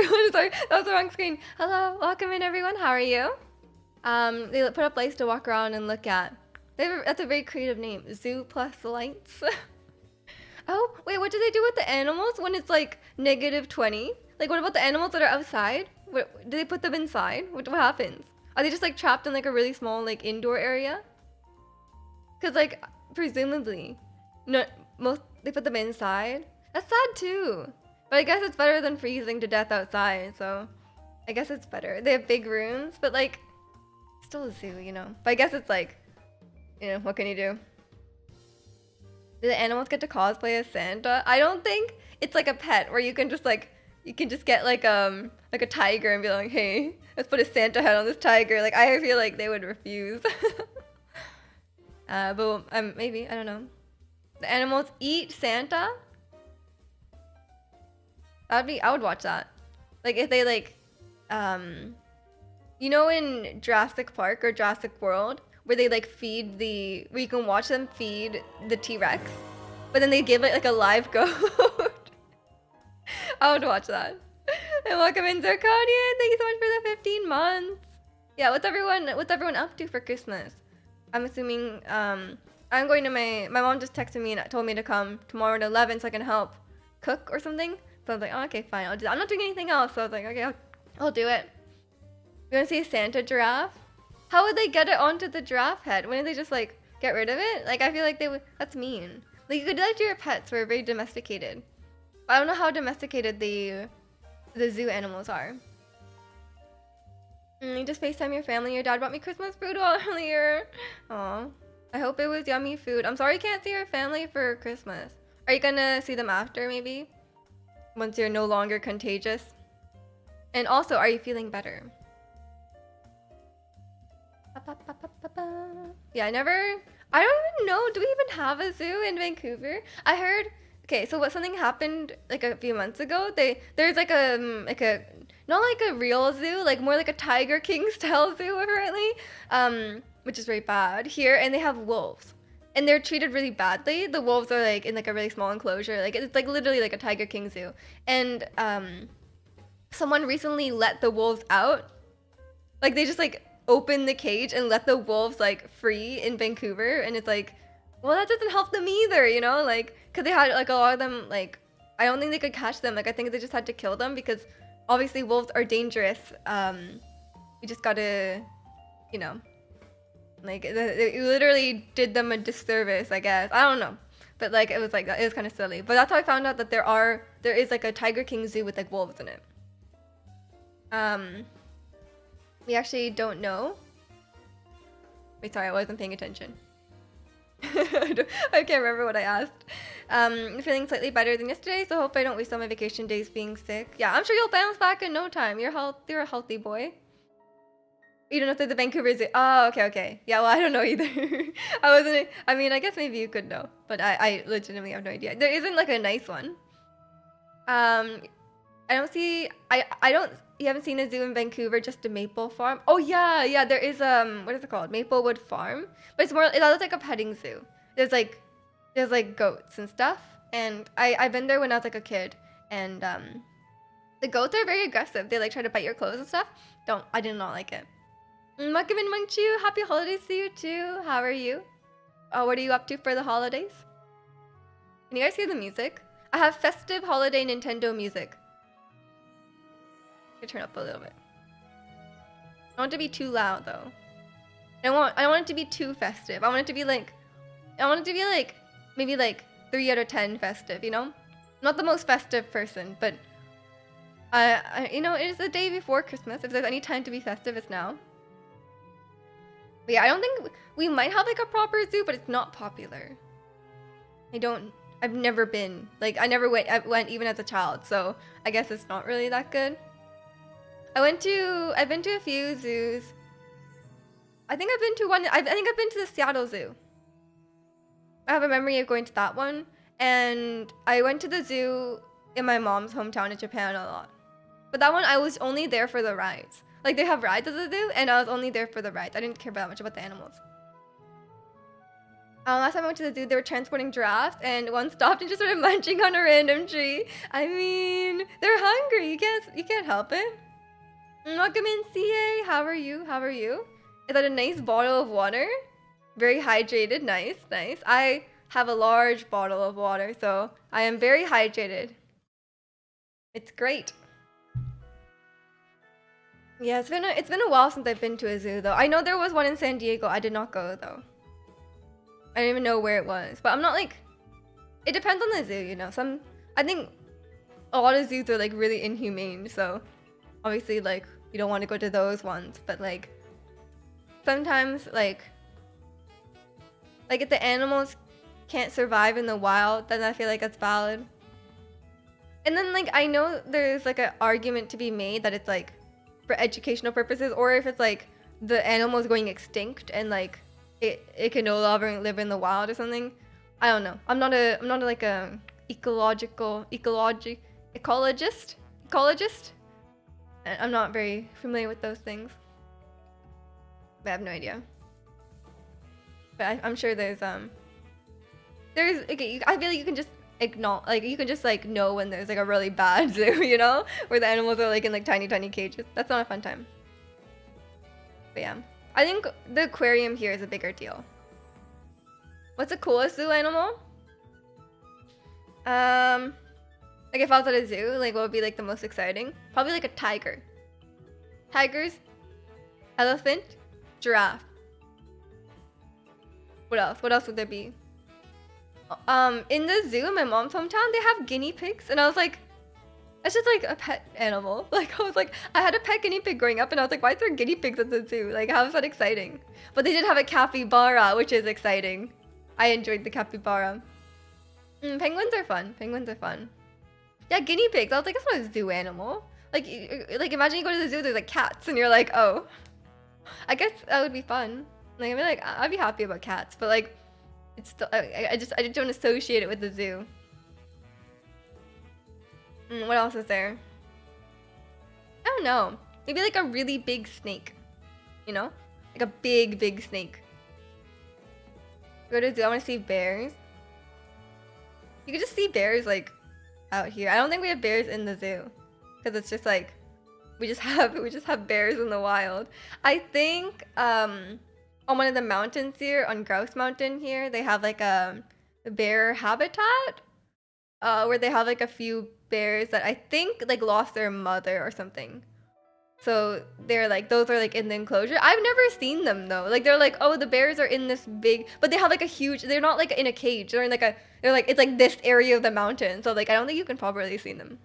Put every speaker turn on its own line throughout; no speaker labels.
everyone. Sorry, that was the wrong screen. Hello, welcome in everyone. How are you? They put up lights to walk around and look at. That's a very creative name. Zoo plus lights. Oh, wait, what do they do with the animals when it's like -20? Like, what about the animals that are outside? Do they put them inside? What happens? Are they just like trapped in like a really small like indoor area? Cause like presumably, no, most they put them inside. That's sad too. But I guess it's better than freezing to death outside. So, I guess it's better. They have big rooms, but like, still a zoo, you know. But I guess it's like, you know, what can you do? Do the animals get to cosplay as Santa? I don't think it's like a pet where you can just like you can just get like a tiger and be like, hey, let's put a Santa head on this tiger. Like I feel like they would refuse. But maybe I don't know. The animals eat Santa. I would watch that. Like if they like, you know, in Jurassic Park or Jurassic World, where they like where you can watch them feed the T-Rex, but then they give it like a live goat. I would watch that. And welcome in Zirconian. Thank you so much for the 15 months. Yeah, what's everyone up to for Christmas? I'm assuming I'm going to my mom just texted me and told me to come tomorrow at 11 so I can help cook or something. So I was like, oh, okay, fine, I'll do that. I'm not doing anything else, so I was like, okay, I'll do it. You want to see a Santa giraffe? How would they get it onto the giraffe head? Wouldn't they just like get rid of it? Like I feel like they would. That's mean. Like you could do that to your pets who are very domesticated. But I don't know how domesticated the zoo animals are. You just FaceTime your family. Your dad bought me Christmas food earlier. Aw. I hope it was yummy food. I'm sorry you can't see your family for Christmas. Are you gonna see them after maybe? Once you're no longer contagious? And also, are you feeling better? Yeah, I don't even know. Do we even have a zoo in Vancouver? I heard. Okay, so something happened like a few months ago. There's like a not like a real zoo, like more like a Tiger King style zoo apparently, which is very bad here. And they have wolves, and they're treated really badly. The wolves are like in like a really small enclosure, like it's like literally like a Tiger King zoo. And someone recently let the wolves out. Like they just like open the cage and let the wolves like free in Vancouver, and it's like, well, that doesn't help them either, you know, like because they had like a lot of them, like I don't think they could catch them. Like I think they just had to kill them because obviously wolves are dangerous. You just gotta, you know, like it literally did them a disservice, I guess. I don't know, but like it was kind of silly. But that's how I found out that there is like a Tiger King zoo with like wolves in it. We actually don't know. Wait, sorry, I wasn't paying attention. I can't remember what I asked. I'm feeling slightly better than yesterday, so hope I don't waste all my vacation days being sick. Yeah, I'm sure you'll bounce back in no time. You're a healthy boy. You don't know if the Vancouver Zoo. Oh, okay. Yeah, well, I don't know either. I mean, I guess maybe you could know, but I legitimately have no idea. There isn't like a nice one. I don't see. I don't. You haven't seen a zoo in Vancouver, just a maple farm. Oh yeah. There is what is it called? Maplewood Farm, but it's more. It looks like a petting zoo. There's like goats and stuff, and I've been there when I was like a kid, and the goats are very aggressive. They like try to bite your clothes and stuff. I did not like it. Muckman Munchu, happy holidays to you too. How are you? What are you up to for the holidays? Can you guys hear the music? I have festive holiday Nintendo music. Turn up a little bit. I don't want it to be too loud though. I don't want it to be too festive. I want it to be like maybe like 3 out of 10 festive, you know? Not the most festive person, but you know, it is the day before Christmas. If there's any time to be festive, it's now. But yeah, I don't think we might have like a proper zoo, but it's not popular. I've never been. Like I went even as a child, so I guess it's not really that good. I've been to a few zoos. I think I've been to one. I think I've been to the Seattle Zoo. I have a memory of going to that one, and I went to the zoo in my mom's hometown in Japan a lot. But that one, I was only there for the rides. Like they have rides at the zoo, and I was only there for the rides. I didn't care that much about the animals. Last time I went to the zoo, they were transporting giraffes, and one stopped and just started munching on a random tree. I mean, they're hungry. You can't help it. Welcome in, CA. How are you? How are you? Is that a nice bottle of water? Very hydrated. Nice, nice. I have a large bottle of water, so I am very hydrated. It's great. Yeah, it's been a while since I've been to a zoo though. I know there was one in San Diego. I did not go though. I didn't even know where it was. But I'm not like, it depends on the zoo, you know. I think a lot of zoos are like really inhumane, so obviously like you don't want to go to those ones. But like sometimes like if the animals can't survive in the wild, then I feel like that's valid. And then like I know there's like an argument to be made that it's like for educational purposes, or if it's like the animal is going extinct and like it can no longer live in the wild or something. I don't know. I'm not like a ecologist. I'm not very familiar with those things. But I have no idea. But I'm sure there's okay, I feel like you can just acknowledge, like you can just like know when there's like a really bad zoo, you know, where the animals are like in like tiny cages. That's not a fun time. But yeah, I think the aquarium here is a bigger deal. What's the coolest zoo animal? Like if I was at a zoo, like what would be like the most exciting? Probably like a tiger. Tigers, elephant, giraffe. What else? What else would there be? In the zoo in my mom's hometown, they have guinea pigs, and I was like, that's just like a pet animal. Like I was like, I had a pet guinea pig growing up, and I was like, why is there guinea pigs at the zoo? Like how is that exciting? But they did have a capybara, which is exciting. I enjoyed the capybara. Penguins are fun. Penguins are fun. Yeah, guinea pigs. I was like, that's not a zoo animal. Like imagine you go to the zoo, there's like cats, and you're like, oh, I guess that would be fun. Like I mean, like I'd be happy about cats, but like, it's still I just don't associate it with the zoo. What else is there? I don't know. Maybe like a really big snake. You know, like a big snake. Go to the zoo. I want to see bears. You can just see bears like out here. I don't think we have bears in the zoo because it's just like we just have bears in the wild. I think on one of the mountains here, on Grouse Mountain here, they have like a bear habitat where they have like a few bears that I think like lost their mother or something. So they're like, those are like in the enclosure. I've never seen them though. Like they're like, oh, the bears are in this big, but they have like a huge, they're not like in a cage. They're in like they're like, it's like this area of the mountain. So like, I don't think you can properly see them.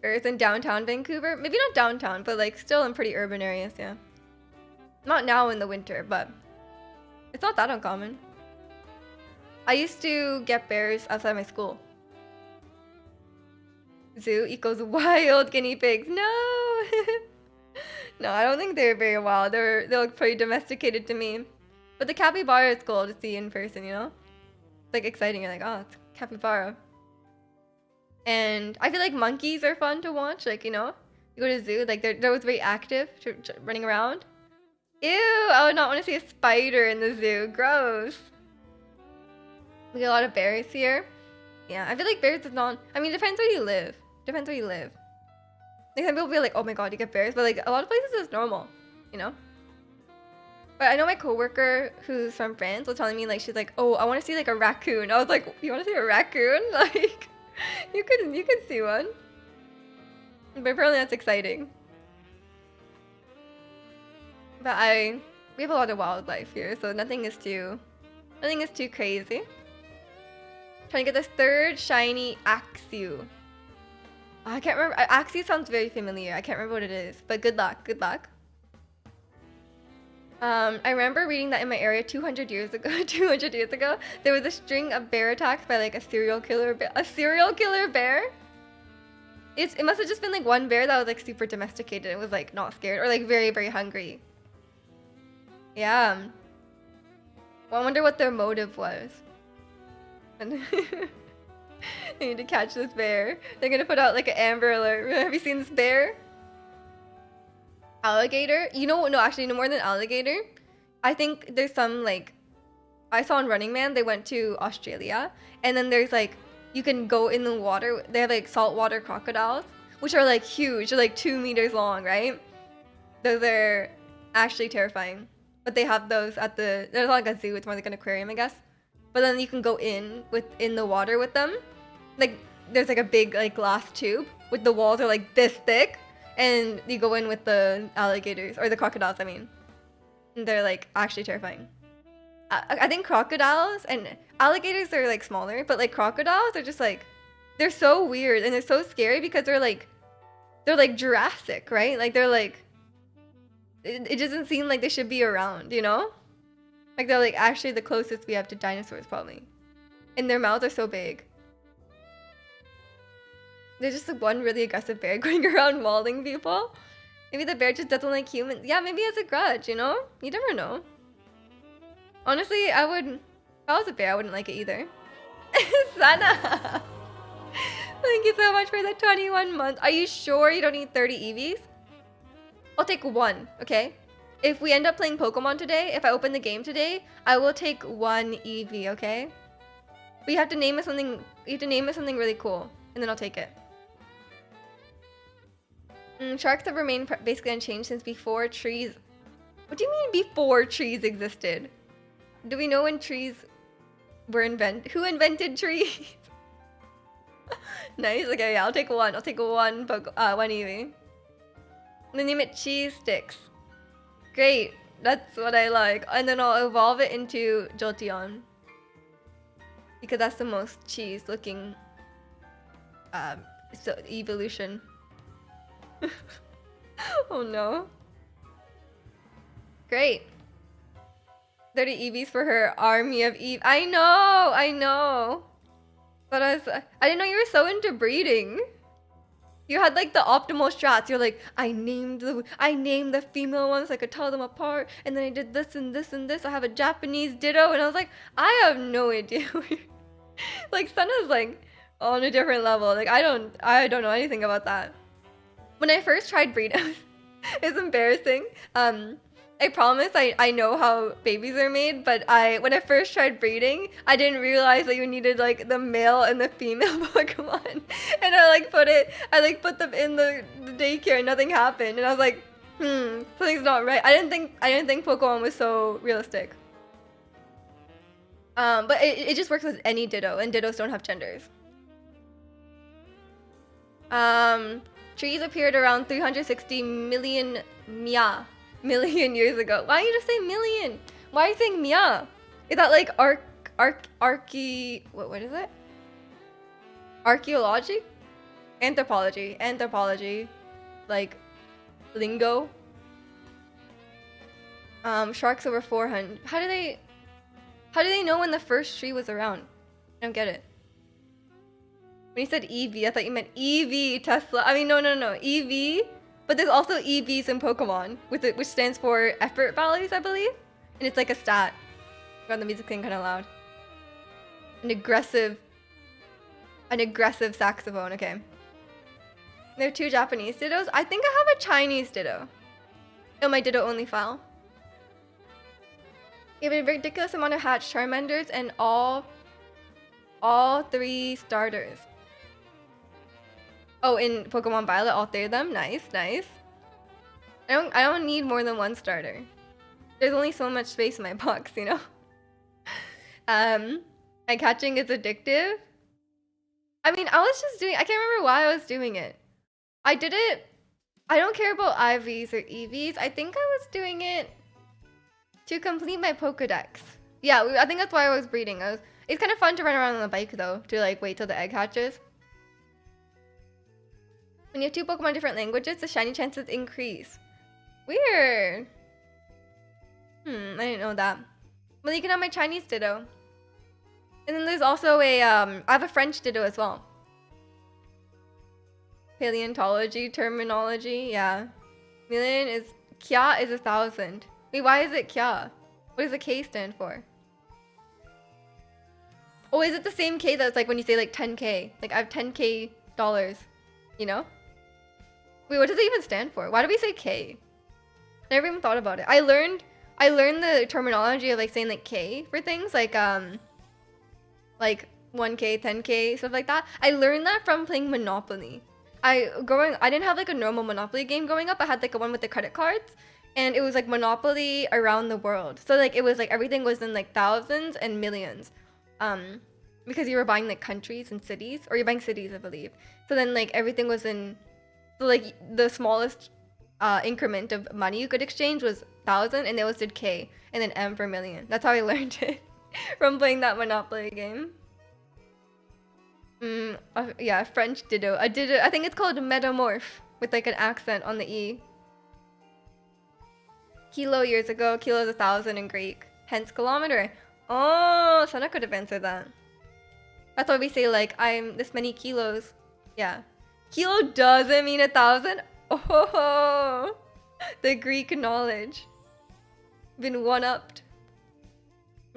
Bears in downtown Vancouver. Maybe not downtown, but like still in pretty urban areas, yeah. Not now in the winter, but it's not that uncommon. I used to get bears outside my school. Zoo equals wild guinea pigs. No! No, I don't think they're very wild. They look pretty domesticated to me. But the capybara is cool to see in person, you know? It's like exciting. You're like, oh, it's capybara. And I feel like monkeys are fun to watch. Like, you know, you go to the zoo, like they're always very active, running around. Ew, I would not want to see a spider in the zoo. Gross. We get a lot of bears here. Yeah, I feel like bears is not, I mean, it depends where you live. Depends where you live. Like some people be like, oh my god, you get bears, but like a lot of places it's normal, you know? But I know my coworker who's from France was telling me like, she's like, oh, I want to see like a raccoon. I was like, you want to see a raccoon? Like, you could see one. But apparently that's exciting. But we have a lot of wildlife here, so nothing is too crazy. Trying to get this third shiny Axew. I can't remember. Axew sounds very familiar. I can't remember what it is, but good luck. Good luck. I remember reading that in my area 200 years ago. 200 years ago, there was a string of bear attacks by like a serial killer bear. A serial killer bear? It must have just been like one bear that was like super domesticated. It was like not scared or like very hungry. Yeah. Well, I wonder what their motive was. They need to catch this bear. They're gonna put out like an Amber Alert. Have you seen this bear? alligator. You know, no, actually, no more than alligator. I think there's some like I saw on Running Man. They went to Australia, and then there's like you can go in the water. They have like saltwater crocodiles, which are like huge, they're like 2 meters long, right? Those are actually terrifying. But they have those at the. There's not like a zoo. It's more like an aquarium, I guess. But then you can go in the water with them. Like there's like a big like glass tube with the walls are like this thick, and you go in with the alligators or the crocodiles. I mean, and they're like actually terrifying. I think crocodiles and alligators are like smaller, but like crocodiles are just like they're so weird and they're so scary because they're like Jurassic, right? Like they're like it doesn't seem like they should be around, you know? Like they're like actually the closest we have to dinosaurs probably. And their mouths are so big. There's just like one really aggressive bear going around mauling people. Maybe the bear just doesn't like humans. Yeah, maybe it's a grudge, you know? You never know. Honestly, I would. If I was a bear, I wouldn't like it either. Sana! Thank you so much for the 21 months. Are you sure you don't need 30 EVs? I'll take one, okay? If we end up playing Pokemon today, if I open the game today, I will take one EV, okay? But you have to name it something. You have to name it something really cool, and then I'll take it. Sharks have remained basically unchanged since before trees. What do you mean before trees existed? Do we know when trees were invented? Who invented trees? Nice. Okay, yeah, I'll take one. I'll take one Eevee. And then name it Cheese Sticks. Great. That's what I like. And then I'll evolve it into Jolteon. Because that's the most cheese looking evolution. Oh no. Great. 30 EVs for her army of Eve. I know. But I didn't know you were so into breeding. You had like the optimal strats. You're like, I named the female ones so I could tell them apart, and then I did this and this and this. I have a Japanese Ditto, and I was like, I have no idea. Like Sana's like on a different level. Like I don't know anything about that. When I first tried breeding, it's embarrassing. I promise I know how babies are made, but when I first tried breeding, I didn't realize that you needed like the male and the female Pokemon. And I put them in the daycare and nothing happened. And I was like, something's not right. I didn't think Pokemon was so realistic. But it just works with any Ditto, and Dittos don't have genders. Trees appeared around 360 million years ago. Why don't you just say million? Why are you saying Mia? Is that like what is it? Archaeology? Anthropology. Like lingo. Sharks over 400. How do they know when the first tree was around? I don't get it. When you said EV, I thought you meant EV Tesla. I mean, no. EV. But there's also EVs in Pokemon, which stands for effort values, I believe. And it's like a stat. Got the music thing kind of loud. An aggressive saxophone, okay. There are 2 Japanese Dittos. I think I have a Chinese Ditto. Oh, my Ditto only file. You have a ridiculous amount of hatched Charmanders and all 3 starters. Oh, in Pokemon Violet, all 3 of them? Nice. I don't need more than 1 starter. There's only so much space in my box, you know? And catching is addictive. I mean, I can't remember why I was doing it. I did it. I don't care about IVs or EVs. I think I was doing it to complete my Pokedex. Yeah, I think that's why I was breeding. It's kind of fun to run around on the bike though, to like wait till the egg hatches. When you have 2 Pokemon different languages, the shiny chances increase. Weird. I didn't know that. Well, you can have my Chinese Ditto. And then there's also I have a French Ditto as well. Paleontology terminology, yeah. Million is, Kya is 1,000. Wait, why is it Kya? What does the K stand for? Oh, is it the same K that's like when you say like 10K? Like I have 10K dollars, you know? Wait, what does it even stand for? Why do we say K? Never even thought about it. I learned the terminology of like saying like K for things like 1K, 10K, stuff like that. I learned that from playing Monopoly. I didn't have like a normal Monopoly game growing up. I had like a one with the credit cards, and it was like Monopoly around the world. So like it was like everything was in like thousands and millions. Um because you were buying like countries and cities, or you're buying cities, I believe. So then like everything was in, so like the smallest increment of money you could exchange was thousand, and they always did K and then M for million. That's how I learned it from playing that Monopoly game. Yeah, French ditto. I did it. I think it's called metamorph with like an accent on the E. Kilo years ago. Kilo is 1,000 in Greek. Hence kilometer. Oh, Sana could have answered that. That's why we say like I'm this many kilos. Yeah. Kilo doesn't mean 1,000. Oh, the Greek knowledge. Been one-upped.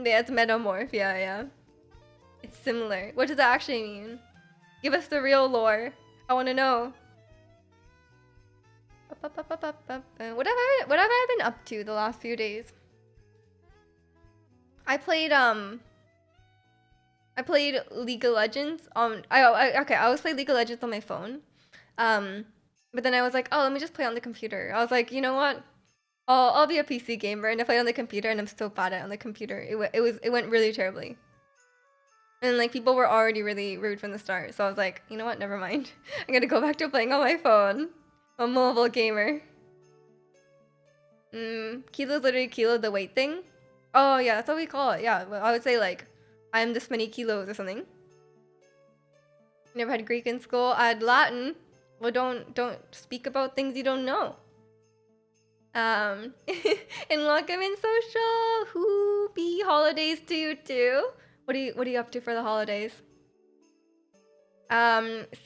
Yeah, it's metamorph. Yeah, yeah. It's similar. What does that actually mean? Give us the real lore. I want to know. What have I been up to the last few days? I played League of Legends on I always play League of Legends on my phone. But then I was like, oh, let me just play on the computer. I was like, you know what? I'll be a PC gamer and I play on the computer, and I'm so bad at it on the computer. It went really terribly. And like people were already really rude from the start. So I was like, you know what? Never mind. I'm gonna go back to playing on my phone. A mobile gamer. Kilo's literally kilo, the weight thing. Oh yeah, that's what we call it. Yeah, well, I would say like, I'm this many kilos or something. Never had Greek in school. I had Latin. Well, don't speak about things you don't know. And welcome in social. Happy holidays to you too. What are you up to for the holidays? Helia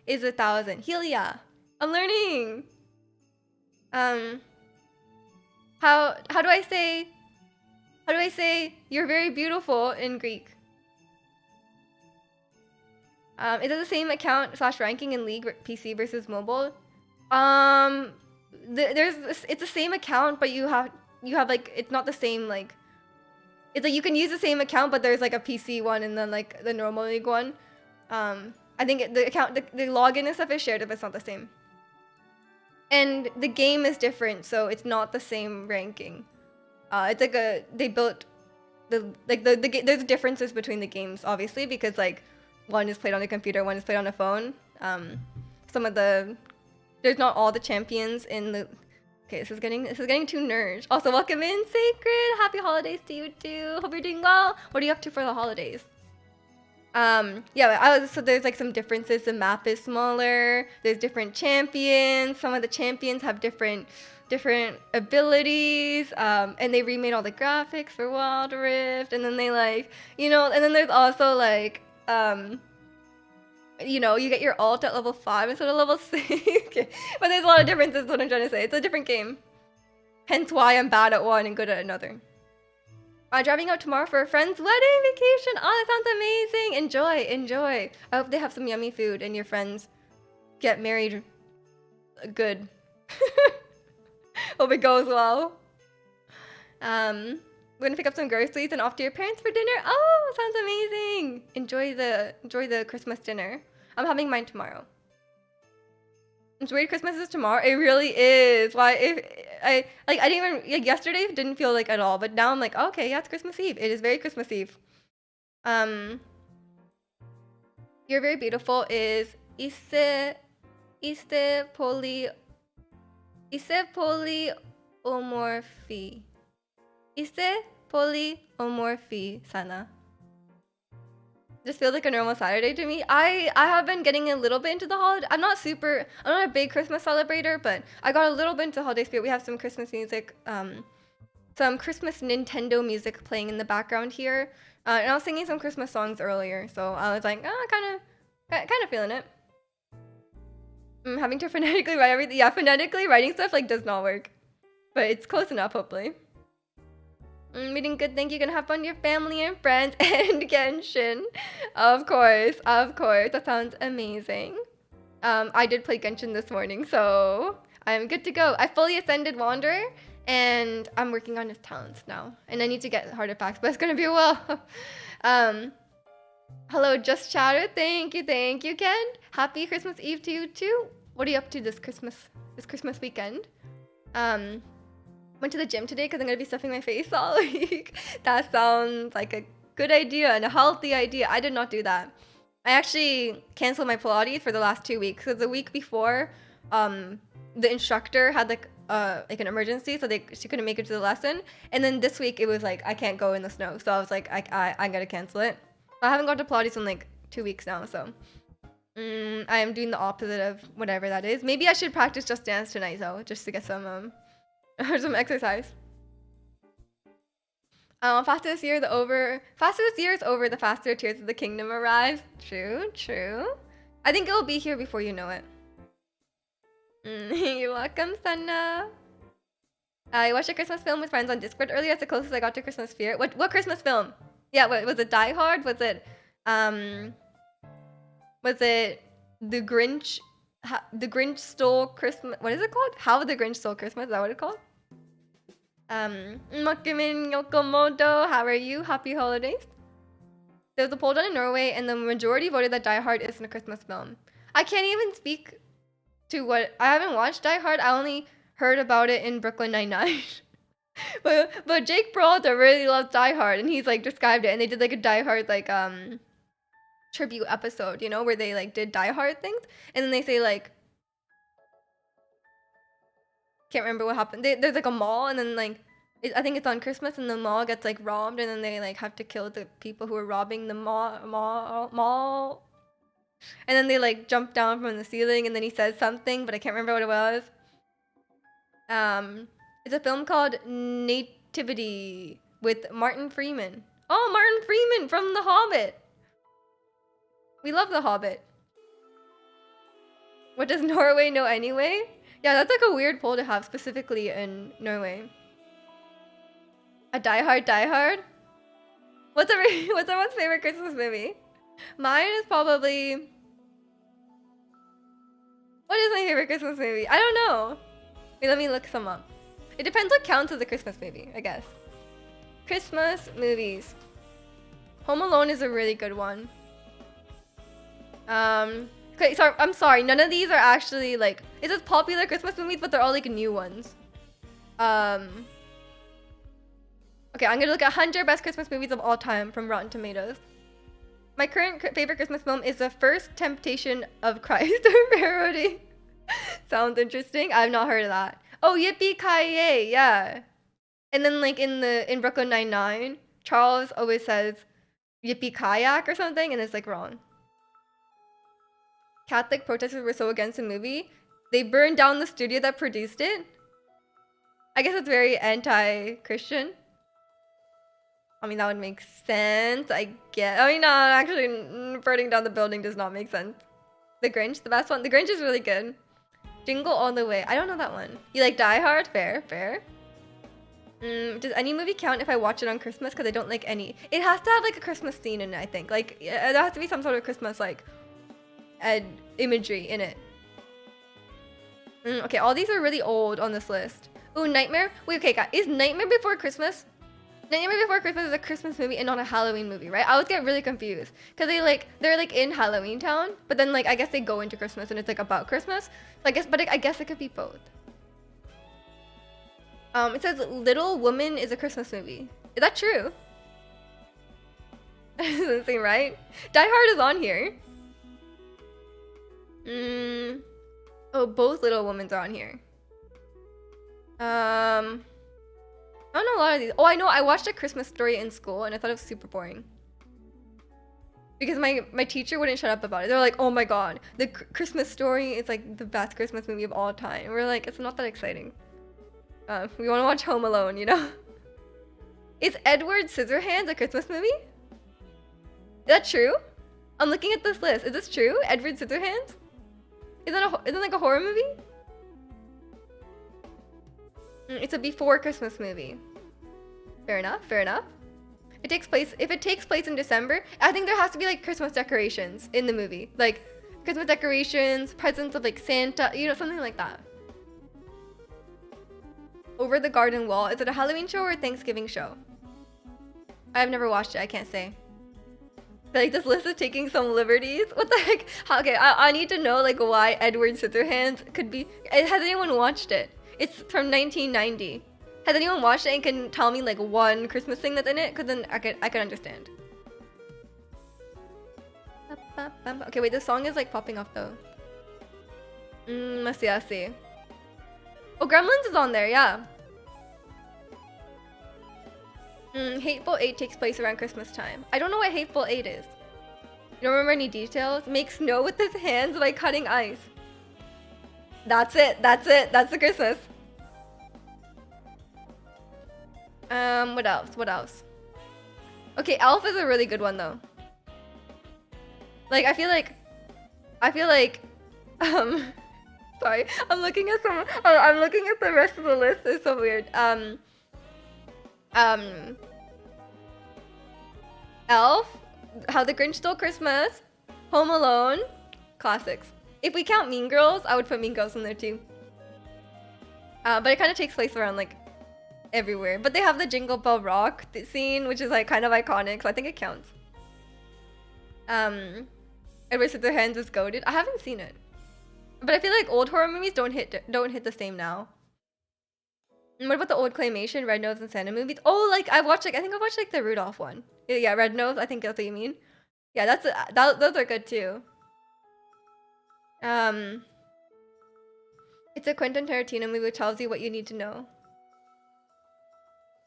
is 1,000. Helia. I'm learning. How do I say you're very beautiful in Greek? Is it the same account / ranking in League PC versus mobile? It's the same account, but you have like, it's not the same, like, it's like you can use the same account, but there's like a PC one and then like the normal League one. I think the account, the login and stuff is shared, but it's not the same. And the game is different, so it's not the same ranking. It's like they built there's differences between the games, obviously, because like one is played on a computer, one is played on a phone. There's not all the champions in the. Okay, this is getting too nerd. Also, welcome in, Sacred. Happy holidays to you too. Hope you're doing well. What are you up to for the holidays? Yeah, so there's like some differences. The map is smaller. There's different champions. Some of the champions have different abilities. And they remade all the graphics for Wild Rift. And then they like, and then there's also like, you get your ult at level 5 instead of level 6. Okay. But there's a lot of differences, is what I'm trying to say. It's a different game. Hence why I'm bad at one and good at another. Driving out tomorrow for a friend's wedding vacation. Oh, that sounds amazing. Enjoy. I hope they have some yummy food and your friends get married good. Hope it goes well. We're gonna pick up some groceries and off to your parents for dinner. Oh, sounds amazing. Enjoy the Christmas dinner. I'm having mine tomorrow. It's weird Christmas is tomorrow. It really is. Why? I didn't even, like, yesterday didn't feel like at all, but now I'm like, oh, okay, yeah, it's Christmas Eve. It is very Christmas Eve. You're very beautiful is ise polyomorphy. Ise polyomorphy sana. Just feels like a normal Saturday to me. I have been getting a little bit into the holiday. I'm not a big Christmas celebrator, but I got a little bit into holiday spirit. We have some Christmas music, some Christmas Nintendo music playing in the background here. And I was singing some Christmas songs earlier, so I was like, kind of feeling it. Having to phonetically write everything. Yeah, phonetically writing stuff like does not work, but it's close enough, hopefully. Meeting good, thank you. Gonna have fun with your family and friends and Genshin. Of course. That sounds amazing. I did play Genshin this morning, so I am good to go. I fully ascended Wanderer, and I'm working on his talents now. And I need to get artifacts, but it's gonna be a while. um, hello, Just Chatter. Thank you, Ken. Happy Christmas Eve to you too. What are you up to this Christmas weekend? Went to the gym today because I'm gonna be stuffing my face all week. That sounds like a good idea and a healthy idea. I did not do that. I actually canceled my Pilates for the last 2 weeks because the week before, the instructor had like an emergency, so she couldn't make it to the lesson. And then this week it was like I can't go in the snow, so I was like I gotta cancel it. I haven't gone to Pilates in like 2 weeks now, so I am doing the opposite of whatever that is. Maybe I should practice Just Dance tonight though, just to get some some exercise. Faster this year is over, the faster Tears of the Kingdom arrives. True. I think it will be here before you know it. You're welcome, Sana. I watched a Christmas film with friends on Discord earlier. It's the closest I got to Christmas spirit. What Christmas film? Yeah, was it Die Hard? Was it The Grinch? The Grinch Stole Christmas. What is it called? How the Grinch Stole Christmas? Is that what it's called? Mokumin Yokomoto, how are you? Happy holidays. There was a poll done in Norway, and the majority voted that Die Hard isn't a Christmas film. I can't even speak to what I haven't watched Die Hard. I only heard about it in Brooklyn Nine-Nine. but Jake Peralta really loves Die Hard, and he's like described it, and they did like a Die Hard like tribute episode, you know, where they like did Die Hard things, and then they say like, can't remember what happened. There's like a mall, and then like I think it's on Christmas, and the mall gets like robbed, and then they like have to kill the people who are robbing the mall. And then they like jump down from the ceiling, and then he says something, but I can't remember what it was. It's a film called Nativity with Martin Freeman. Oh, Martin Freeman from The Hobbit. We love The Hobbit. What does Norway know anyway? Yeah, that's like a weird poll to have specifically in Norway. A Die Hard? What's everyone's favorite Christmas movie? Mine is probably... What is my favorite Christmas movie? I don't know. Wait, let me look some up. It depends what counts as a Christmas movie, I guess. Christmas movies. Home Alone is a really good one. Okay, sorry, I'm sorry. None of these are actually like... It's just popular Christmas movies, but they're all like new ones. Okay, I'm gonna look at 100 best Christmas movies of all time from Rotten Tomatoes. My current favorite Christmas film is The First Temptation of Christ, a parody. Sounds interesting. I've not heard of that. Oh, Yippee-Ki-Yay, yeah. And then like in Brooklyn Nine-Nine, Charles always says Yippee-Kayak or something, and it's like wrong. Catholic protesters were so against the movie, they burned down the studio that produced it. I guess it's very anti-Christian. I mean, that would make sense, I guess. I mean, no, actually, burning down the building does not make sense. The Grinch, the best one. The Grinch is really good. Jingle All the Way. I don't know that one. You like Die Hard? Fair. Does any movie count if I watch it on Christmas? Because I don't like any. It has to have like a Christmas scene in it, I think. Like, there has to be some sort of Christmas, like, imagery in it. Okay, all these are really old on this list. Ooh, Nightmare. Wait, okay, guys. Is Nightmare Before Christmas? Nightmare Before Christmas is a Christmas movie and not a Halloween movie, right? I always get really confused because they're like in Halloween Town, but then like I guess they go into Christmas and it's like about Christmas. So I guess it could be both. It says Little Woman is a Christmas movie. Is that true? Doesn't seem right. Die Hard is on here. Oh, both Little Womens are on here. I don't know a lot of these. Oh, I know. I watched A Christmas Story in school, and I thought it was super boring. Because my teacher wouldn't shut up about it. They're like, oh my god, the Christmas Story is like the best Christmas movie of all time. And we're like, it's not that exciting. We want to watch Home Alone, you know? Is Edward Scissorhands a Christmas movie? Is that true? I'm looking at this list. Is this true? Edward Scissorhands? Isn't it like a horror movie? It's a before Christmas movie. Fair enough. If it takes place in December, I think there has to be like Christmas decorations in the movie. Like Christmas decorations, presents of like Santa, you know, something like that. Over the Garden Wall. Is it a Halloween show or a Thanksgiving show? I've never watched it. I can't say. Like, this list is taking some liberties. What the heck? Okay, I need to know like why Edward Scissorhands could be. Has anyone watched it? It's from 1990. Has anyone watched it and can tell me like one Christmas thing that's in it? Cause then I could understand. Okay, wait. This song is like popping up though. I see. Oh, Gremlins is on there. Yeah. Hateful Eight takes place around Christmas time. I don't know what Hateful Eight is. You don't remember any details? Make snow with his hands by cutting ice. That's it. That's the Christmas. What else? Okay, Elf is a really good one though. Like, I feel like, sorry, I'm looking at the rest of the list. It's so weird. Elf, How the Grinch Stole Christmas, Home Alone, classics. If we count Mean Girls, I would put Mean Girls in there too. But it kind of takes place around like everywhere. But they have the Jingle Bell Rock scene, which is like kind of iconic, so I think it counts. Edward Scissorhands is goated. I haven't seen it, but I feel like old horror movies don't hit the same now. And what about the old claymation, Red Nose and Santa movies? Oh, like I think I watched like the Rudolph one. Yeah, Red Nose. I think that's what you mean. Yeah, those are good too. It's a Quentin Tarantino movie which tells you what you need to know.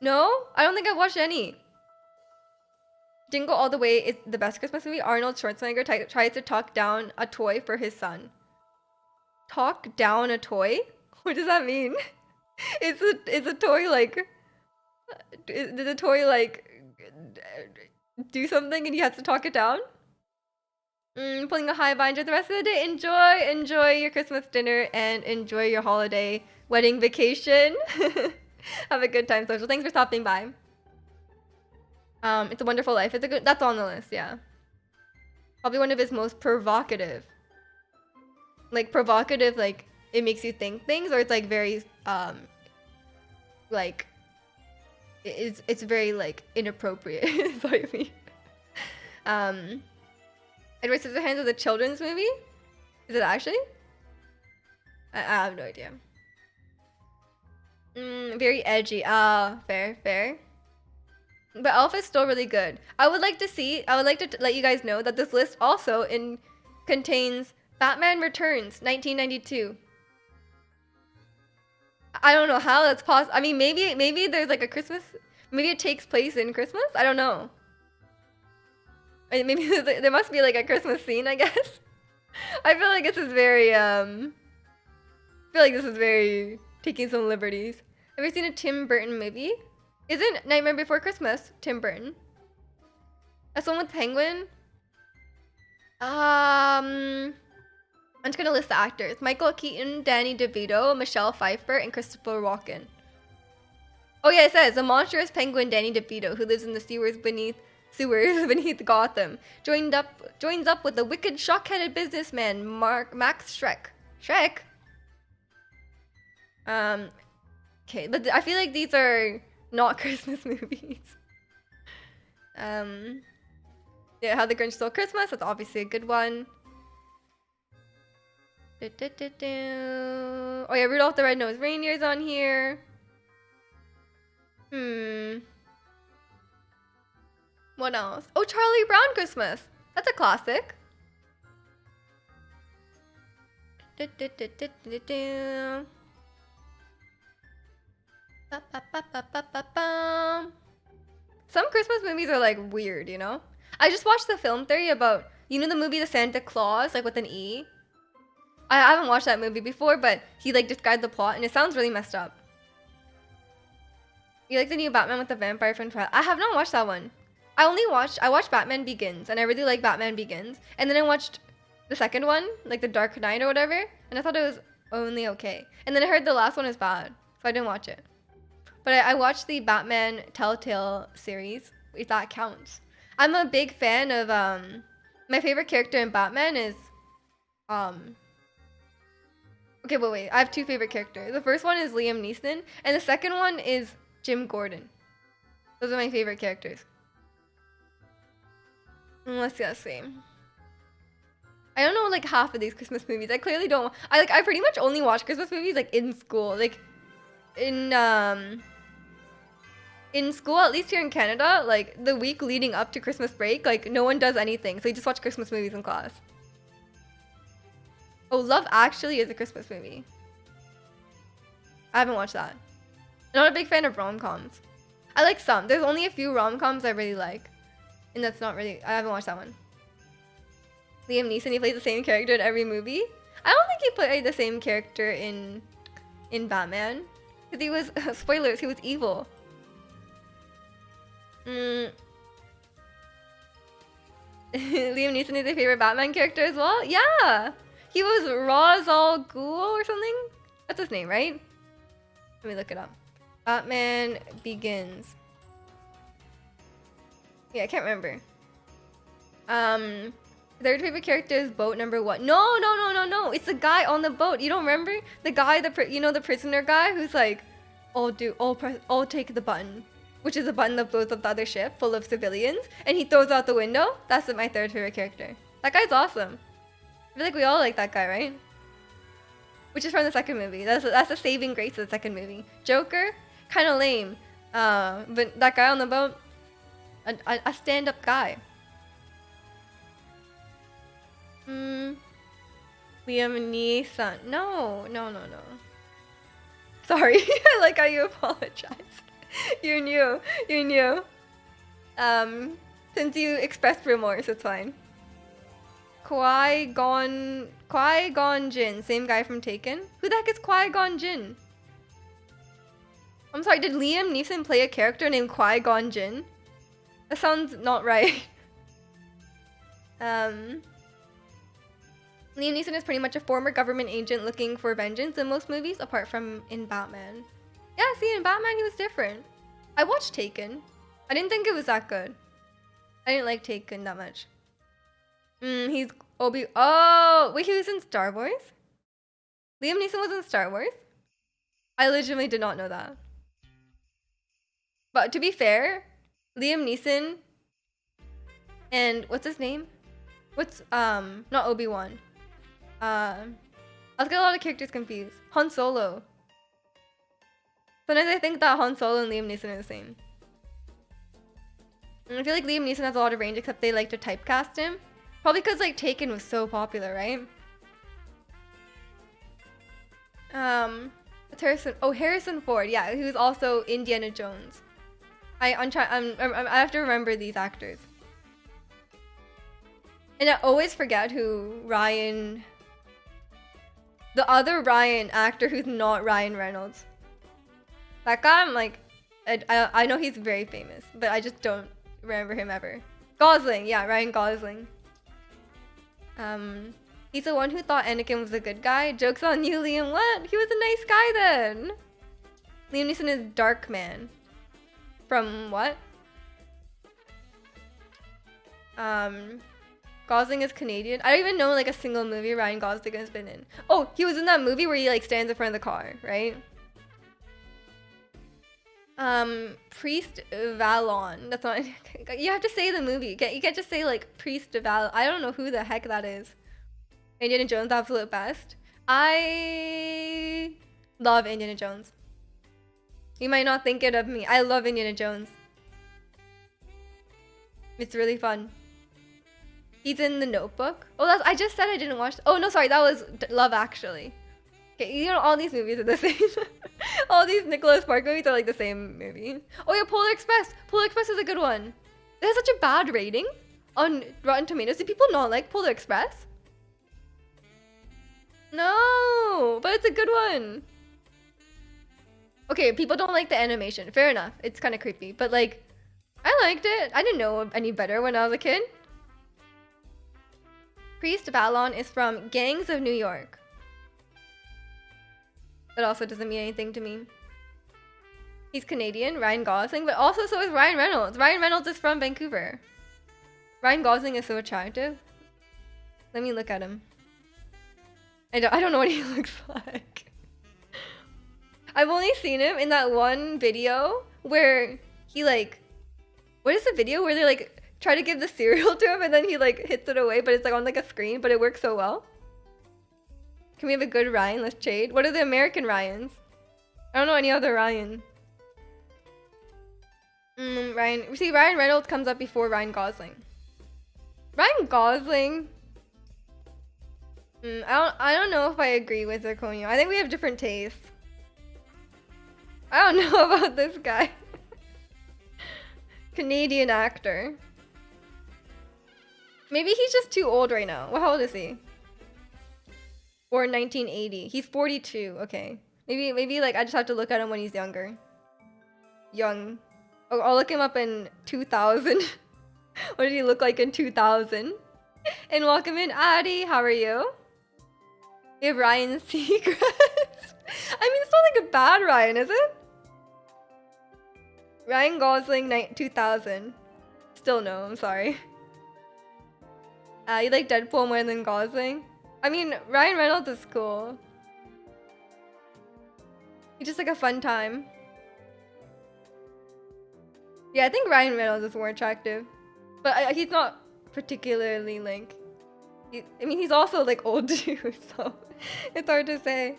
No, I don't think I've watched any. Jingle All the Way is the best Christmas movie. Arnold Schwarzenegger tries to talk down a toy for his son. Talk down a toy? What does that mean? Is a toy like? Did the toy like do something and he has to talk it down? Pulling a high binder the rest of the day. Enjoy your Christmas dinner and enjoy your holiday wedding vacation. Have a good time, social. Thanks for stopping by. It's a Wonderful Life. It's a good. That's on the list. Yeah. Probably one of his most provocative. Like provocative, like it makes you think things, or it's like very like it's very like inappropriate. Is what I mean. Edward Scissorhands is a children's movie. Is it actually? I have no idea. Very edgy. Fair. But Elf is still really good. I would like to let you guys know that this list also contains Batman Returns 1992. I don't know how that's possible. I mean, maybe there's like a Christmas. Maybe it takes place in Christmas. I don't know. I mean, maybe there must be like a Christmas scene, I guess. I feel like this is very taking some liberties. Have you seen a Tim Burton movie? Isn't Nightmare Before Christmas Tim Burton? That's the one with Penguin? I'm just gonna list the actors. Michael Keaton, Danny DeVito, Michelle Pfeiffer, and Christopher Walken. Oh yeah, it says the monstrous penguin Danny DeVito, who lives in the sewers beneath Gotham, joins up with the wicked, shock-headed businessman Max Schreck. Shrek? Okay, but I feel like these are not Christmas movies. Yeah, How the Grinch Stole Christmas, that's obviously a good one. Oh yeah, Rudolph the Red-Nosed Reindeer's on here. What else? Oh, Charlie Brown Christmas. That's a classic. Some Christmas movies are like weird, you know? I just watched the film theory about, you know, the movie The Santa Claus, like with an E? I haven't watched that movie before, but he like described the plot and it sounds really messed up. You like the new Batman with the vampire from Twilight? I have not watched that one. I watched Batman Begins, and I really like Batman Begins. And then I watched the second one, like the Dark Knight or whatever, and I thought it was only okay. And then I heard the last one is bad, so I didn't watch it. But I watched the Batman Telltale series, if that counts. I'm a big fan of, my favorite character in Batman is, Okay, but wait. I have two favorite characters. The first one is Liam Neeson, and the second one is Jim Gordon. Those are my favorite characters. Let's see. I don't know like half of these Christmas movies. I clearly don't. I pretty much only watch Christmas movies like in school. Like in school, at least here in Canada, like the week leading up to Christmas break, like no one does anything. So you just watch Christmas movies in class. Oh, Love Actually is a Christmas movie. I haven't watched that. I'm not a big fan of rom-coms. I like some. There's only a few rom-coms I really like. And that's not really... I haven't watched that one. Liam Neeson, he plays the same character in every movie. I don't think he played the same character in Batman. Because he was... spoilers, he was evil. Liam Neeson is your favorite Batman character as well? Yeah! He was Ra's al Ghul or something? That's his name, right? Let me look it up. Batman Begins. Yeah, I can't remember. Third favorite character is boat number one. No. It's the guy on the boat. You don't remember? The guy, the prisoner guy who's like, I'll take the button. Which is a button that blows up the other ship full of civilians. And he throws out the window. That's my third favorite character. That guy's awesome. I feel like we all like that guy, right? Which is from the second movie. That's the saving grace of the second movie. Joker, kind of lame. But that guy on the boat, a stand-up guy. Liam Neeson. No. Sorry, I like how you apologize. You knew. Since you expressed remorse, it's fine. Qui-Gon Jinn, same guy from Taken. Who the heck is Qui-Gon Jinn? I'm sorry, did Liam Neeson play a character named Qui-Gon Jinn? That sounds not right. Liam Neeson is pretty much a former government agent looking for vengeance in most movies, apart from in Batman. Yeah, see, in Batman he was different. I watched Taken. I didn't think it was that good. I didn't like Taken that much. He's Obi. Oh, wait, he was in Star Wars? Liam Neeson was in Star Wars? I legitimately did not know that. But to be fair, Liam Neeson and what's his name? Not Obi-Wan. I was getting a lot of characters confused. Han Solo. Sometimes I think that Han Solo and Liam Neeson are the same. And I feel like Liam Neeson has a lot of range, except they like to typecast him. Probably because like Taken was so popular, right? It's Harrison Ford. Yeah, he was also Indiana Jones. I have to remember these actors. And I always forget who Ryan... The other Ryan actor who's not Ryan Reynolds. That guy, I'm like... I know he's very famous, but I just don't remember him ever. Gosling, yeah, Ryan Gosling. He's the one who thought Anakin was a good guy. Joke's on you, Liam. What? He was a nice guy then. Liam Neeson is Darkman. From what? Gosling is Canadian. I don't even know like a single movie Ryan Gosling has been in. Oh, he was in that movie where he like stands in front of the car, right? Priest Valon. That's not. You have to say the movie. You can't just say like Priest Valon. I don't know who the heck that is. Indiana Jones, absolute best. I love Indiana Jones. You might not think it of me. I love Indiana Jones. It's really fun. He's in The Notebook. Oh, I just said I didn't watch. Oh no, sorry, that was Love Actually. Okay, you know all these movies are the same. All these Nicholas Sparks movies are like the same movie. Oh yeah, Polar Express. Polar Express is a good one. It has such a bad rating on Rotten Tomatoes. Do people not like Polar Express? No, but it's a good one. Okay, people don't like the animation. Fair enough. It's kind of creepy, but like, I liked it. I didn't know any better when I was a kid. Priest Valon is from Gangs of New York. That also doesn't mean anything to me. He's Canadian, Ryan Gosling, but also so is Ryan Reynolds. Ryan Reynolds is from Vancouver. Ryan Gosling is so attractive. Let me look at him. I don't know what he looks like. I've only seen him in that one video where he like, what is the video where they like try to give the cereal to him and then he like hits it away, but it's like on like a screen, but it works so well. Can we have a good Ryan? Let's trade. What are the American Ryans? I don't know any other Ryan. Ryan. See, Ryan Reynolds comes up before Ryan Gosling. Ryan Gosling. I don't know if I agree with Zirconio. I think we have different tastes. I don't know about this guy. Canadian actor. Maybe he's just too old right now. How old is he? Born 1980. He's 42. Okay. Maybe like I just have to look at him when he's younger. Young. Oh, I'll look him up in 2000. What did he look like in 2000? And welcome in, Addie. How are you? We have Ryan Seacrest. I mean, it's not like a bad Ryan, is it? Ryan Gosling, 2000. Still no, I'm sorry. You like Deadpool more than Gosling? I mean, Ryan Reynolds is cool. He's just like a fun time. Yeah, I think Ryan Reynolds is more attractive. But he's not particularly like... I mean, he's also like old too, so it's hard to say.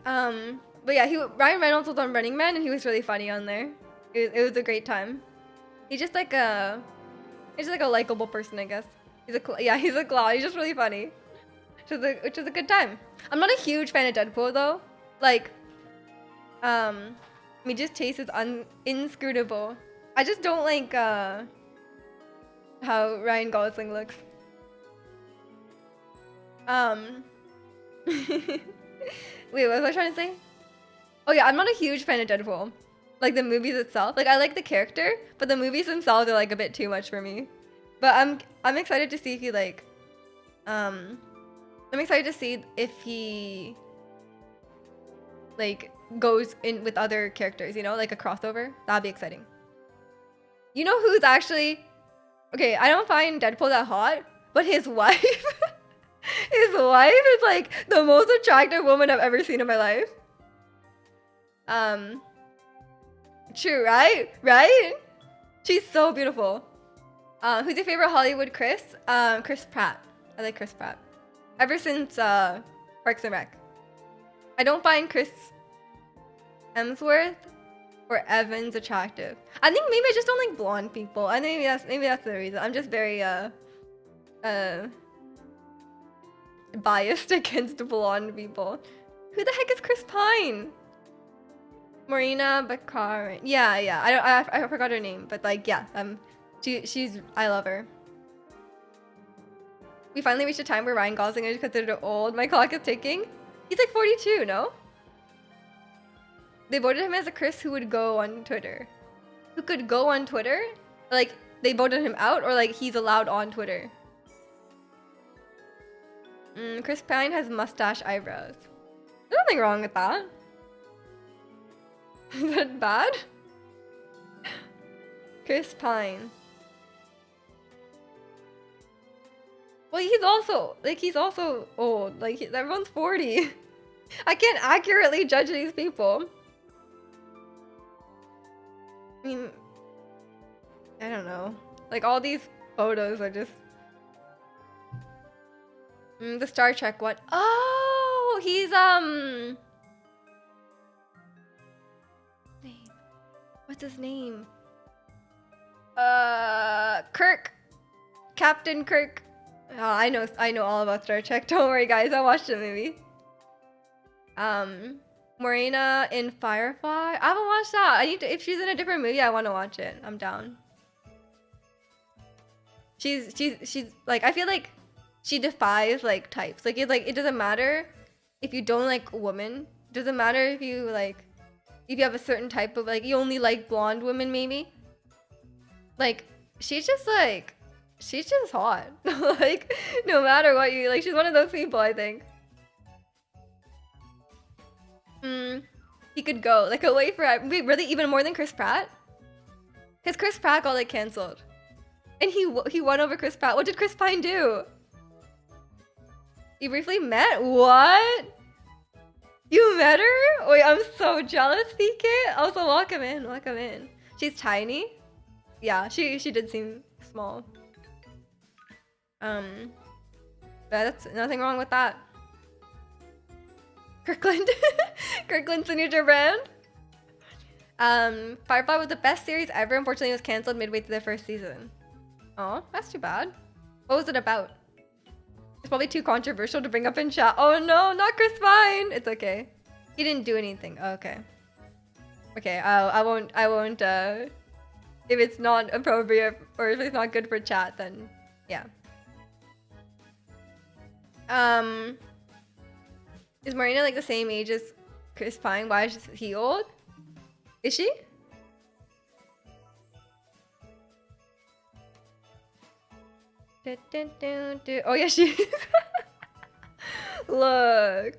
But yeah, Ryan Reynolds was on Running Man and he was really funny on there. It was a great time. He's just like a likable person, I guess. He's a clown. He's just really funny, which is a good time. I'm not a huge fan of Deadpool though. Like, just taste is inscrutable. I just don't like how Ryan Gosling looks. Wait, what was I trying to say? Oh yeah, I'm not a huge fan of Deadpool. Like the movies itself. Like I like the character, but the movies themselves are like a bit too much for me. But I'm excited to see if he like I'm excited to see if he like goes in with other characters, you know, like a crossover. That'd be exciting. You know who's actually okay, I don't find Deadpool that hot, but his wife his wife is like the most attractive woman I've ever seen in my life. True, right? Right? She's so beautiful. Who's your favorite Hollywood Chris? Chris Pratt. I like Chris Pratt. Ever since Parks and Rec. I don't find Chris Hemsworth or Evans attractive. I think maybe I just don't like blonde people. I think maybe that's the reason. I'm just very biased against blonde people. Who the heck is Chris Pine? Marina Baccarin. Yeah. I forgot her name, but like yeah, she's I love her. We finally reached a time where Ryan Gosling is considered old. My clock is ticking. He's like 42, no? They voted him as a Chris who would go on Twitter. Who could go on Twitter? Like they voted him out, or like he's allowed on Twitter? Chris Pine has mustache eyebrows. There's nothing wrong with that. Is that bad? Chris Pine. Well, he's also old. Like everyone's 40. I can't accurately judge these people. I mean, I don't know. Like all these photos are just the Star Trek one. Oh, he's what's his name? Kirk. Captain Kirk. Oh, I know all about Star Trek. Don't worry, guys. I watched the movie. Morena in Firefly. I haven't watched that. I need to. If she's in a different movie, I want to watch it. I'm down. She's like, I feel like she defies like types. Like it doesn't matter if you don't like a woman. It doesn't matter if you have a certain type of like you only like blonde women maybe. Like she's just hot. Like no matter what you like, she's one of those people, I think. He could go like away forever. Wait, really? Even more than Chris Pratt? Because Chris Pratt got like canceled, and he won over Chris Pratt. What did Chris Pine do? You briefly met? What? You met her? Wait, I'm so jealous, PK. Also, welcome in. Welcome in. She's tiny. Yeah, she did seem small. But that's nothing wrong with that. Kirkland. Kirkland signature brand. Firefly was the best series ever. Unfortunately, it was canceled midway through the first season. Oh, that's too bad. What was it about? It's probably too controversial to bring up in chat. Oh no, not Chris Pine. It's okay. He didn't do anything. Oh, okay. Okay, I won't, if it's not appropriate or if it's not good for chat, then yeah. Is Marina like the same age as Chris Pine? Why is he old? Is she? Oh yeah, she is. Look.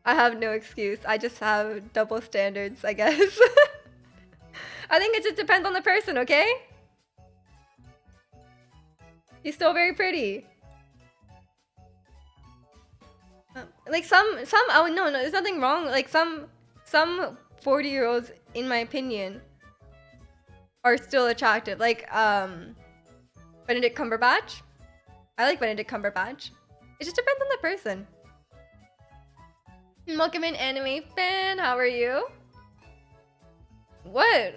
I have no excuse. I just have double standards, I guess. I think it just depends on the person, okay? She's still very pretty. Like some, oh no, there's nothing wrong. Like some 40-year-olds, in my opinion, are still attractive. Like, Benedict Cumberbatch. I like Benedict Cumberbatch. It just depends on the person. Welcome in, anime fan. How are you? What?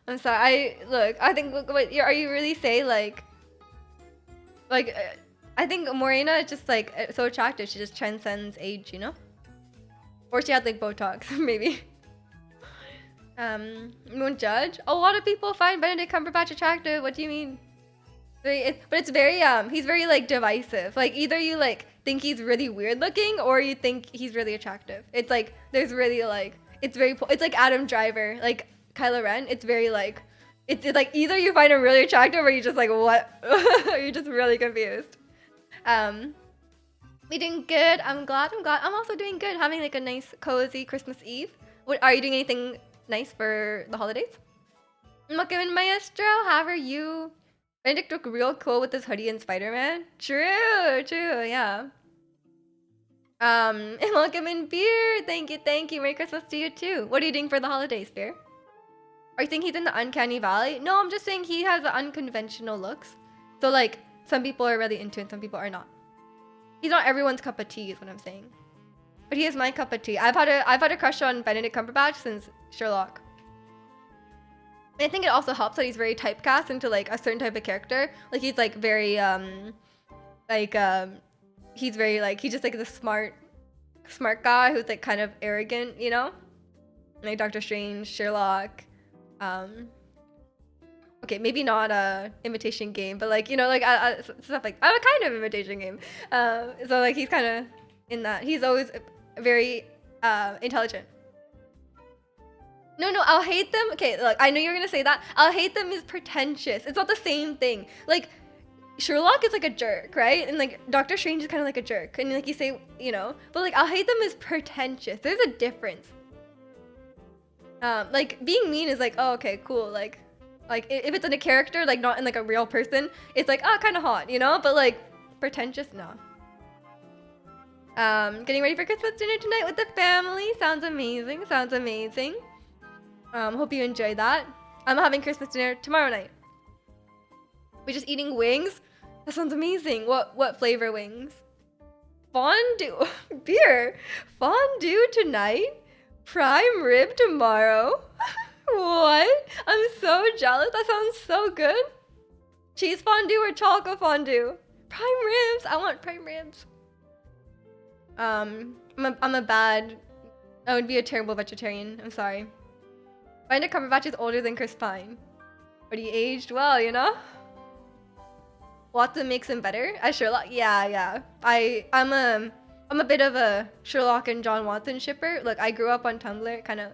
I'm sorry. I think what are you really saying? Like, I think Morena is just like so attractive. She just transcends age, you know? Or she had like Botox, maybe. You won't judge. A lot of people find Benedict Cumberbatch attractive. What do you mean? But it's very he's very like divisive. Like either you like think he's really weird looking or you think he's really attractive. It's like there's really like it's like Adam Driver, like Kylo Ren. It's very like it's like either you find him really attractive or you just like what? You're just really confused. We doing good. I'm glad. I'm also doing good. Having like a nice cozy Christmas Eve. What are you doing? Anything nice for the holidays? Welcome in, Maestro. How are you? Benedict looked real cool with his hoodie and Spider-Man. True, yeah. And welcome in, Beer. Thank you. Merry Christmas to you too. What are you doing for the holidays, Beer? Are you think he's in the uncanny valley? No, I'm just saying he has unconventional looks. So like, some people are really into it, some people are not. He's not everyone's cup of tea, is what I'm saying. But he is my cup of tea. I've had a crush on Benedict Cumberbatch since Sherlock. And I think it also helps that he's very typecast into like a certain type of character. Like he's like very he's very like he's just like the smart guy who's like kind of arrogant, you know? Like Doctor Strange, Sherlock, okay, maybe not a Imitation Game, but like, you know, like stuff like I'm a kind of Imitation Game. So like he's kind of in that. He's always very intelligent. No, I'll hate them. Okay, look, I know you're gonna say that. I'll hate them is pretentious. It's not the same thing. Like, Sherlock is like a jerk, right? And like, Doctor Strange is kind of like a jerk. And like you say, you know, but like, I'll hate them is pretentious. There's a difference. Like, being mean is like, oh, okay, cool. Like if it's in a character, like not in like a real person, it's like, oh, kind of hot, you know? But like, pretentious, no. Getting ready for Christmas dinner tonight with the family. Sounds amazing. Hope you enjoy that. I'm having Christmas dinner tomorrow night. We're just eating wings. That sounds amazing. What flavor wings? Fondue. Beer. Fondue tonight. Prime rib tomorrow. What? I'm so jealous. That sounds so good. Cheese fondue or chocolate fondue? Prime ribs. I want prime ribs. I would be a terrible vegetarian. I'm sorry. Benedict Cumberbatch is older than Chris Pine, but he aged well, you know? Watson makes him better as Sherlock. Yeah. I'm a bit of a Sherlock and John Watson shipper. Look, I grew up on Tumblr, kind of.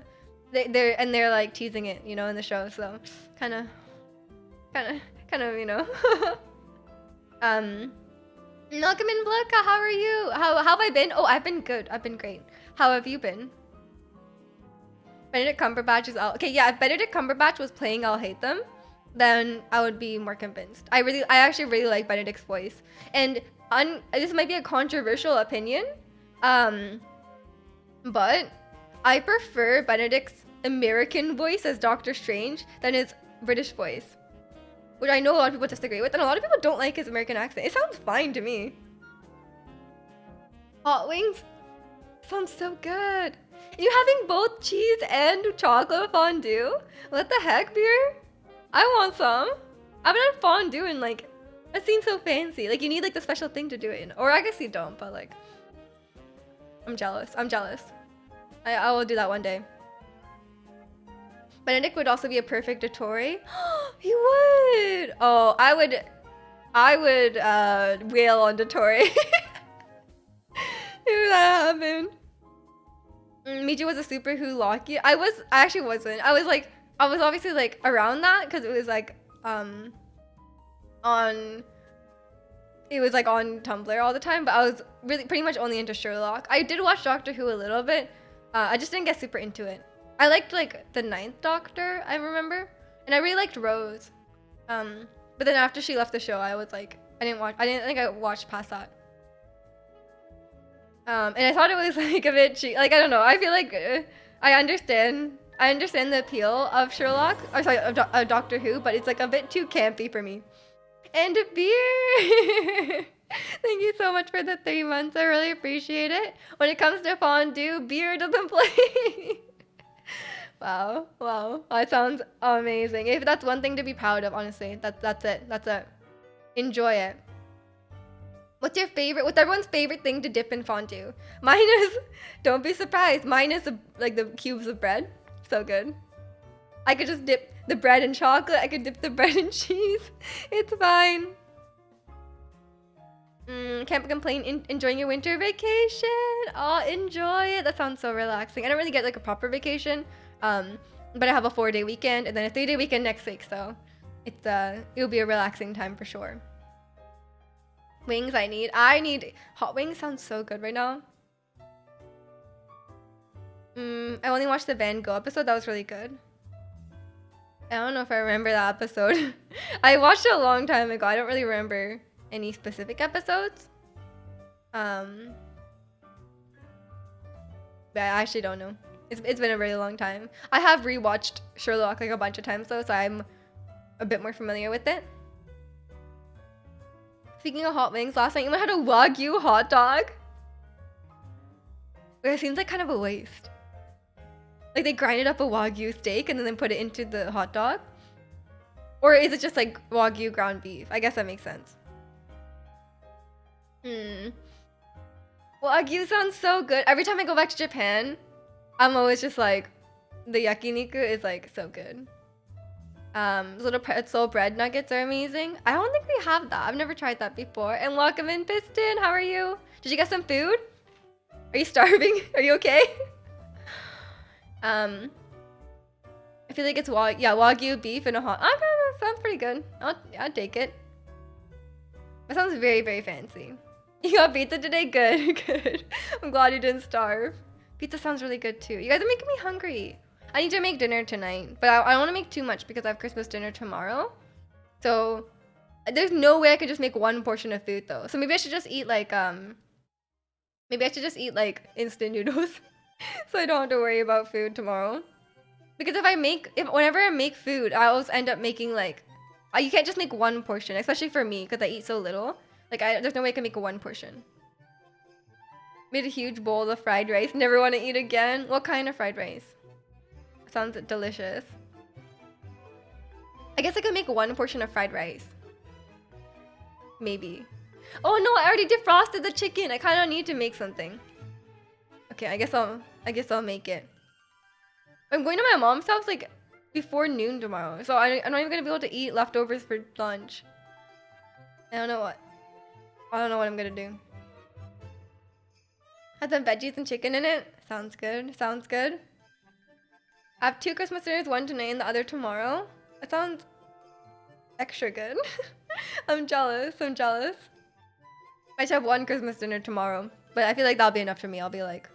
They're like teasing it, you know, in the show. So kind of, you know. Welcome in, Blanca. How are you? How have I been? Oh, I've been good. I've been great. How have you been? Benedict Cumberbatch is out. Okay, yeah, if Benedict Cumberbatch was playing I'll Hate Them, then I would be more convinced. I actually really like Benedict's voice, and this might be a controversial opinion, um, but I prefer Benedict's American voice as Doctor Strange than his British voice, which I know a lot of people disagree with, and a lot of people don't like his American accent. It sounds fine to me. Hot wings sounds so good. You having both cheese and chocolate fondue? What the heck, beer? I want some. I haven't had fondue in like, it seems so fancy. Like you need like the special thing to do it in. Or I guess you don't, but like, I'm jealous. I'm jealous. I will do that one day. Benedict would also be a perfect Dottore. He would. Oh, I would wail on Dottore. If that happened. Miju was a super who Loki. I actually wasn't. I was obviously like around that because it was like on Tumblr all the time, but I was really pretty much only into Sherlock. I did watch Doctor Who a little bit. I just didn't get super into it. I liked like the Ninth Doctor, I remember, and I really liked Rose. But then after she left the show, I was like, I didn't think I watched past that. And I thought it was like a bit cheap. Like I don't know. I feel like I understand the appeal of Sherlock. Or sorry, of Doctor Who, but it's like a bit too campy for me. And beer. Thank you so much for the 3 months. I really appreciate it. When it comes to fondue, beer doesn't play. Wow. That sounds amazing. If that's one thing to be proud of, honestly, that's it. That's it. Enjoy it. What's everyone's favorite thing to dip in fondue? Mine is, don't be surprised, mine is like the cubes of bread. So good. I could just dip the bread in chocolate. I could dip the bread in cheese. It's fine. Can't complain. Enjoying your winter vacation. Oh, enjoy it. That sounds so relaxing. I don't really get like a proper vacation. But I have a 4-day weekend and then a 3-day weekend next week. So it'll be a relaxing time for sure. Wings I need hot wings. Sounds so good right now. I only watched the Van Gogh episode. That was really good. I don't know if I remember that episode. I watched it a long time ago. I don't really remember any specific episodes. But I actually don't know. It's been a really long time. I have rewatched Sherlock like a bunch of times though, so I'm a bit more familiar with it. Speaking of hot wings, last night you had a Wagyu hot dog. It seems like kind of a waste. Like they grinded up a Wagyu steak and then they put it into the hot dog? Or is it just like Wagyu ground beef? I guess that makes sense. Wagyu sounds so good. Every time I go back to Japan, I'm always just like, the yakiniku is like so good. Little pretzel bread nuggets are amazing. I don't think we have that. I've never tried that before. And welcome in, Piston. How are you? Did you get some food? Are you starving? Are you okay? I feel like it's Wagyu beef and a hot. Okay, that sounds pretty good. I'll take it. That sounds very, very fancy. You got pizza today? Good, good. I'm glad you didn't starve. Pizza sounds really good too. You guys are making me hungry. I need to make dinner tonight, but I don't want to make too much because I have Christmas dinner tomorrow. So there's no way I could just make one portion of food though. So maybe I should just eat like instant noodles so I don't have to worry about food tomorrow. Because whenever I make food, I always end up making like, you can't just make one portion, especially for me because I eat so little. Like there's no way I can make one portion. Made a huge bowl of fried rice. Never want to eat again. What kind of fried rice? Sounds delicious. I guess I could make one portion of fried rice. Maybe. Oh no, I already defrosted the chicken. I kind of need to make something. Okay, I guess I'll make it. I'm going to my mom's house like before noon tomorrow, so I'm not even gonna be able to eat leftovers for lunch. I don't know what I'm gonna do. Had some veggies and chicken in it. Sounds good. Sounds good. I have 2 Christmas dinners, one tonight and the other tomorrow. That sounds extra good. I'm jealous. I'm jealous. I should have 1 Christmas dinner tomorrow, but I feel like that'll be enough for me. I'll be like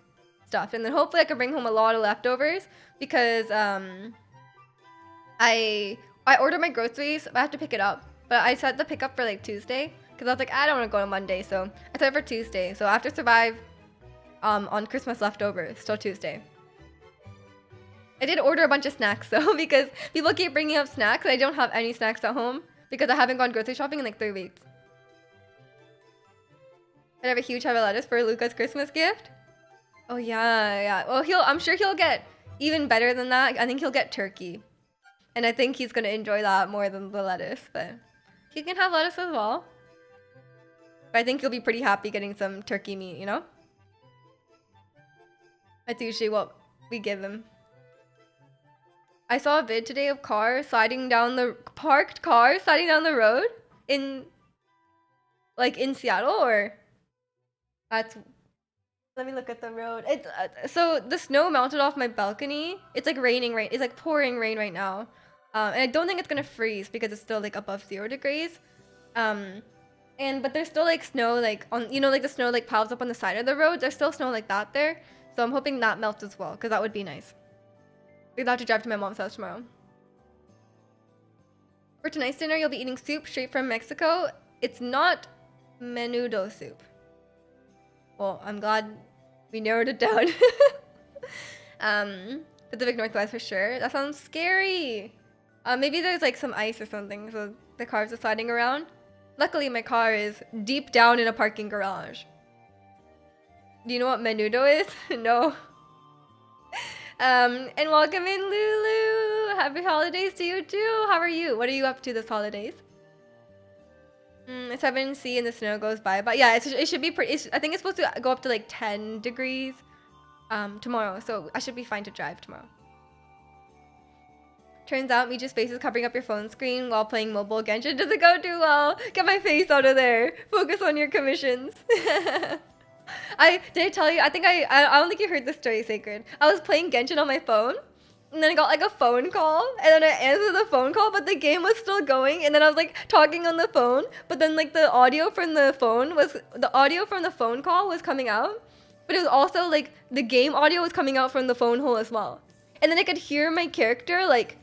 stuffed, and then hopefully I can bring home a lot of leftovers because I I ordered my groceries, but I have to pick it up. But I set the pickup for like Tuesday because I was like, I don't want to go on Monday, so I set it for Tuesday. So I have to survive on Christmas leftovers till Tuesday. I did order a bunch of snacks though because people keep bringing up snacks. And I don't have any snacks at home because I haven't gone grocery shopping in like 3 weeks. I have a huge heavy lettuce for Luca's Christmas gift. Oh yeah, yeah. Well, I'm sure he'll get even better than that. I think he'll get turkey. And I think he's gonna enjoy that more than the lettuce, but he can have lettuce as well. But I think he'll be pretty happy getting some turkey meat, you know? That's usually what we give him. I saw a vid today of parked cars sliding down the road in Seattle, or let me look at the road. So the snow melted off my balcony. It's like raining rain. It's like pouring rain right now. And I don't think it's gonna freeze because it's still like above 0 degrees. But there's still like snow like on, you know, like the snow like piles up on the side of the road. There's still snow like that there. So I'm hoping that melts as well, because that would be nice. We'll have to drive to my mom's house tomorrow. For tonight's dinner, you'll be eating soup straight from Mexico. It's not menudo soup. Well, I'm glad we narrowed it down. Pacific Northwest for sure. That sounds scary. Maybe there's like some ice or something, so the cars are sliding around. Luckily, my car is deep down in a parking garage. Do you know what menudo is? No. And welcome in, Lulu. Happy holidays to you too. How are you? What are you up to this holidays? It's 7C and the snow goes by. But yeah, it should be pretty. I think it's supposed to go up to like 10 degrees tomorrow. So I should be fine to drive tomorrow. Turns out Miju's face is covering up your phone screen while playing mobile Genshin. Does it go too well? Get my face out of there. Focus on your commissions. Did I tell you? I don't think you heard the story, Sacred. I was playing Genshin on my phone, and then I got like a phone call, and then I answered the phone call, but the game was still going, and then I was like talking on the phone, but then like the audio from the phone call was coming out, but it was also like the game audio was coming out from the phone hole as well, and then I could hear my character like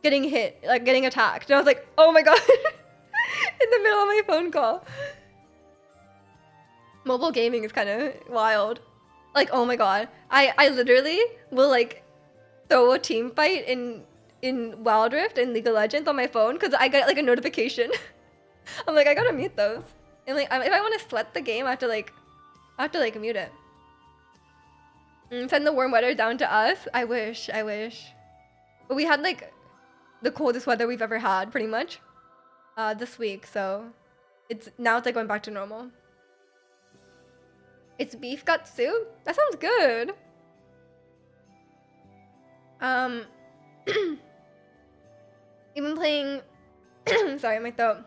getting hit, like getting attacked, and I was like, oh my god, in the middle of my phone call. Mobile gaming is kind of wild. Like, oh my god. I literally will like throw a team fight in Wild Rift and League of Legends on my phone because I get like a notification. I'm like, I gotta mute those. And like, if I want to sweat the game, I have to like mute it. Send the warm weather down to us. I wish. But we had like the coldest weather we've ever had, pretty much, this week. So it's like going back to normal. It's beef gut soup? That sounds good. You've been playing... Sorry, my throat.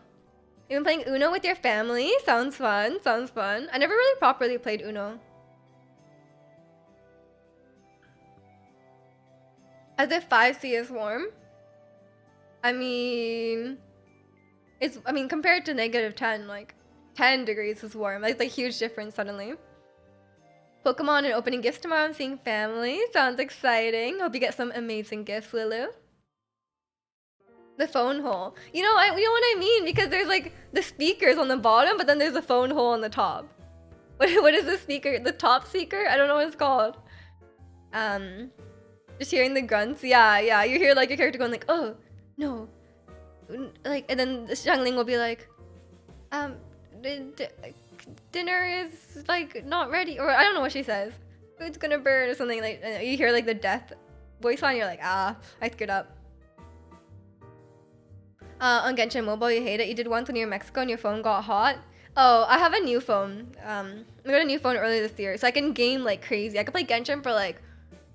You've been playing Uno with your family? Sounds fun. I never really properly played Uno. As if 5C is warm? I mean, compared to -10, like 10 degrees is warm. Like, it's a huge difference suddenly. Pokemon and opening gifts tomorrow. I'm seeing family. Sounds exciting. Hope you get some amazing gifts, Lulu. The phone hole. You know what I mean? Because there's like the speakers on the bottom, but then there's a phone hole on the top. What is the speaker? The top speaker? I don't know what it's called. Just hearing the grunts. Yeah. You hear like your character going like, oh, no. Like, and then the Xiangling will be like, dinner is like not ready, or I don't know what she says. Food's gonna burn or something. Like, you hear like the death voice on, you're like, I screwed up. On Genshin Mobile, you hate it. You did once when you were in Mexico and your phone got hot. Oh, I have a new phone. I got a new phone earlier this year, so I can game like crazy. I can play Genshin for like,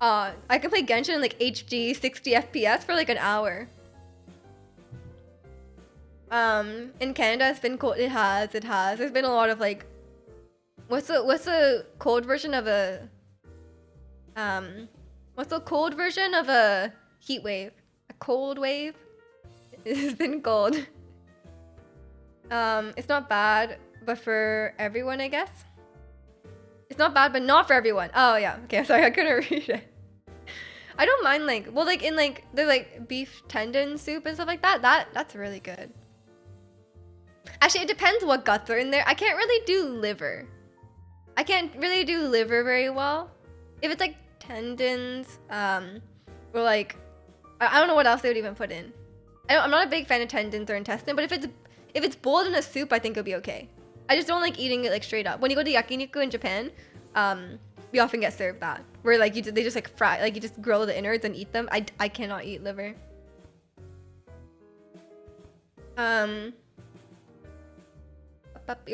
I can play Genshin in like HD 60 FPS for like an hour. In Canada, it's been cold. It has. There's been a lot of like, what's the cold version of a, what's the cold version of a heat wave? A cold wave? It's been cold. It's not bad, but for everyone, I guess. It's not bad, but not for everyone. Oh yeah. Okay, sorry, I couldn't read it. I don't mind like, well, like in like there's like beef tendon soup and stuff like that. That's really good. Actually, it depends what guts are in there. I can't really do liver. I can't really do liver very well. If it's like tendons, or like I don't know what else they would even put in. I'm not a big fan of tendons or intestine, but if it's boiled in a soup, I think it'll be okay. I just don't like eating it like straight up. When you go to yakiniku in Japan, we often get served that, where like they just like fry, like you just grill the innards and eat them. I cannot eat liver. You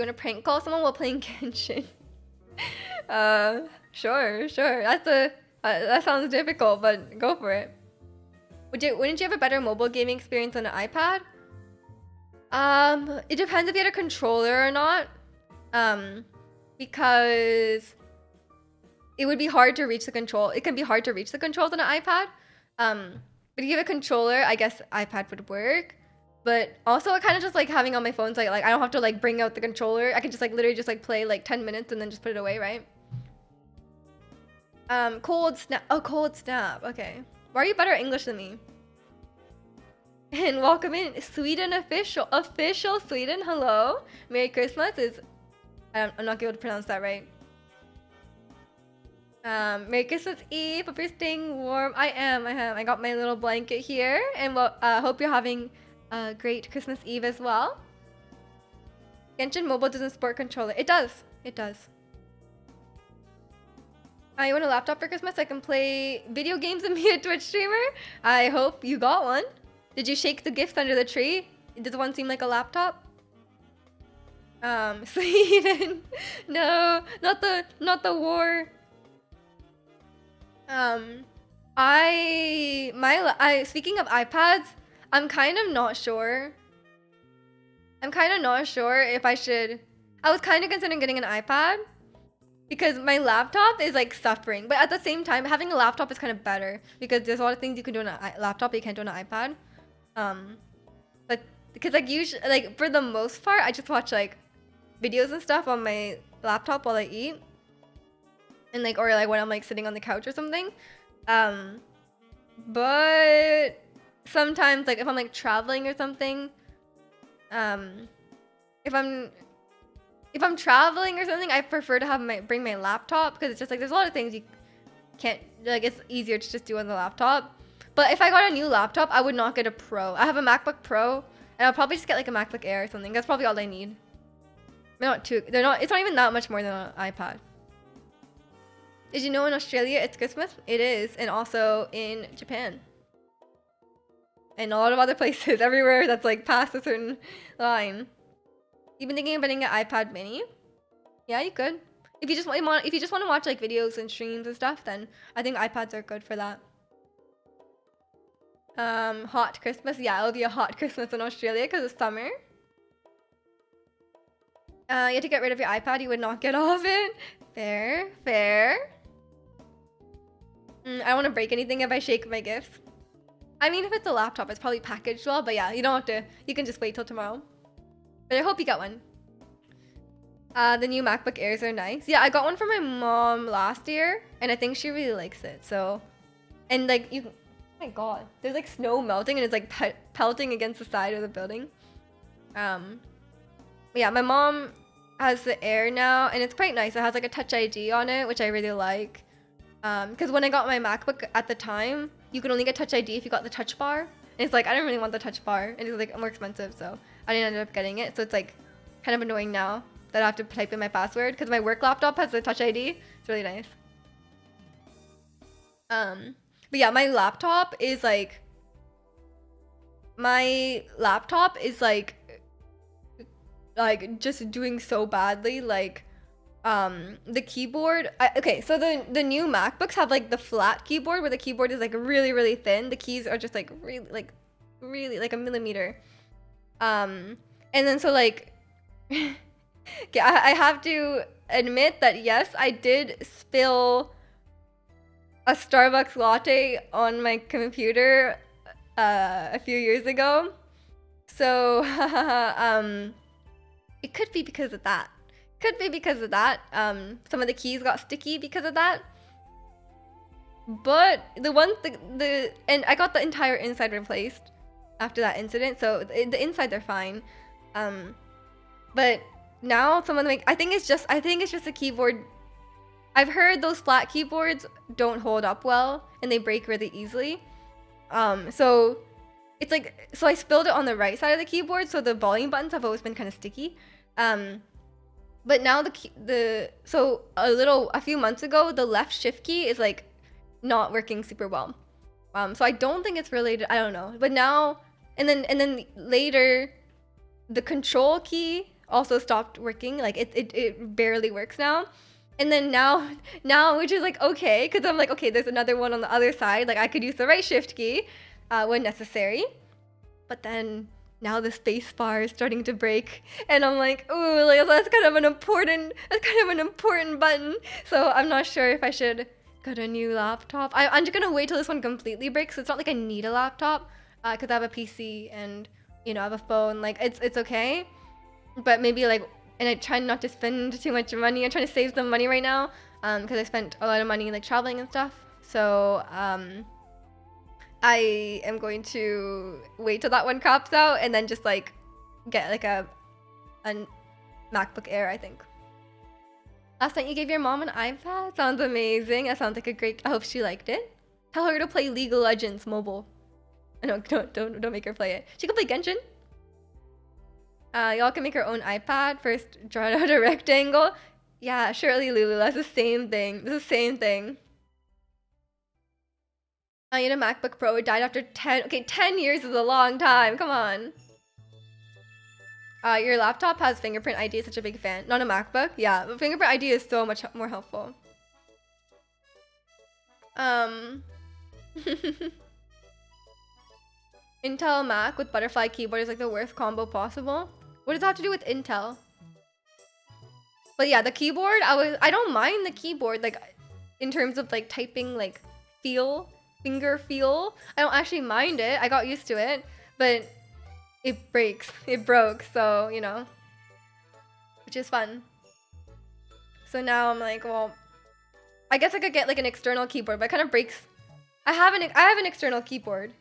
wanna prank call someone while playing Genshin? Sure. That sounds difficult, but go for it. Wouldn't you have a better mobile gaming experience on an iPad? It depends if you had a controller or not. Because it would be hard to reach the control. It can be hard to reach the controls on an iPad. But if you have a controller, I guess iPad would work. But also, I kind of just like having on my phone, so like I don't have to like bring out the controller. I can just like literally just like play like 10 minutes and then just put it away, right? Cold snap. Oh, cold snap. Okay. Why are you better at English than me? And welcome in Sweden official Sweden. Hello. Merry Christmas is. I'm not able to pronounce that right. Merry Christmas Eve. Hope you're staying warm. I am. I got my little blanket here, and well, hope you're having a great Christmas Eve as well. Genshin Mobile doesn't support controller. It does. It does. You want a laptop for Christmas? I can play video games and be a Twitch streamer. I hope you got one. Did you shake the gifts under the tree? Does one seem like a laptop? Sweden. No, not the war. Speaking of iPads, I'm kind of not sure if I should. I was kind of considering getting an iPad because my laptop is like suffering. But at the same time, having a laptop is kind of better because there's a lot of things you can do on a laptop that you can't do on an iPad. But because like usually, like for the most part, I just watch like videos and stuff on my laptop while I eat, and like or like when I'm like sitting on the couch or something. But sometimes like if I'm like traveling or something, if I'm traveling or something, I prefer to have bring my laptop because it's just like there's a lot of things you can't, like it's easier to just do on the laptop. But if I got a new laptop, I would not get a Pro. I have a MacBook Pro, and I'll probably just get like a MacBook Air or something. That's probably all I need. It's not even that much more than an iPad. Did you know in Australia it's Christmas? It is, and also in Japan. And a lot of other places, everywhere that's like past a certain line. You've been thinking of getting an iPad mini? Yeah, you could. If you just want to watch like videos and streams and stuff, then I think iPads are good for that. Hot Christmas. Yeah, it'll be a hot Christmas in Australia because it's summer. You have to get rid of your iPad. You would not get off it. Fair. I don't want to break anything if I shake my gifts. I mean, if it's a laptop, it's probably packaged well. But yeah, you don't have to. You can just wait till tomorrow. But I hope you got one. The new MacBook Airs are nice. Yeah, I got one for my mom last year, and I think she really likes it. So, and like you. Oh my god, there's like snow melting and it's like pelting against the side of the building. Yeah, my mom has the Air now and it's quite nice. It has like a Touch ID on it, which I really like. Because when I got my MacBook at the time, you could only get Touch ID if you got the touch bar. And it's like, I didn't really want the touch bar and it's like more expensive, so I didn't end up getting it. So it's like kind of annoying now that I have to type in my password because my work laptop has the Touch ID. It's really nice. But yeah, my laptop is like just doing so badly. Like the keyboard, okay, so the new MacBooks have like the flat keyboard where the keyboard is like really thin. The keys are just like really like a millimeter. And then so like okay, I have to admit that yes, I did spill a Starbucks latte on my computer a few years ago. So it could be because of that. Some of the keys got sticky because of that. But the and I got the entire inside replaced after that incident, so the insides are fine. Um, but now someone like I think it's just a keyboard. I've heard those flat keyboards don't hold up well and they break really easily. So it's like so I spilled it on the right side of the keyboard, so the volume buttons have always been kind of sticky. But now so a few months ago the left shift key is like not working super well. So I don't think it's related. I don't know. But now and then later the control key also stopped working. Like it barely works now. And then now which is like okay, because I'm like, okay, there's another one on the other side. Like I could use the right shift key when necessary. But then now the space bar is starting to break, and I'm like, ooh, like that's kind of an important button. So I'm not sure if I should get a new laptop. I'm just gonna wait till this one completely breaks. So it's not like I need a laptop, because I have a PC and I have a phone. Like it's okay, but maybe like, and I try not to spend too much money. I'm trying to save some money right now, because I spent a lot of money like traveling and stuff. So I am going to wait till that one craps out and then just like get like a MacBook Air, I think. Last night you gave your mom an iPad? Sounds amazing. That sounds like a great. I hope she liked it. Tell her to play League of Legends mobile. No, don't make her play it. She can play Genshin. Y'all can make her own iPad. First, draw out a rectangle. Yeah, surely, Lulu. That's the same thing. It's the same thing. I need a MacBook Pro. It died after 10. Okay, 10 years is a long time. Come on. Your laptop has fingerprint ID. Such a big fan. Not a MacBook. Yeah, but fingerprint ID is so much more helpful. Intel Mac with butterfly keyboard is like the worst combo possible. What does that have to do with Intel? But yeah, the keyboard, I don't mind the keyboard, like in terms of like typing, like finger feel. I don't actually mind it. I got used to it, but it breaks. It broke, so which is fun. So now I'm like, well, I guess I could get like an external keyboard, but it kind of breaks. I have an external keyboard.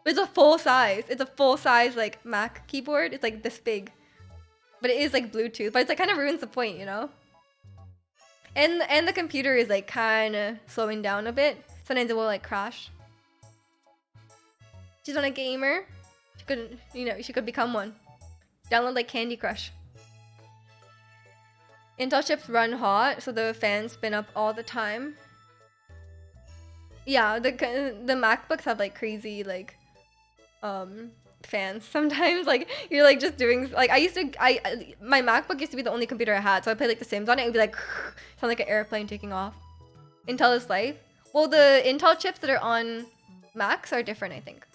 It's a full size. It's a full size like Mac keyboard. It's like this big. But it is like Bluetooth. But it's like kind of ruins the point, And the computer is like kind of slowing down a bit. Sometimes it will like crash. She's not a gamer. She could, she could become one. Download like Candy Crush. Intel chips run hot, so the fans spin up all the time. Yeah, the MacBooks have like crazy like fans sometimes. Like you're like just doing like my MacBook used to be the only computer I had, so I played like The Sims on it. It would be like sound like an airplane taking off. Intel is life. Well, the Intel chips that are on Macs are different, I think.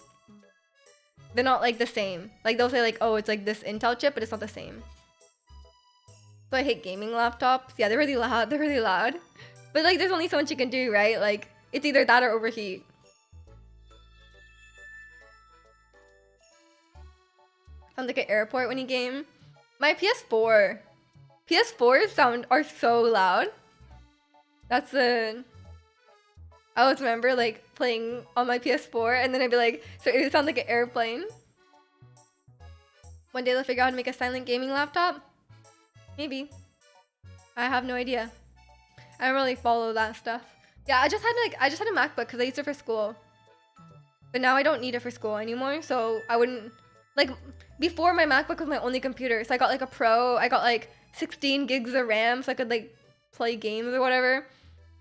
They're not like the same. Like they'll say like, oh, it's like this Intel chip, but it's not the same. So I hate gaming laptops. Yeah, they're really loud. They're really loud. But like there's only so much you can do, right? Like it's either that or overheat. Sounds like an airport when you game. My PS4s are so loud. That's I always remember like playing on my PS4 and then I'd be like, so it would sound like an airplane. One day they'll figure out how to make a silent gaming laptop. Maybe. I have no idea. I don't really follow that stuff. Yeah, I just had a MacBook because I used it for school. But now I don't need it for school anymore, so I wouldn't like before my MacBook was my only computer. So I got like a Pro, I got like 16 gigs of RAM so I could like play games or whatever.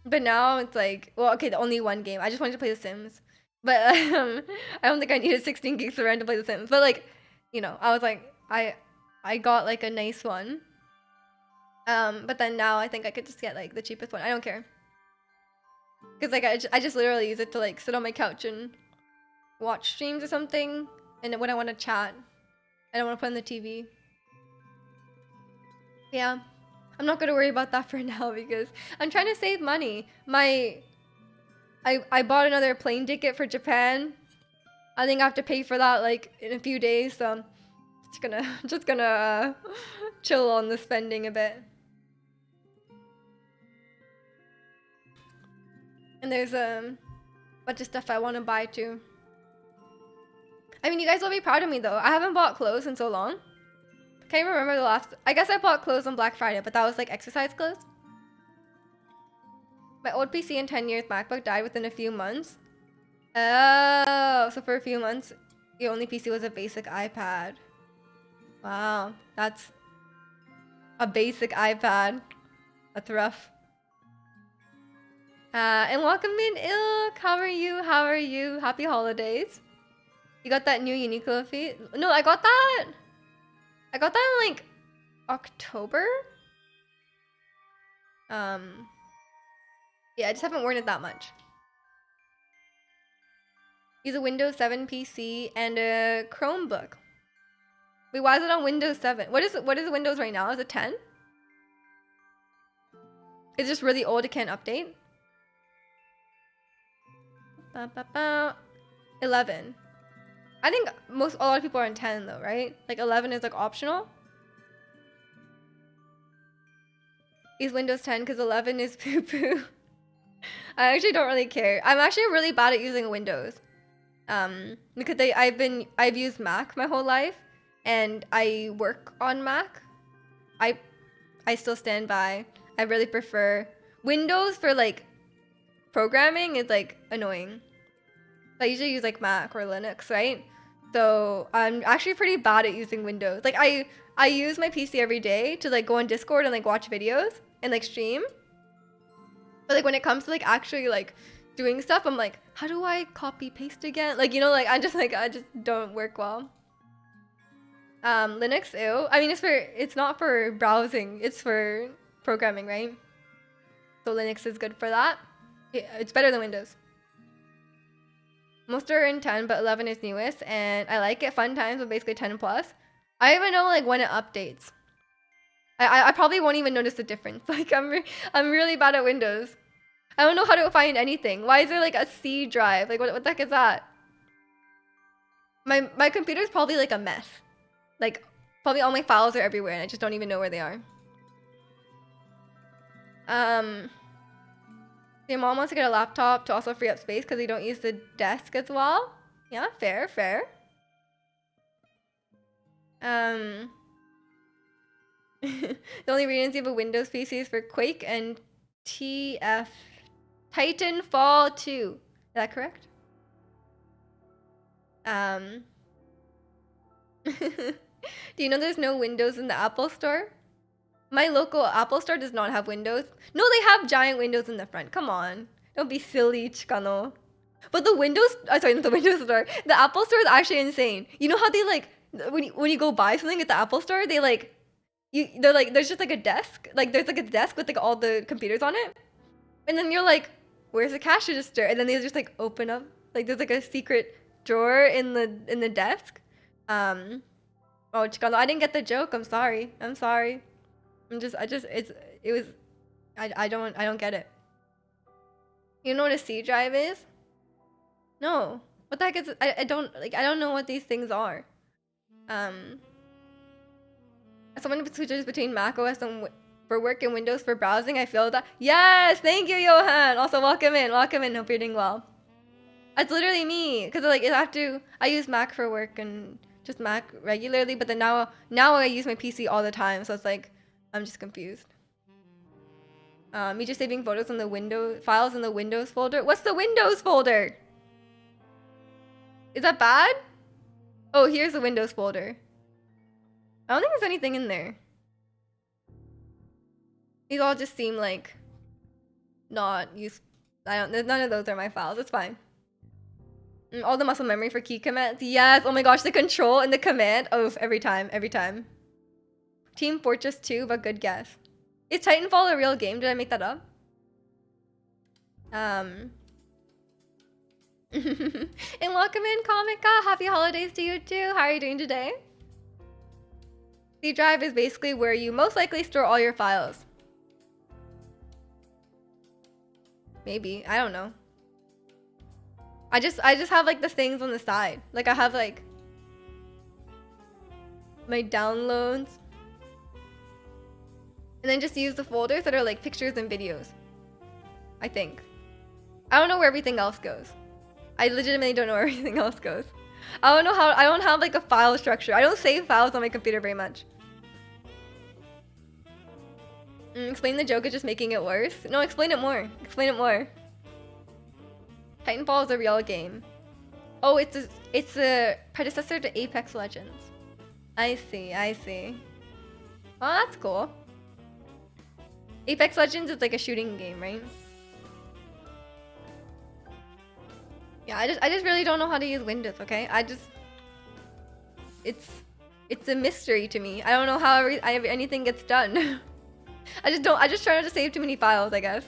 But now it's like, well, okay, the only one game. I just wanted to play The Sims. But I don't think I needed 16 gigs of RAM to play The Sims. But like, I was like, I got like a nice one. But then now I think I could just get like the cheapest one. I don't care. Because like I just literally use it to like sit on my couch and watch streams or something. And when I want to chat, I don't want to put on the TV. Yeah. I'm not going to worry about that for now because I'm trying to save money. I bought another plane ticket for Japan. I think I have to pay for that like in a few days. So I'm just gonna chill on the spending a bit. And there's Bunch of stuff I want to buy too. I mean, you guys will be proud of me though. I haven't bought clothes in so long. Can't even remember the last. I guess I bought clothes on Black Friday, but that was like exercise clothes. My old PC and 10 years MacBook died within a few months. Oh, so for a few months, your only PC was a basic iPad. Wow, that's a basic iPad. That's rough. And welcome in, Ilk. How are you? How are you? Happy holidays. You got that new Uniqlo feed? No, I got that in like October. Yeah, I just haven't worn it that much. Use a Windows 7 PC and a Chromebook. Wait, why is it on Windows 7? What is Windows right now? Is it 10? It's just really old, it can't update. 11. I think a lot of people are on 10 though, right? Like 11 is like optional. Use Windows 10 because 11 is poo poo. I actually don't really care. I'm actually really bad at using Windows. Because I've used Mac my whole life and I work on Mac. I still stand by. I really prefer Windows for like programming is like annoying. I usually use like Mac or Linux, right? So I'm actually pretty bad at using Windows. Like I use my PC every day to like go on Discord and like watch videos and like stream. But like when it comes to like actually like doing stuff, I'm like, how do I copy paste again? Like, you know, like I just don't work well. Linux, ew. I mean, it's not for browsing, it's for programming, right? So Linux is good for that. It's better than Windows. Most are in 10, but 11 is newest, and I like it. Fun times, but basically 10 plus. I don't even know like when it updates. I probably won't even notice the difference. Like I'm really bad at Windows. I don't know how to find anything. Why is there like a C drive? Like what the heck is that? My computer's probably like a mess. Like probably all my files are everywhere and I just don't even know where they are. Your mom wants to get a laptop to also free up space because you don't use the desk as well. Yeah, fair. The only reasons you have a Windows PC is for Quake and Titanfall 2. Is that correct? Do you know there's no Windows in the Apple Store? My local Apple Store does not have Windows. No, they have giant windows in the front. Come on. Don't be silly, Chikano. But the Windows... sorry, not the Windows Store. The Apple Store is actually insane. You know how they like... When you go buy something at the Apple Store, they like... They're like... There's just like a desk. Like there's like a desk with like all the computers on it. And then you're like, where's the cash register? And then they just like open up. Like there's like a secret drawer in the desk. Oh, Chikano, I didn't get the joke. I'm sorry. I don't get it. You know what a C drive is? No. What the heck is it? I don't know what these things are. Someone switches between Mac OS and for work and Windows for browsing. I feel that. Yes, thank you, Johan. Also, welcome in. Hope you're doing well. That's literally me, because like I use Mac for work and just Mac regularly, but then now I use my PC all the time, so it's like I'm just confused. Me just saving photos on the files in the Windows folder. What's the Windows folder? Is that bad? Oh, here's the Windows folder. I don't think there's anything in there. These all just seem like not used. None of those are my files. It's fine. All the muscle memory for key commands. Yes. Oh my gosh, the control and the command. Oh, every time. Team Fortress 2, but good guess. Is Titanfall a real game? Did I make that up? And welcome in, Comica. Happy holidays to you too. How are you doing today? C drive is basically where you most likely store all your files. Maybe. I don't know. I just have like the things on the side. Like I have like my downloads. And then just use the folders that are like pictures and videos. I think. I don't know where everything else goes. I legitimately don't know where everything else goes. I don't know how. I don't have like a file structure. I don't save files on my computer very much. Explain the joke is just making it worse. No, explain it more. Explain it more. Titanfall is a real game. Oh, it's a predecessor to Apex Legends. I see. I see. Oh, that's cool. Apex Legends is like a shooting game, right? Yeah, I just really don't know how to use Windows, okay? It's a mystery to me. I don't know how anything gets done. I just try not to save too many files, I guess.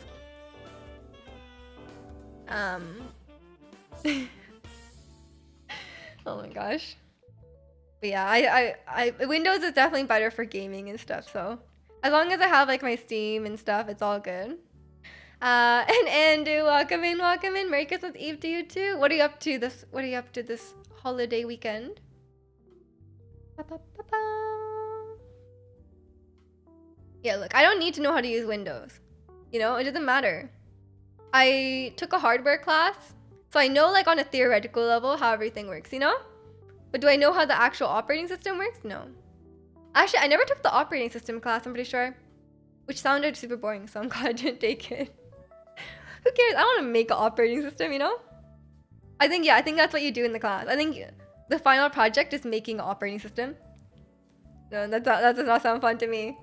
Oh my gosh. But yeah, Windows is definitely better for gaming and stuff, so as long as I have like my Steam and stuff, it's all good. And Andrew, welcome in, welcome in. Merry Christmas Eve to you too. What are you up to this holiday weekend? Yeah, look, I don't need to know how to use Windows. You know, it doesn't matter. I took a hardware class, so I know like on a theoretical level how everything works, you know? But do I know how the actual operating system works? No. Actually, I never took the operating system class, I'm pretty sure. Which sounded super boring, so I'm glad I didn't take it. Who cares? I want to make an operating system, you know? I think that's what you do in the class. I think the final project is making an operating system. No, that does not sound fun to me.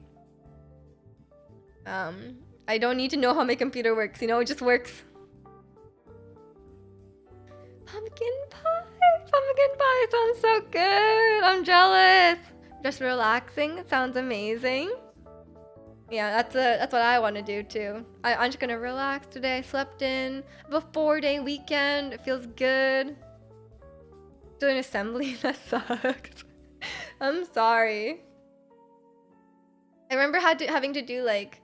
I don't need to know how my computer works, you know? It just works. Pumpkin pie sounds so good. I'm jealous. Just relaxing sounds amazing. Yeah, that's what I want to do too. I'm just gonna relax today. I slept in. I have a 4-day weekend. It feels good. Doing assembly, that sucks. I'm sorry. I remember having to do like,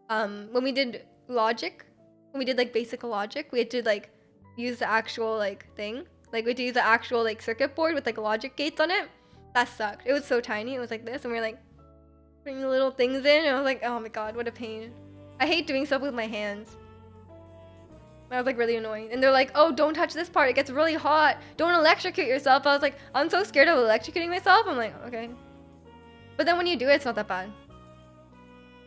when we did logic, when we did like basic logic, we had to like use the actual like thing. Like we had to use the actual like circuit board with like logic gates on it. That sucked. It was so tiny. It was like this, and we were like putting the little things in, and I was like, oh my god, what a pain. I hate doing stuff with my hands. I was like really annoying. And they're like, oh, don't touch this part. It gets really hot. Don't electrocute yourself. I was like, I'm so scared of electrocuting myself. I'm like, okay. But then when you do it, it's not that bad.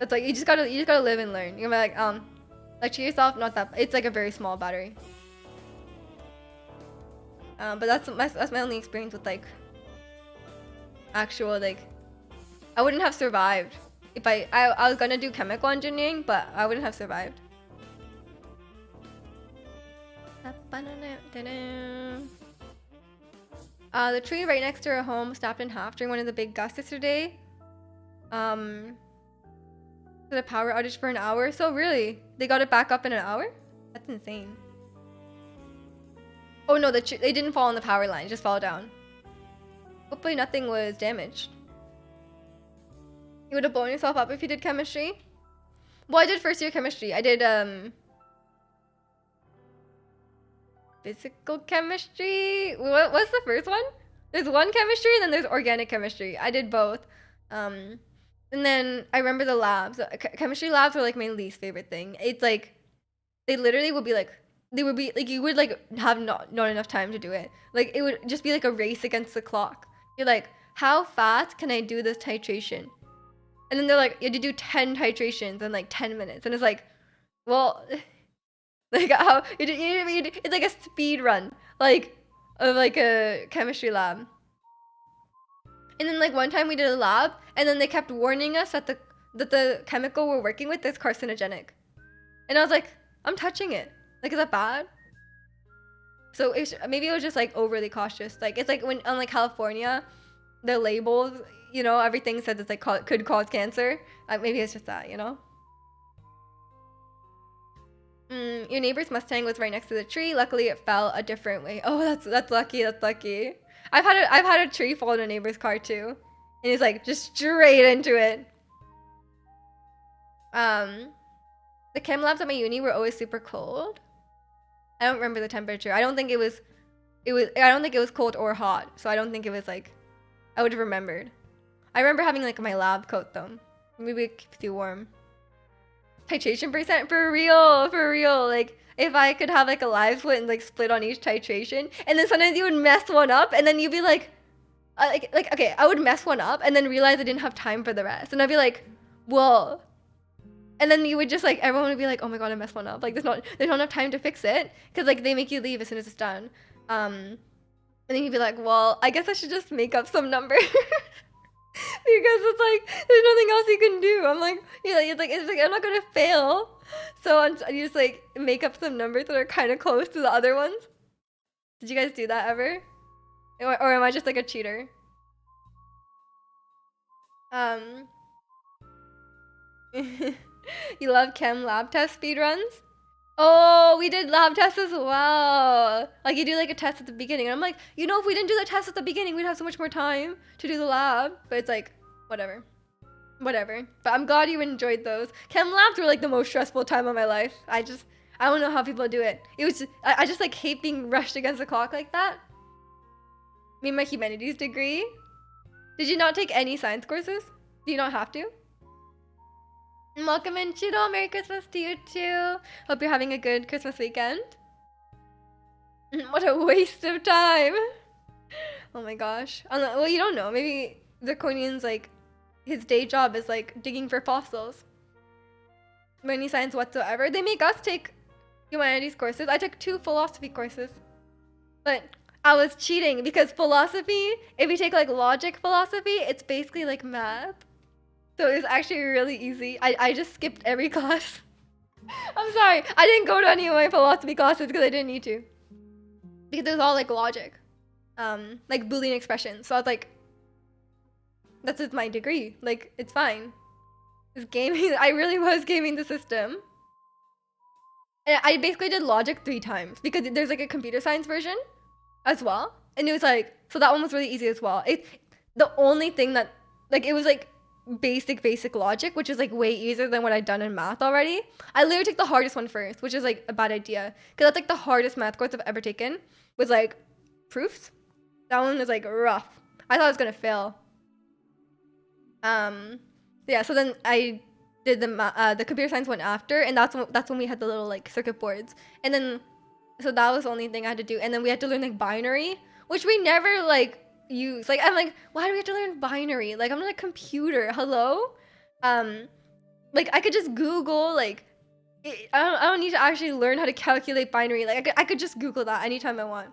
It's like you just gotta live and learn. You're like, electrocute yourself, not that. It's like a very small battery. But that's my only experience with like actual like. I wouldn't have survived if I was gonna do chemical engineering, but I wouldn't have survived. The tree right next to our home snapped in half during one of the big gusts yesterday. The power outage for an hour. So really, they got it back up in an hour? That's insane. Oh no, they didn't fall on the power line, just fall down. Hopefully nothing was damaged. You would have blown yourself up if you did chemistry? Well, I did first year chemistry. I did physical chemistry. What's the first one? There's one chemistry and then there's organic chemistry. I did both. And then I remember the labs. Chemistry labs were like my least favorite thing. It's like they literally would be like you would like have not enough time to do it. Like it would just be like a race against the clock. You're like, how fast can I do this titration? And then they're like, you had to do 10 titrations in like 10 minutes. And it's like, well, like how it's like a speed run, like of like a chemistry lab. And then like one time we did a lab, and then they kept warning us that the chemical we're working with is carcinogenic. And I was like, I'm touching it. Like, is that bad? So maybe it was just like overly cautious. Like it's like when on like California, the labels, you know, everything says it's like could cause cancer. Maybe it's just that, you know. Your neighbor's Mustang was right next to the tree. Luckily, it fell a different way. Oh, that's lucky. That's lucky. I've had a tree fall in a neighbor's car too, and it's like just straight into it. The chem labs at my uni were always super cold. I don't remember the temperature. I don't think it was cold or hot. So I don't think it was like, I would have remembered. I remember having like my lab coat though. Maybe it keeps you warm. Titration percent for real, for real. Like if I could have like a live split and like split on each titration, and then sometimes you would mess one up, and then you'd be like okay, I would mess one up and then realize I didn't have time for the rest, and I'd be like, well, and then you would just like everyone would be like, oh my god, I messed one up. Like there's not enough time to fix it because like they make you leave as soon as it's done. And then you'd be like, well, I guess I should just make up some number. Because it's like there's nothing else you can do. I'm like, yeah, it's like I'm not gonna fail, so you just like make up some numbers that are kind of close to the other ones. Did you guys do that ever, or am I just like a cheater? Um, you love chem lab test speedruns? Oh, we did lab tests as well. Like you do like a test at the beginning, and I'm like, you know, if we didn't do the test at the beginning, we'd have so much more time to do the lab. But it's like, whatever, whatever. But I'm glad you enjoyed those. Chem labs were like the most stressful time of my life. I don't know how people do it. It was I just like hate being rushed against the clock like that. Me and my humanities degree. Did you not take any science courses? Do you not have to? Welcome in, Chido. Merry Christmas to you too. Hope you're having a good Christmas weekend. What a waste of time. Oh my gosh. Well, you don't know. Maybe Zirconian's like, his day job is like digging for fossils. Any science whatsoever. They make us take humanities courses. I took 2 philosophy courses. But I was cheating because philosophy, if you take like logic philosophy, it's basically like math. So it was actually really easy. I just skipped every class. I'm sorry. I didn't go to any of my philosophy classes because I didn't need to. Because it was all like logic. Like Boolean expressions. So I was like, that's just my degree. Like, it's fine. It's gaming. I really was gaming the system. And I basically did logic 3 times because there's like a computer science version as well. And it was like, so that one was really easy as well. The only thing that, like, it was like basic logic, which is like way easier than what I'd done in math already. I literally took the hardest one first, which is like a bad idea. Because that's like the hardest math course I've ever taken with like proofs. That one was like rough. I thought I was gonna fail. Yeah, so then I did the computer science one after, and that's when we had the little like circuit boards. And then so that was the only thing I had to do. And then we had to learn like binary, which we never like use. Like I'm like, why do we have to learn binary? Like I'm not a computer. Hello? Like I could just Google like I don't need to actually learn how to calculate binary. Like I could just Google that anytime I want.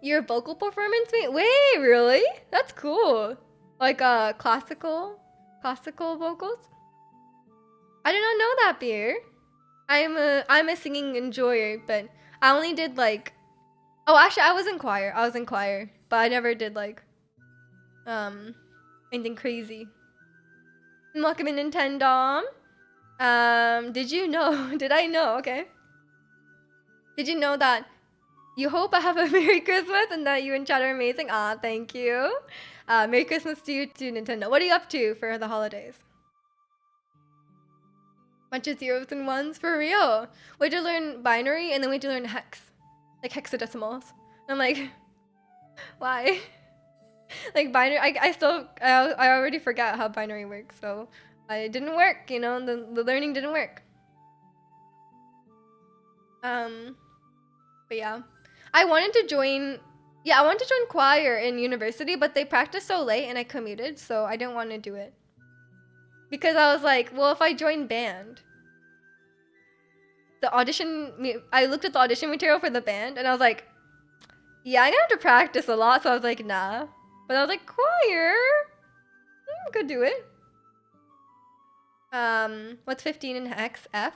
Your vocal performance? Wait, really? That's cool. Like classical vocals? I did not know that, Beer. I'm a singing enjoyer, but I only did like, oh actually I was in choir, but I never did like anything crazy. Welcome in, Nintendo. Did you know? Did I know? Okay. Did you know that you hope I have a Merry Christmas and that you and chat are amazing? Ah, thank you. Merry Christmas to you too, Nintendo. What are you up to for the holidays? Bunch of zeros and ones for real. We had to learn binary and then we had to learn hex, like hexadecimals. I'm like, why? Like binary, I already forgot how binary works, so it didn't work. You know, the learning didn't work. But yeah, I wanted to join. Yeah, I wanted to join choir in university, but they practiced so late and I commuted, so I didn't want to do it. Because I was like, well, if I join band, I looked at the audition material for the band and I was like, yeah, I'm gonna have to practice a lot. So I was like, nah. But I was like, choir, could do it. What's 15 in hex? F?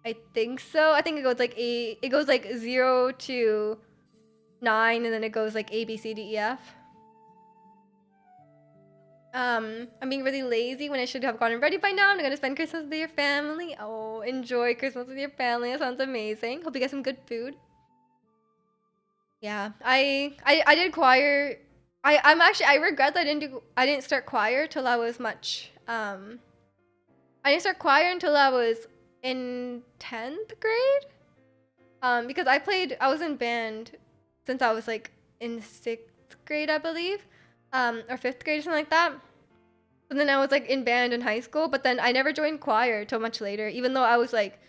I think so. I think it goes like it goes like 0 to 9 and then it goes like A, B, C, D, E, F. I'm being really lazy when I should have gotten ready by now. I'm gonna spend Christmas with your family. Oh, enjoy Christmas with your family. That sounds amazing. Hope you get some good food. Yeah, I did choir. I regret that I didn't start choir till I was much. I didn't start choir until I was in 10th grade. Because I was in band since I was like in 6th grade, I believe. Or 5th grade or something like that. And then I was like in band in high school, but then I never joined choir till much later, even though I was like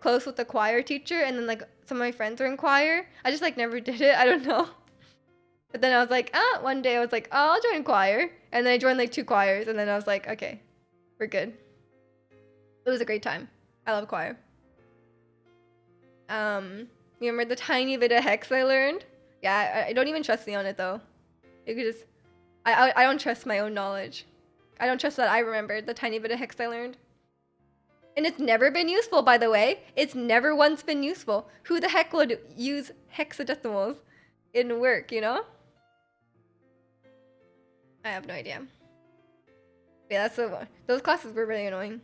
close with the choir teacher, and then like some of my friends were in choir. I just like never did it. I don't know. But then I was like, one day I was like, oh, I'll join choir. And then I joined like 2 choirs, and then I was like, okay, we're good. It was a great time. I love choir. You remember the tiny bit of hex I learned? Yeah, I don't even trust me on it though. You could just, I don't trust my own knowledge. I don't trust that I remembered the tiny bit of hex I learned. And it's never been useful, by the way. It's never once been useful. Who the heck would use hexadecimals in work, you know? I have no idea. Yeah, those classes were really annoying.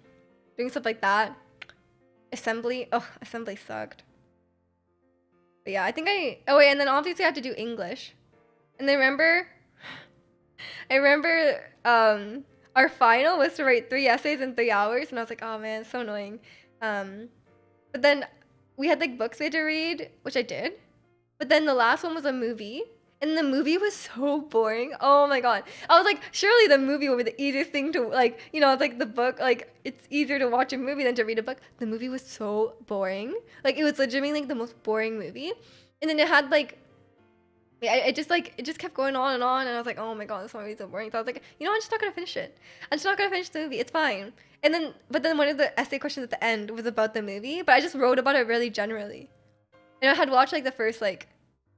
Doing stuff like that. Assembly, assembly sucked. But yeah, oh wait, and then obviously I had to do English. And I remember our final was to write 3 essays in 3 hours, and I was like, oh man, it's so annoying. But then we had like books we had to read, which I did. But then the last one was a movie, and the movie was so boring. Oh my god. I was like, surely the movie will be the easiest thing to like, it's like the book, like it's easier to watch a movie than to read a book. The movie was so boring. Like it was legitimately like the most boring movie. And then it had like it just kept going on, and I was like, oh my god, this movie is so boring. So I was like, I'm just not gonna finish it. I'm just not gonna finish the movie. It's fine. But then one of the essay questions at the end was about the movie, but I just wrote about it really generally. And I had watched like the first like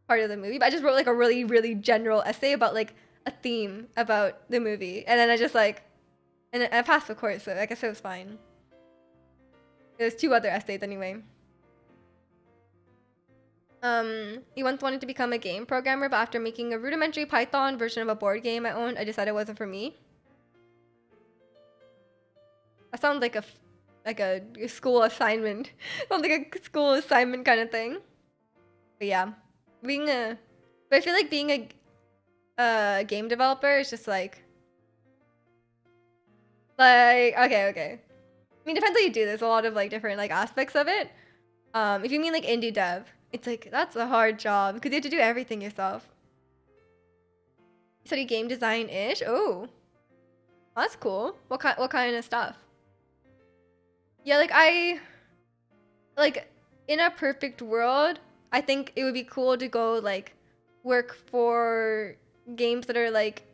part of the movie, but I just wrote like a really, really general essay about like a theme about the movie. And then and I passed the course, so I guess it was fine. There's 2 other essays anyway. He once wanted to become a game programmer, but after making a rudimentary Python version of a board game I owned, I decided it wasn't for me. That sounds like a school assignment. Sounds like a school assignment kind of thing. But yeah, but I feel like being a game developer is just like okay. I mean, depends how you do. There's a lot of like different like aspects of it. If you mean like indie dev, it's like that's a hard job because you have to do everything yourself. You study game design ish. Oh, that's cool. What kind of stuff? Yeah, like in a perfect world, I think it would be cool to go like work for games that are like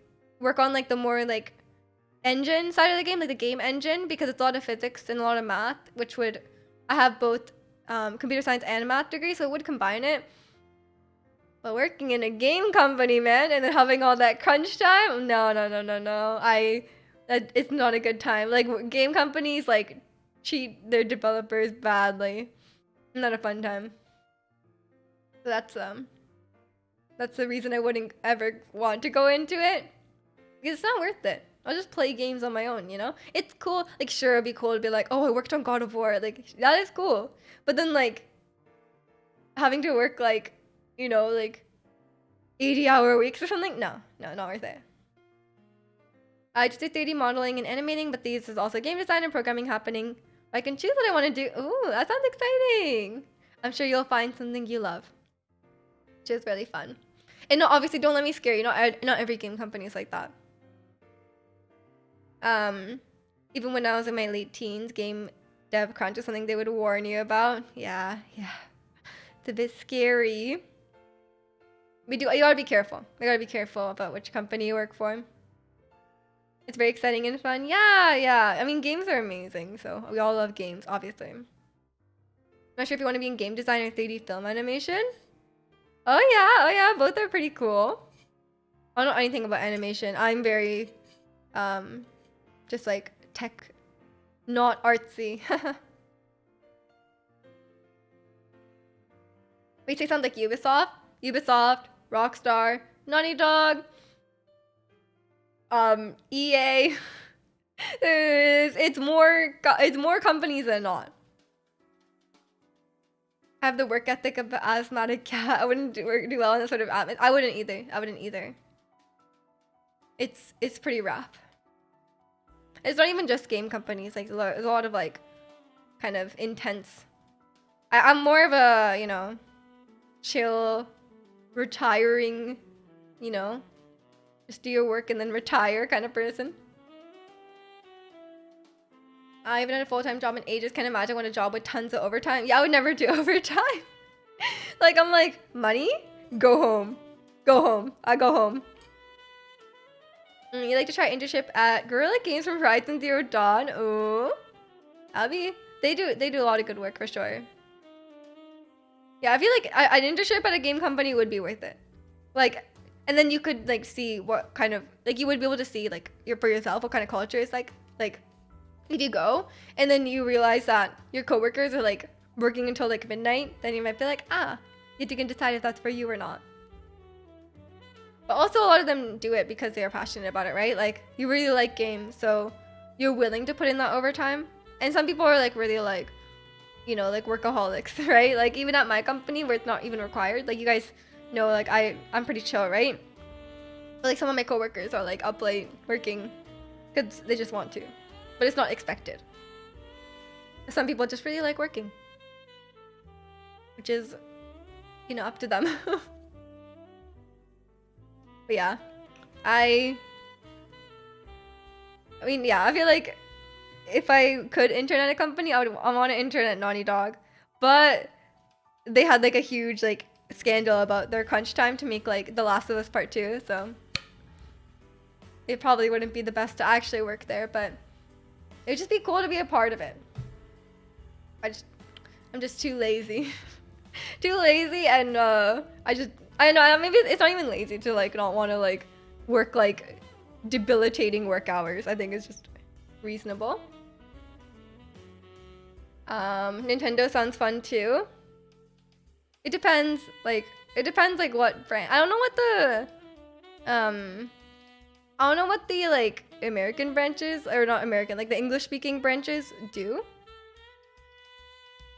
work on like the more like engine side of the game, like the game engine, because it's a lot of physics and a lot of math, which would I have both computer science and math degree, so it would combine it. But working in a game company, man, and then having all that crunch time, no. It's not a good time. Like game companies like cheat their developers badly. Not a fun time. So that's the reason I wouldn't ever want to go into it, because it's not worth it. I'll just play games on my own, It's cool. Like, sure, it'd be cool to be like, oh, I worked on God of War. Like, that is cool. But then, like, having to work, like, like 80-hour weeks or something? No, not worth it. I just did 3D modeling and animating, but these is also game design and programming happening. I can choose what I want to do. Ooh, that sounds exciting. I'm sure you'll find something you love, which is really fun. And no, obviously, don't let me scare you. Not every game company is like that. Even when I was in my late teens, game dev crunch is something they would warn you about. Yeah. It's a bit scary. You gotta be careful. You gotta be careful about which company you work for. It's very exciting and fun. Yeah. I mean, games are amazing, so we all love games, obviously. I'm not sure if you want to be in game design or 3D film animation. Oh yeah, both are pretty cool. I don't know anything about animation. I'm very, just like tech, not artsy. Wait, say sounds like Ubisoft, Rockstar, Naughty Dog, EA. It's more companies than not. I have the work ethic of the asthmatic cat. I wouldn't do well in this sort of atmosphere. I wouldn't either. It's pretty rough. It's not even just game companies. Like there's a lot of like kind of intense. I'm more of a chill, retiring, Just do your work and then retire kind of person. I haven't had a full-time job in ages. Can't imagine what a job with tons of overtime. Yeah, I would never do overtime. Like, I'm like, money? Go home. Go home. I go home. You like to try internship at Guerrilla Games from Horizon Zero Dawn? Ooh. Abby, they do a lot of good work for sure. Yeah, I feel like an internship at a game company would be worth it. Like, and then you could like see what kind of, like, you would be able to see like for yourself what kind of culture is like if you go and then you realize that your coworkers are like working until like midnight, then you might be like, you can decide if that's for you or not. But also a lot of them do it because they are passionate about it, right? Like, you really like games, so you're willing to put in that overtime. And some people are like really like, you know, like workaholics, right? Like even at my company where it's not even required, like you guys know, like I'm pretty chill, right? But like some of my coworkers are like up late working because they just want to, but it's not expected. Some people just really like working, which is, you know, up to them. But yeah, I mean, yeah, I feel like if I could intern at a company, I want to intern at Naughty Dog, but they had like a huge like scandal about their crunch time to make like The Last of Us Part 2, so it probably wouldn't be the best to actually work there, but it would just be cool to be a part of it. I'm just too lazy. Too lazy, and I know, maybe it's not even lazy to like not want to like work like debilitating work hours. I think it's just reasonable. Nintendo sounds fun too. It depends like what brand. I don't know what the like American branches, or not American, like the English speaking branches do.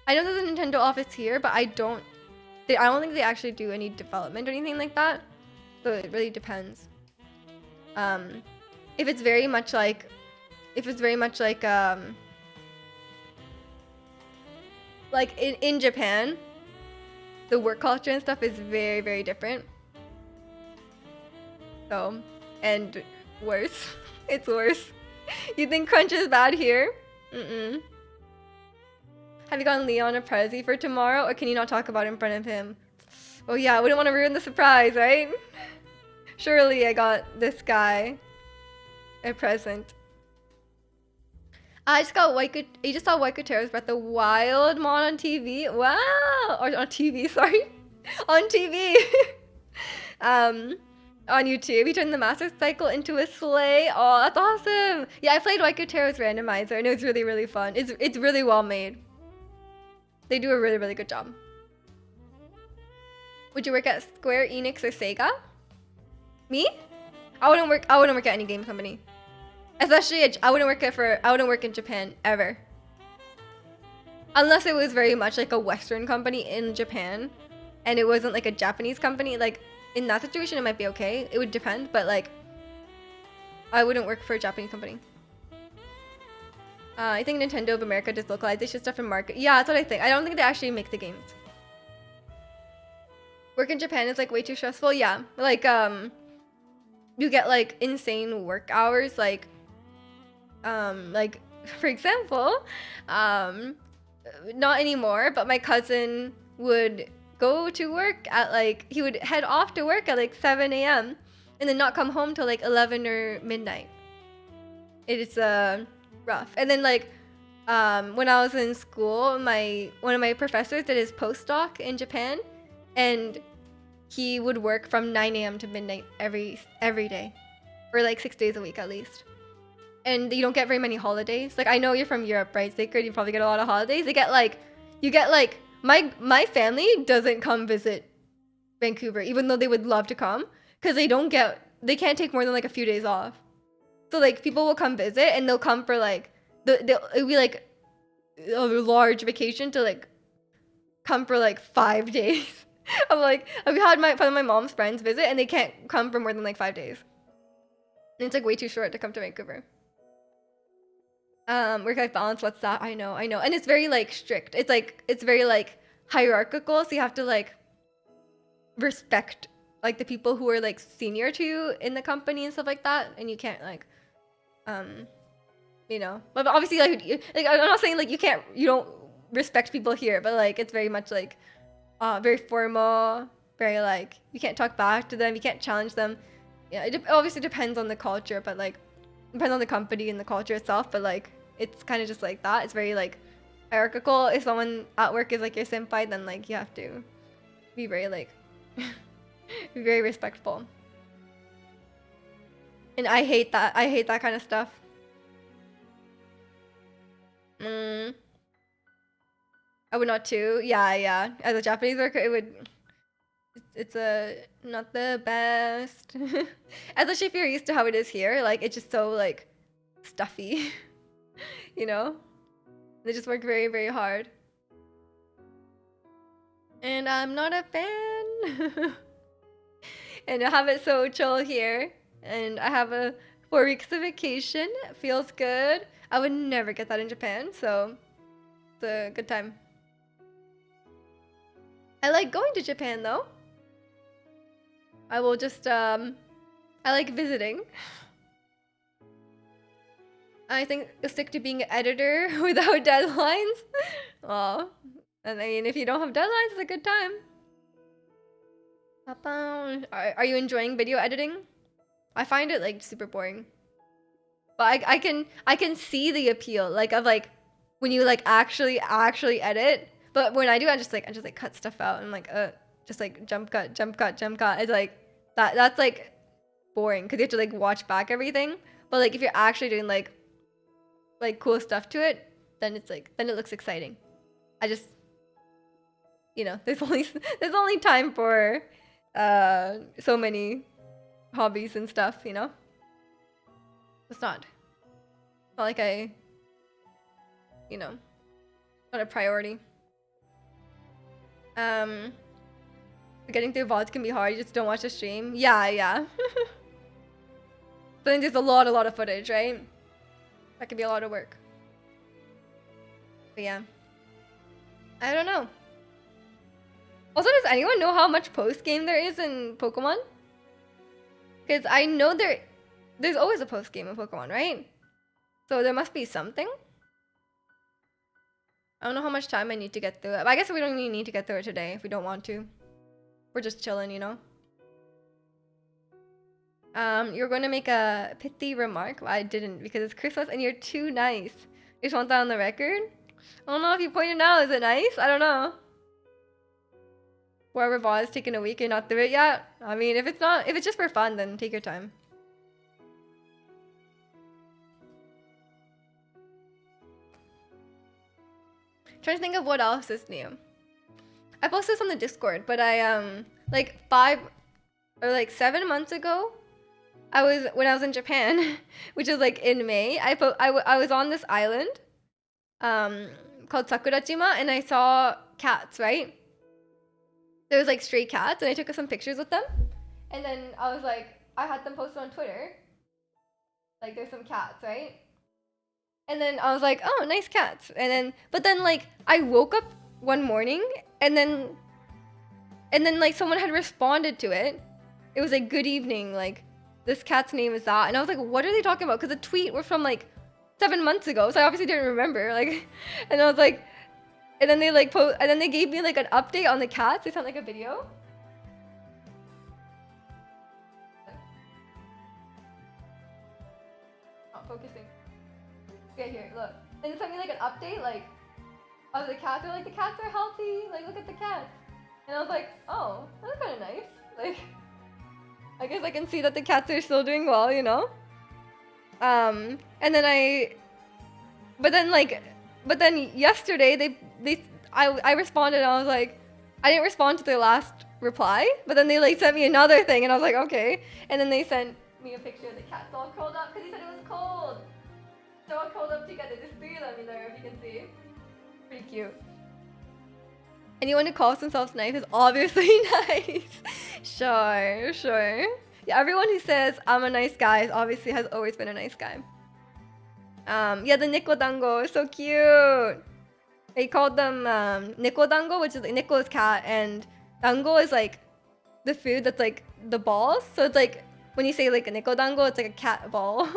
I know there's a Nintendo office here, but I don't think they actually do any development or anything like that. So it really depends. If it's very much like in Japan, the work culture and stuff is very, very different. So, and worse. It's worse. You think crunch is bad here? Mm-mm. Have you gotten Leon a Prezi for tomorrow, or can you not talk about it in front of him? Oh yeah, I wouldn't want to ruin the surprise, right? Surely I got this guy a present. I just saw Waikutero's Breath of the Wild mod on TV. Wow! Or on TV, sorry. On TV. On YouTube, he turned the Master Cycle into a sleigh. Oh, that's awesome! Yeah, I played Waikutero's Randomizer, and it was really, really fun. It's really well made. They do a really, really good job. Would you work at Square Enix or Sega? Me? I wouldn't work at any game company. Especially, I wouldn't work in Japan ever. Unless it was very much like a Western company in Japan, and it wasn't like a Japanese company. Like in that situation, it might be okay. It would depend, but like, I wouldn't work for a Japanese company. I think Nintendo of America does localization stuff in market. Yeah, that's what I think. I don't think they actually make the games. Work in Japan is like way too stressful. Yeah, like you get like insane work hours. Like for example, not anymore. But my cousin would go to work at like, he would head off to work at like 7 a.m. and then not come home till like 11 or midnight. It's rough. And then like when I was in school, one of my professors did his postdoc in Japan, and he would work from 9 a.m. to midnight every day for like 6 days a week at least. And you don't get very many holidays. Like, I know you're from Europe, right, Sacred? You probably get a lot of holidays. You get like my family doesn't come visit Vancouver, even though they would love to come, because they can't take more than like a few days off. So like people will come visit, and they'll come for like it'll be like a large vacation to like come for like 5 days. I'm like, I've had my mom's friends visit, and they can't come for more than like 5 days. And it's like way too short to come to Vancouver. Work-life balance, what's that? I know. And it's very like strict. It's very like hierarchical, so you have to like respect like the people who are like senior to you in the company and stuff like that, and you can't like you know, but obviously like I'm not saying like you don't respect people here, but like it's very much like very formal, very like you can't talk back to them, you can't challenge them. Yeah, it obviously depends on the culture, but like depends on the company and the culture itself, but like it's kind of just like that. It's very like hierarchical. If someone at work is like your senpai, then like you have to be very like be very respectful. And I hate that. I hate that kind of stuff. I would not too. Yeah, yeah. As a Japanese worker, it would. It's a not the best. Especially if you're used to how it is here. Like it's just so like stuffy. You know. They just work very very hard. And I'm not a fan. And I have it so chill here. And I have a 4 weeks of vacation. It feels good. I would never get that in Japan, so it's a good time. I like going to Japan though. I will just I like visiting. I think I'll stick to being an editor without deadlines. Oh, and I mean, if you don't have deadlines, it's a good time. Are you enjoying video editing? I find it like super boring. But I can see the appeal like of like when you like actually edit. But when I do, I just like cut stuff out and like just like jump cut. It's like that's like boring because you have to like watch back everything. But like if you're actually doing like cool stuff to it, then it's like then it looks exciting. I just you know there's only time for so many hobbies and stuff, you know. It's not like I you know not a priority. Getting through VODs can be hard. You just don't watch the stream. Yeah. Then there's a lot of footage, right? That could be a lot of work. But yeah. I don't know. Also, does anyone know how much post-game there is in Pokemon? Because I know there's always a post-game in Pokemon, right? So there must be something. I don't know how much time I need to get through it. But I guess we don't really need to get through it today if we don't want to. We're just chilling, you know? You're going to make a pithy remark? Well, I didn't because it's Christmas and you're too nice. You just want that on the record? I don't know if you pointed out. Is it nice? I don't know. Wherever VOD is taking a week and not through it yet. I mean, if it's just for fun, then take your time. Trying to think of what else is new. I posted this on the Discord, but I like 5 or like 7 months ago, when I was in Japan, which is like in May. I was on this island, called Sakurajima, and I saw cats. Right, there was like stray cats, and I took some pictures with them, and then I was like, I had them posted on Twitter. Like there's some cats, right? And then I was like, oh, nice cats. But then like I woke up one morning and then like someone had responded to it. It was like, good evening, like this cat's name is that. And I was like, what are they talking about? Because the tweet was from like 7 months ago. So I obviously didn't remember. Like, and I was like, and then they like and then they gave me like an update on the cats. They sent like a video. Not focusing. Okay, here, look. And they sent me like an update, like, of the cats. They're like, the cats are healthy. Like, look at the cats. And I was like, oh, that's kind of nice. Like, I guess I can see that the cats are still doing well, you know? And then but then yesterday I responded and I was like, I didn't respond to their last reply, but then they like sent me another thing and I was like, okay. And then they sent me a picture of the cats all curled up because he said it was cold. They're all curled up together. There's 3 of them in there, if you can see. Pretty cute. Anyone who calls themselves nice is obviously nice. Sure. Yeah, everyone who says I'm a nice guy obviously has always been a nice guy. Yeah, the Nico Dango is so cute. They called them Nico Dango, which is like Nico is cat, and Dango is like the food that's like the balls. So it's like when you say like a nikodango, it's like a cat ball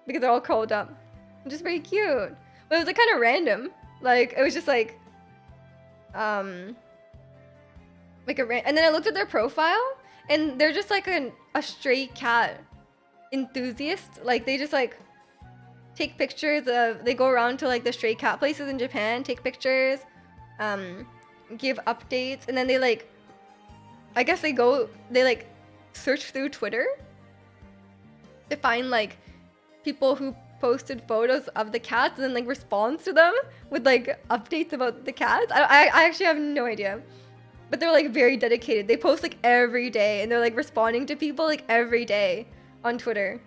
because they're all curled up, which is very cute. But it was like kind of random. Like it was just um like and then I looked at their profile and they're just like a stray cat enthusiast. Like they just like take pictures of, they go around to like the stray cat places in Japan, take pictures, give updates, and then they like, I guess they like search through Twitter to find like people who posted photos of the cats and then like responds to them with like updates about the cats. I actually have no idea. But they're like very dedicated. They post like every day and they're like responding to people like every day on Twitter.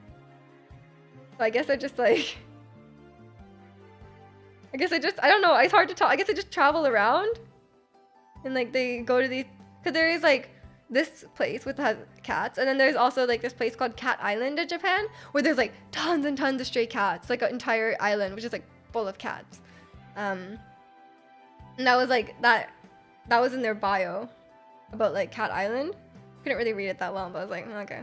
So I guess I just like, I don't know, it's hard to tell. I guess I just travel around and like they go to these, because there is like this place with has cats, and then there's also like this place called Cat Island in Japan where there's like tons and tons of stray cats, like an entire island which is like full of cats. And that was like that was in their bio about like Cat Island. Couldn't really read it that well, but I was like, okay.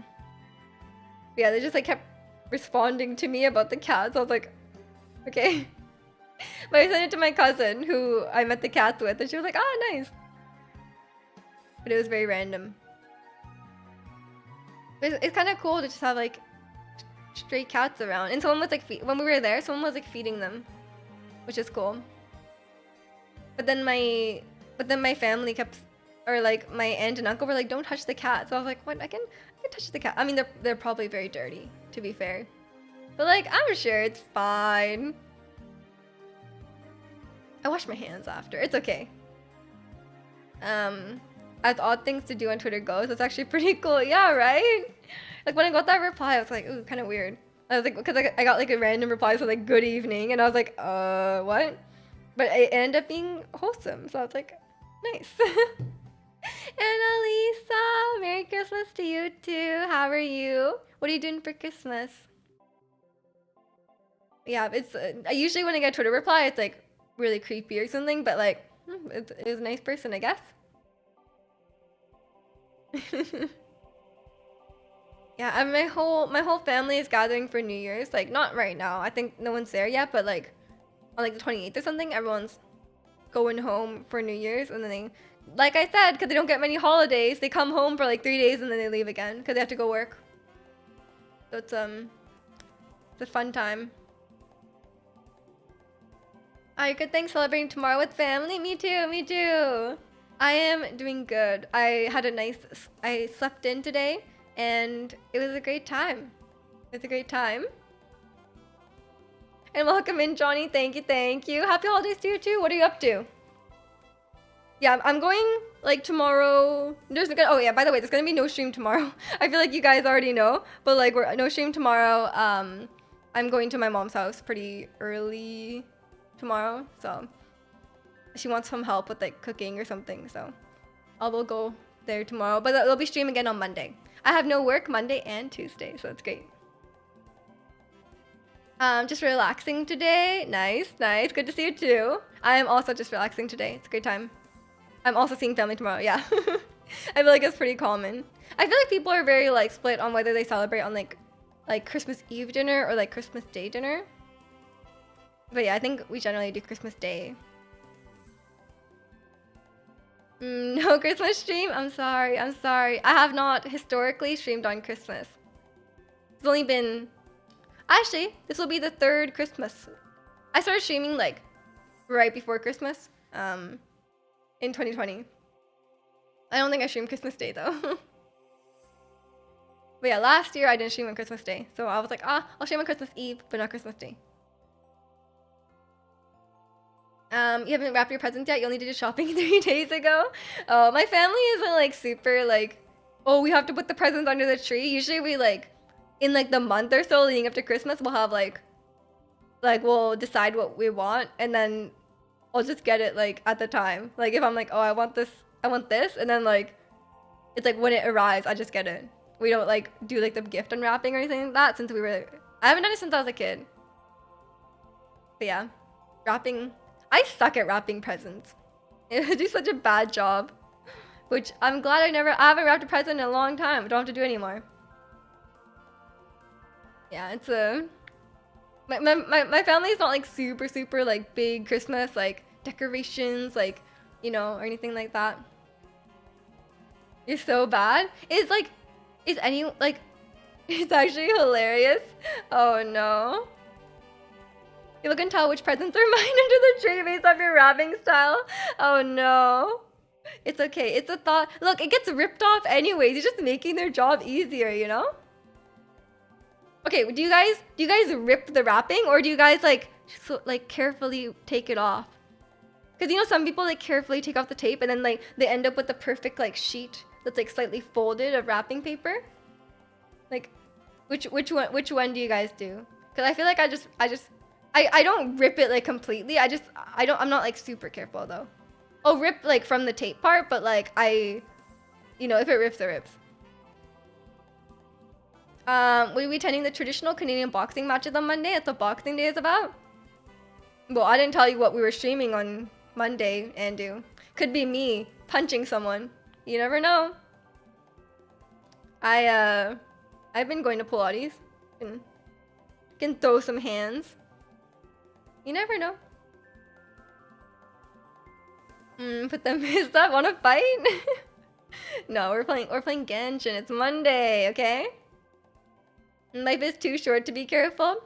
But yeah, they just like kept responding to me about the cats. I was like, okay. But I sent it to my cousin who I met the cats with, and she was like, oh, nice. But it was very random. But it's kind of cool to just have like stray cats around. And someone was like, when we were there, someone was like feeding them, which is cool. But then my family kept, or like my aunt and uncle were like, don't touch the cat. So I was like, what? I can touch the cat. I mean, they're probably very dirty, to be fair. But like, I'm sure it's fine. I wash my hands after. It's okay. As odd things to do on Twitter goes, it's actually pretty cool. Yeah, right? Like when I got that reply, I was like, ooh, kind of weird. I was like, because I got like a random reply, so like, good evening. And I was like, what? But it ended up being wholesome. So I was like, nice. And Elisa, Merry Christmas to you too. How are you? What are you doing for Christmas? Yeah, it's usually when I get a Twitter reply, it's like really creepy or something, but like, it was a nice person, I guess. Yeah, and my whole family is gathering for New Year's. Like not right now. I think no one's there yet, but like on like the 28th or something, everyone's going home for New Year's, and then they, like I said, because they don't get many holidays, they come home for like 3 days and then they leave again because they have to go work. So it's a fun time. Are you good? Thanks. Celebrating tomorrow with family. Me too. Me too. I am doing good. I slept in today and it was a great time. It's a great time. And welcome in, Johnny. Thank you. Thank you. Happy holidays to you too. What are you up to? Yeah, I'm going like tomorrow. Oh yeah, by the way, there's gonna be no stream tomorrow. I feel like you guys already know, but like we're no stream tomorrow. I'm going to my mom's house pretty early tomorrow, so she wants some help with like cooking or something, so I will go there tomorrow, but there'll be stream again on Monday. I have no work Monday and Tuesday, so it's great. Just relaxing today. Nice. Good to see you too. I am also just relaxing today. It's a great time. I'm also seeing family tomorrow. Yeah. I feel like it's pretty common. I feel like people are very like split on whether they celebrate on like Christmas Eve dinner or like Christmas Day dinner. But yeah, I think we generally do Christmas Day. No Christmas stream? I'm sorry. I have not historically streamed on Christmas. It's only been... Actually, this will be the 3rd Christmas. I started streaming like right before Christmas in 2020. I don't think I streamed Christmas Day though. But yeah, last year I didn't stream on Christmas Day. So I was like, I'll stream on Christmas Eve, but not Christmas Day. You haven't wrapped your presents yet? You only did your shopping 3 days ago? Oh, my family isn't like super like, oh, we have to put the presents under the tree. Usually we like, in like the month or so leading up to Christmas, we'll have like we'll decide what we want, and then I'll just get it like at the time. Like if I'm like, oh, I want this, and then like, it's like when it arrives, I just get it. We don't like do like the gift unwrapping or anything like that I haven't done it since I was a kid. But yeah, wrapping, I suck at wrapping presents. I do such a bad job which I'm glad I haven't wrapped a present in a long time. I don't have to do it anymore. Yeah, it's a... My family's not like super like big Christmas like decorations like, you know, or anything like that. It's so bad. It's like, is any like, it's actually hilarious. Oh no. People can tell which presents are mine under the tree based off your wrapping style. Oh no. It's okay. It's a thought. Look, it gets ripped off anyways. You're just making their job easier, you know? Okay, do you guys rip the wrapping, or do you guys like carefully take it off? Because you know some people like carefully take off the tape and then like they end up with the perfect like sheet that's like slightly folded of wrapping paper. Like, which one do you guys do? Because I feel like I don't rip it like completely. I'm not like super careful though. I'll rip like from the tape part, but like you know, if it rips, it rips. Will you be attending the traditional Canadian boxing matches on Monday? That's what Boxing Day is about. Well, I didn't tell you what we were streaming on Monday, Andu. Could be me punching someone. You never know. I've been going to Pilates. Can throw some hands. You never know. Put them is that wanna fight? No, we're playing Genshin. It's Monday, okay? Life is too short to be careful.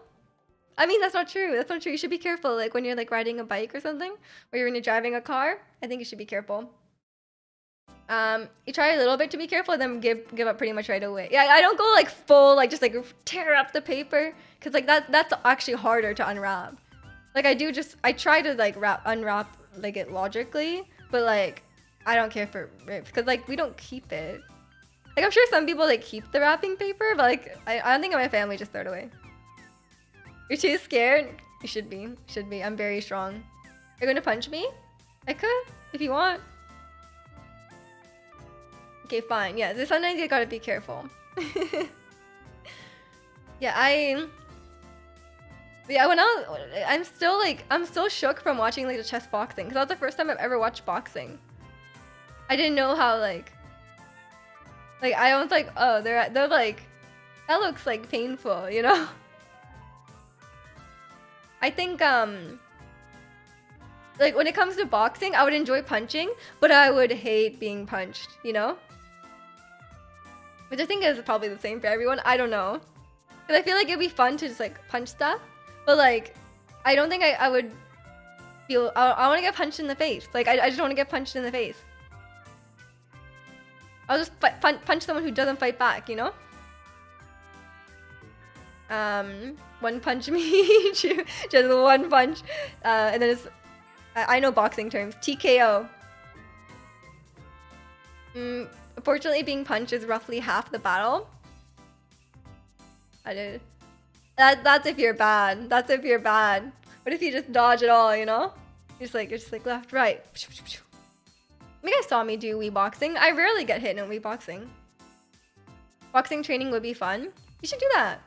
I mean, that's not true. That's not true. You should be careful, like when you're like riding a bike or something, or when you're driving a car. I think you should be careful. You try a little bit to be careful, then give up pretty much right away. Yeah, I don't go like full, like just like tear up the paper, cause like that's actually harder to unwrap. Like I try to like unwrap like it logically, but like I don't care if it rips, cause like we don't keep it. Like, I'm sure some people, like, keep the wrapping paper, but, like, I don't think in my family just throw it away. You're too scared? You should be. You should be. I'm very strong. Are you going to punch me? I could, if you want. Okay, fine. Yeah, sometimes you gotta be careful. Yeah, when I'm still shook from watching, like, the chess boxing, because that was the first time I've ever watched boxing. I didn't know how, like, I was like, oh, they're like, that looks like painful, you know? I think, like when it comes to boxing, I would enjoy punching, but I would hate being punched, you know? Which I think is probably the same for everyone. I don't know. Because I feel like it'd be fun to just like punch stuff, but like, I don't think I would feel, I want to get punched in the face. Like, I just want to get punched in the face. I'll just punch someone who doesn't fight back, you know? One punch me, just one punch. And then it's, I know boxing terms, TKO. Unfortunately, being punched is roughly half the battle. That's if you're bad. That's if you're bad. What if you just dodge it all, you know? You're just like left, right. You guys saw me do Wii boxing. I rarely get hit in Wii boxing. Boxing training would be fun. You should do that.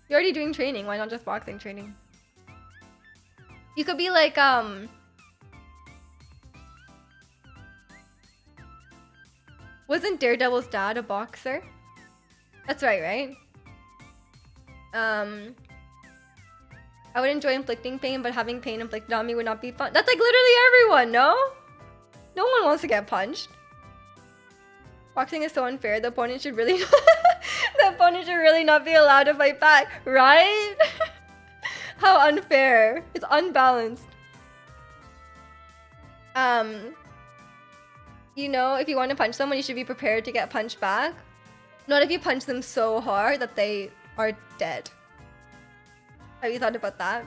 You're already doing training. Why not just boxing training? You could be like, wasn't Daredevil's dad a boxer? That's right? I would enjoy inflicting pain, but having pain inflicted on me would not be fun. That's like literally everyone, no? No one wants to get punched. Boxing is so unfair. The opponent should really not be allowed to fight back, right? How unfair. It's unbalanced. You know, if you want to punch someone, you should be prepared to get punched back. Not if you punch them so hard that they are dead. Have you thought about that?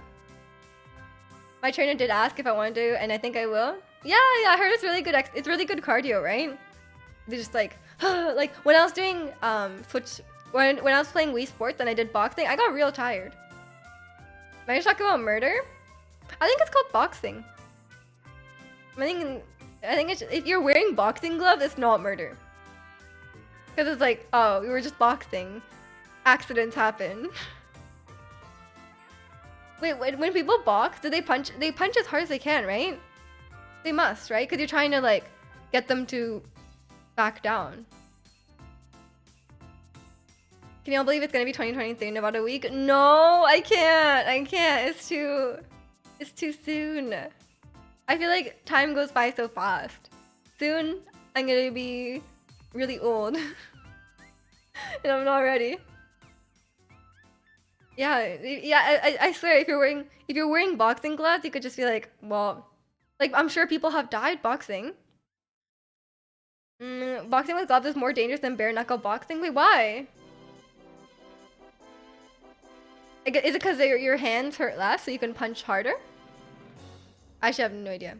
My trainer did ask if I wanted to, and I think I will. Yeah, I heard it's really good. It's really good cardio, right? They're just like, like when I was doing Switch, when I was playing Wii Sports and I did boxing, I got real tired. Am I just talking about murder? I think it's called boxing. I think it's, if you're wearing boxing gloves, it's not murder. Because it's like, oh, we were just boxing. Accidents happen. Wait, when people box, do they punch? They punch as hard as they can, right? They must, right? Because you're trying to like get them to back down. Can y'all believe it's gonna be 2023 in about a week? No, I can't. I can't. It's too soon. I feel like time goes by so fast. Soon, I'm gonna be really old. And I'm not ready. Yeah, yeah. I swear, if you're wearing boxing gloves, you could just be like, well, like I'm sure people have died boxing. Boxing with gloves is more dangerous than bare knuckle boxing. Wait, why? Like, is it because your hands hurt less, so you can punch harder? I should have no idea.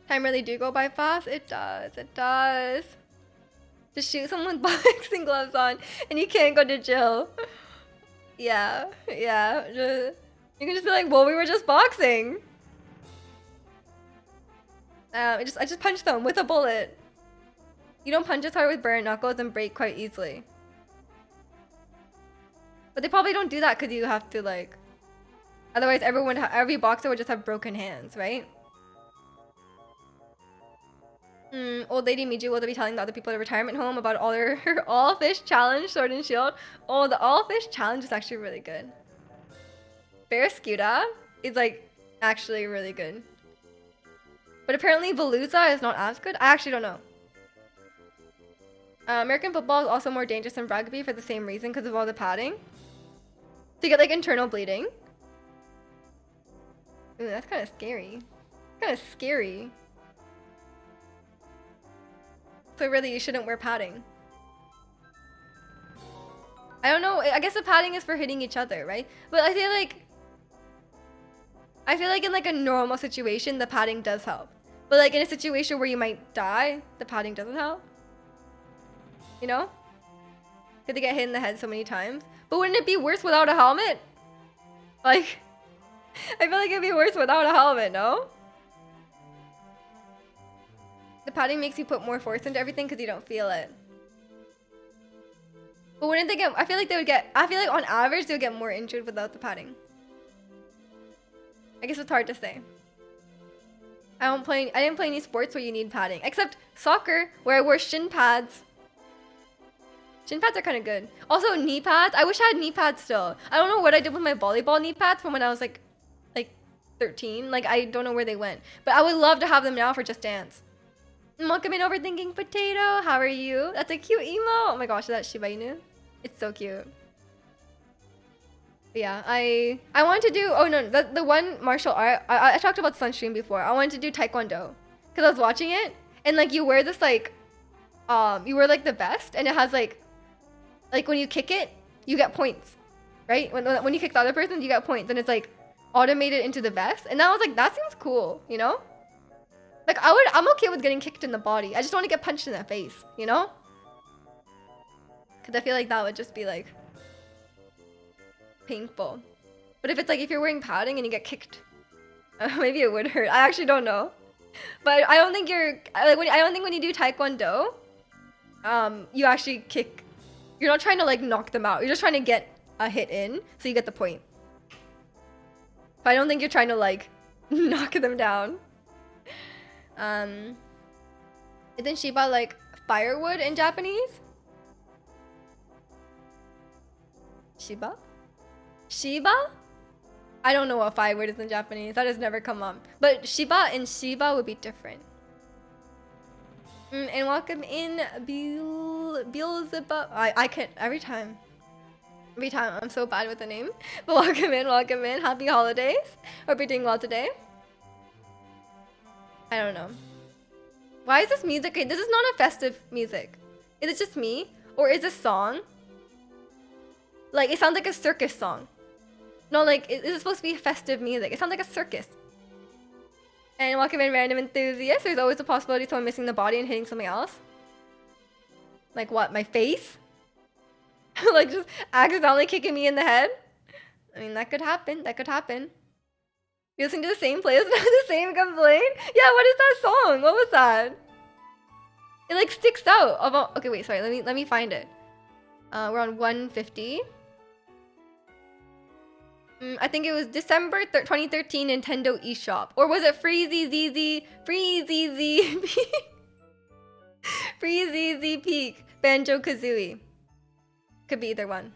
Time really do go by fast. It does. It does. Just shoot someone with boxing gloves on, and you can't go to jail. Yeah, yeah. You can just be like, well, we were just boxing. I just punched them with a bullet. You don't punch as hard with bare knuckles and break quite easily. But they probably don't do that because you have to like. Otherwise, every boxer would just have broken hands, right? Old lady Miju will be telling the other people at the retirement home about all her all fish challenge, sword and shield. Oh, the all fish challenge is actually really good. Barraskewda is like actually really good. But apparently Veluza is not as good. I actually don't know. American football is also more dangerous than rugby for the same reason because of all the padding. So you get like internal bleeding. Ooh, that's kind of scary. Kind of scary. So really, you shouldn't wear padding. I don't know. I guess the padding is for hitting each other, right? But I feel like in like a normal situation, the padding does help. But like in a situation where you might die, the padding doesn't help. You know? Because they get hit in the head so many times. But wouldn't it be worse without a helmet? Like, I feel like it'd be worse without a helmet, no? The padding makes you put more force into everything because you don't feel it. But wouldn't they get, I feel like on average they would get more injured without the padding. I guess it's hard to say. I didn't play any sports where you need padding. Except soccer, where I wore shin pads. Shin pads are kind of good. Also knee pads. I wish I had knee pads still. I don't know what I did with my volleyball knee pads from when I was like 13. Like I don't know where they went. But I would love to have them now for Just Dance. Welcome in Overthinking Potato. How are you? That's a cute emo. Oh my gosh, is that Shiba Inu? It's so cute. But yeah, I wanted to do. Oh no, the one martial art. I talked about Sunstream before. I wanted to do Taekwondo because I was watching it and like you wear this like, you wear like the vest and it has like when you kick it, you get points, right? When you kick the other person, you get points and it's like automated into the vest. And I was like, that seems cool, you know? Like I'm okay with getting kicked in the body. I just want to get punched in the face, you know? Because I feel like that would just be like painful. But if it's like if you're wearing padding and you get kicked, maybe it would hurt. I actually don't know. But I don't think I don't think when you do Taekwondo, you actually kick. You're not trying to like knock them out. You're just trying to get a hit in, so you get the point. But I don't think you're trying to like knock them down. Isn't Shiba like firewood in Japanese? Shiba? Shiba? I don't know what firewood is in Japanese. That has never come up. But Shiba and Shiba would be different. And welcome in Beelzebub. I can't every time. I'm so bad with the name. But welcome in. Happy holidays. Hope you're doing well today. I don't know. Why is this music? Okay, this is not a festive music. Is it just me? Or is this song? Like, it sounds like a circus song. No, like, is it supposed to be festive music? It sounds like a circus. And welcome in random enthusiasts. There's always a possibility of someone missing the body and hitting something else. Like what? My face? Like just accidentally kicking me in the head? I mean, that could happen. That could happen. You listen to the same playlist and have the same complaint? Yeah, what is that song? What was that? It like sticks out. Okay, wait, sorry. Let me find it. We're on 150. I think it was December 2013 Nintendo eShop. Or was it Freezy ZZ? Freezy ZZ? Free ZZ Peak. Banjo Kazooie. Could be either one.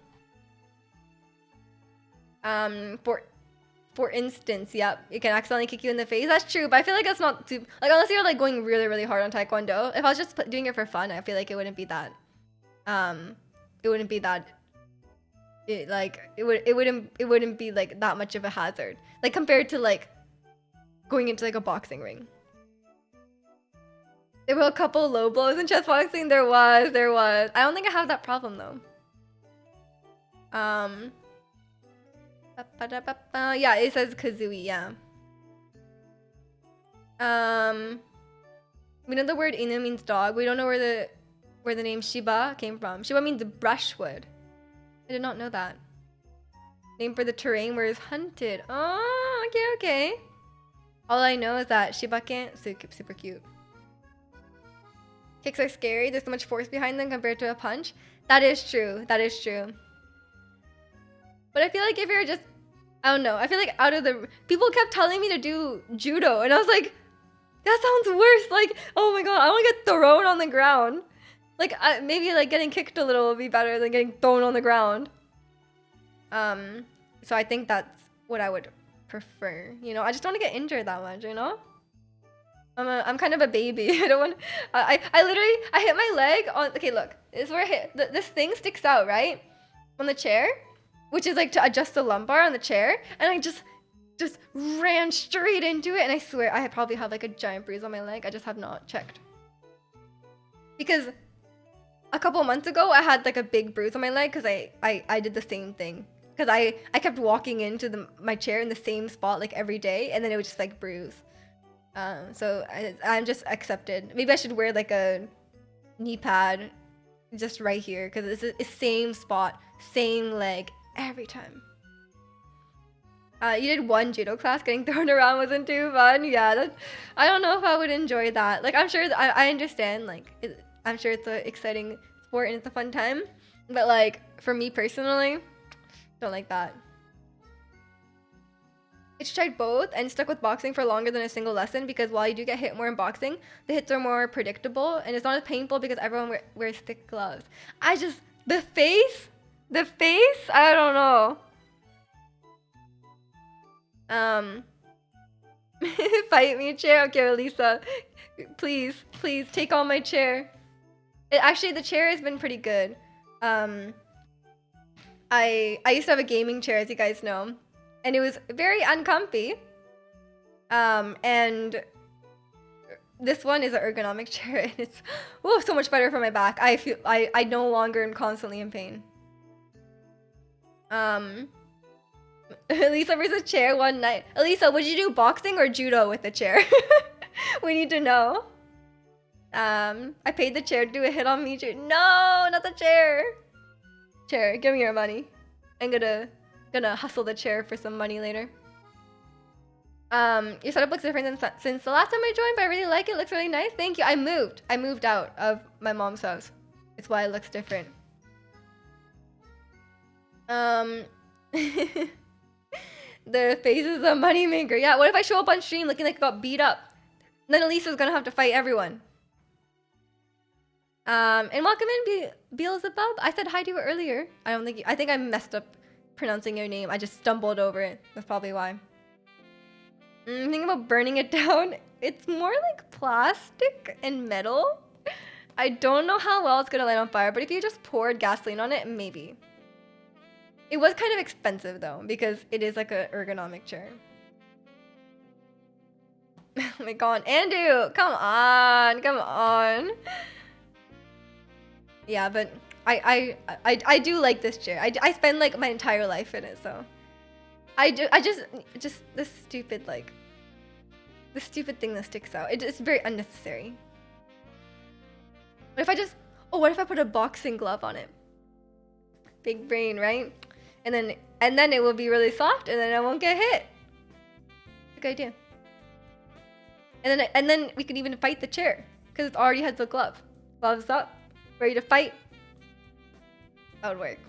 For instance, yep, it can accidentally kick you in the face. That's true, but I feel like that's not too, like, unless you're like going really, really hard on Taekwondo. If I was just doing it for fun, I feel like it wouldn't be that. It wouldn't be that. It wouldn't be like that much of a hazard, like compared to like going into like a boxing ring. There were a couple low blows in chess boxing. There was. I don't think I have that problem though. Yeah, it says Kazooie, yeah. We know the word Inu means dog. We don't know where the name Shiba came from. Shiba means brushwood. I did not know that. Name for the terrain where it's hunted. Oh, okay. All I know is that Shibaken, super cute. Kicks are scary. There's so much force behind them compared to a punch. That is true. But I feel like if you're just, I don't know. I feel like people kept telling me to do judo, and I was like, that sounds worse. Like, oh my god, I want to get thrown on the ground. Like, maybe like getting kicked a little would be better than getting thrown on the ground. So I think that's what I would prefer. You know, I just don't want to get injured that much. You know, I'm kind of a baby. I don't want. I hit my leg on. Okay, look, this is where I hit. This thing sticks out right on the chair, which is like to adjust the lumbar on the chair, and I just ran straight into it, and I swear I probably have like a giant bruise on my leg. I just have not checked. Because a couple months ago, I had like a big bruise on my leg because I did the same thing. Because I kept walking into my chair in the same spot like every day, and then it would just like bruise. So I'm just accepted. Maybe I should wear like a knee pad just right here because it's the same spot, same leg every time. You did one judo class. Getting thrown around wasn't too fun. Yeah, I don't know if I would enjoy that. Like, I'm sure I understand. Like, I'm sure it's an exciting sport and it's a fun time. But like for me personally, don't like that. I tried both and stuck with boxing for longer than a single lesson because while you do get hit more in boxing, the hits are more predictable and it's not as painful because everyone wears thick gloves. The face, I don't know. Fight me, chair. Okay, Lisa, please take on my chair. Actually, the chair has been pretty good. I used to have a gaming chair, as you guys know, and it was very uncomfy. And this one is an ergonomic chair, and it's so much better for my back. I feel I no longer am constantly in pain. Elisa versus chair one night. Elisa, would you do boxing or judo with the chair? We need to know. I paid the chair to do a hit on me. No, not the chair. Chair, give me your money. I'm gonna hustle the chair for some money later. Your setup looks different since the last time I joined, but I really like it. It looks really nice. Thank you. I moved out of my mom's house. It's why it looks different. The face is a moneymaker. Yeah, what if I show up on stream looking like I got beat up? Then Elisa's gonna have to fight everyone. And welcome in, Beelzebub. I said hi to you earlier. I think I messed up pronouncing your name. I just stumbled over it. That's probably why. Thinking about burning it down. It's more like plastic and metal. I don't know how well it's gonna light on fire, but if you just poured gasoline on it, maybe. It was kind of expensive though, because it is like an ergonomic chair. Oh my god, Andu, come on. Yeah, but I do like this chair. I spend like my entire life in it, so I just this stupid thing that sticks out. It's very unnecessary. What if I put a boxing glove on it? Big brain, right? And then it will be really soft, and then I won't get hit. Good idea. And then we could even fight the chair because it already has the glove. Gloves up, ready to fight. That would work.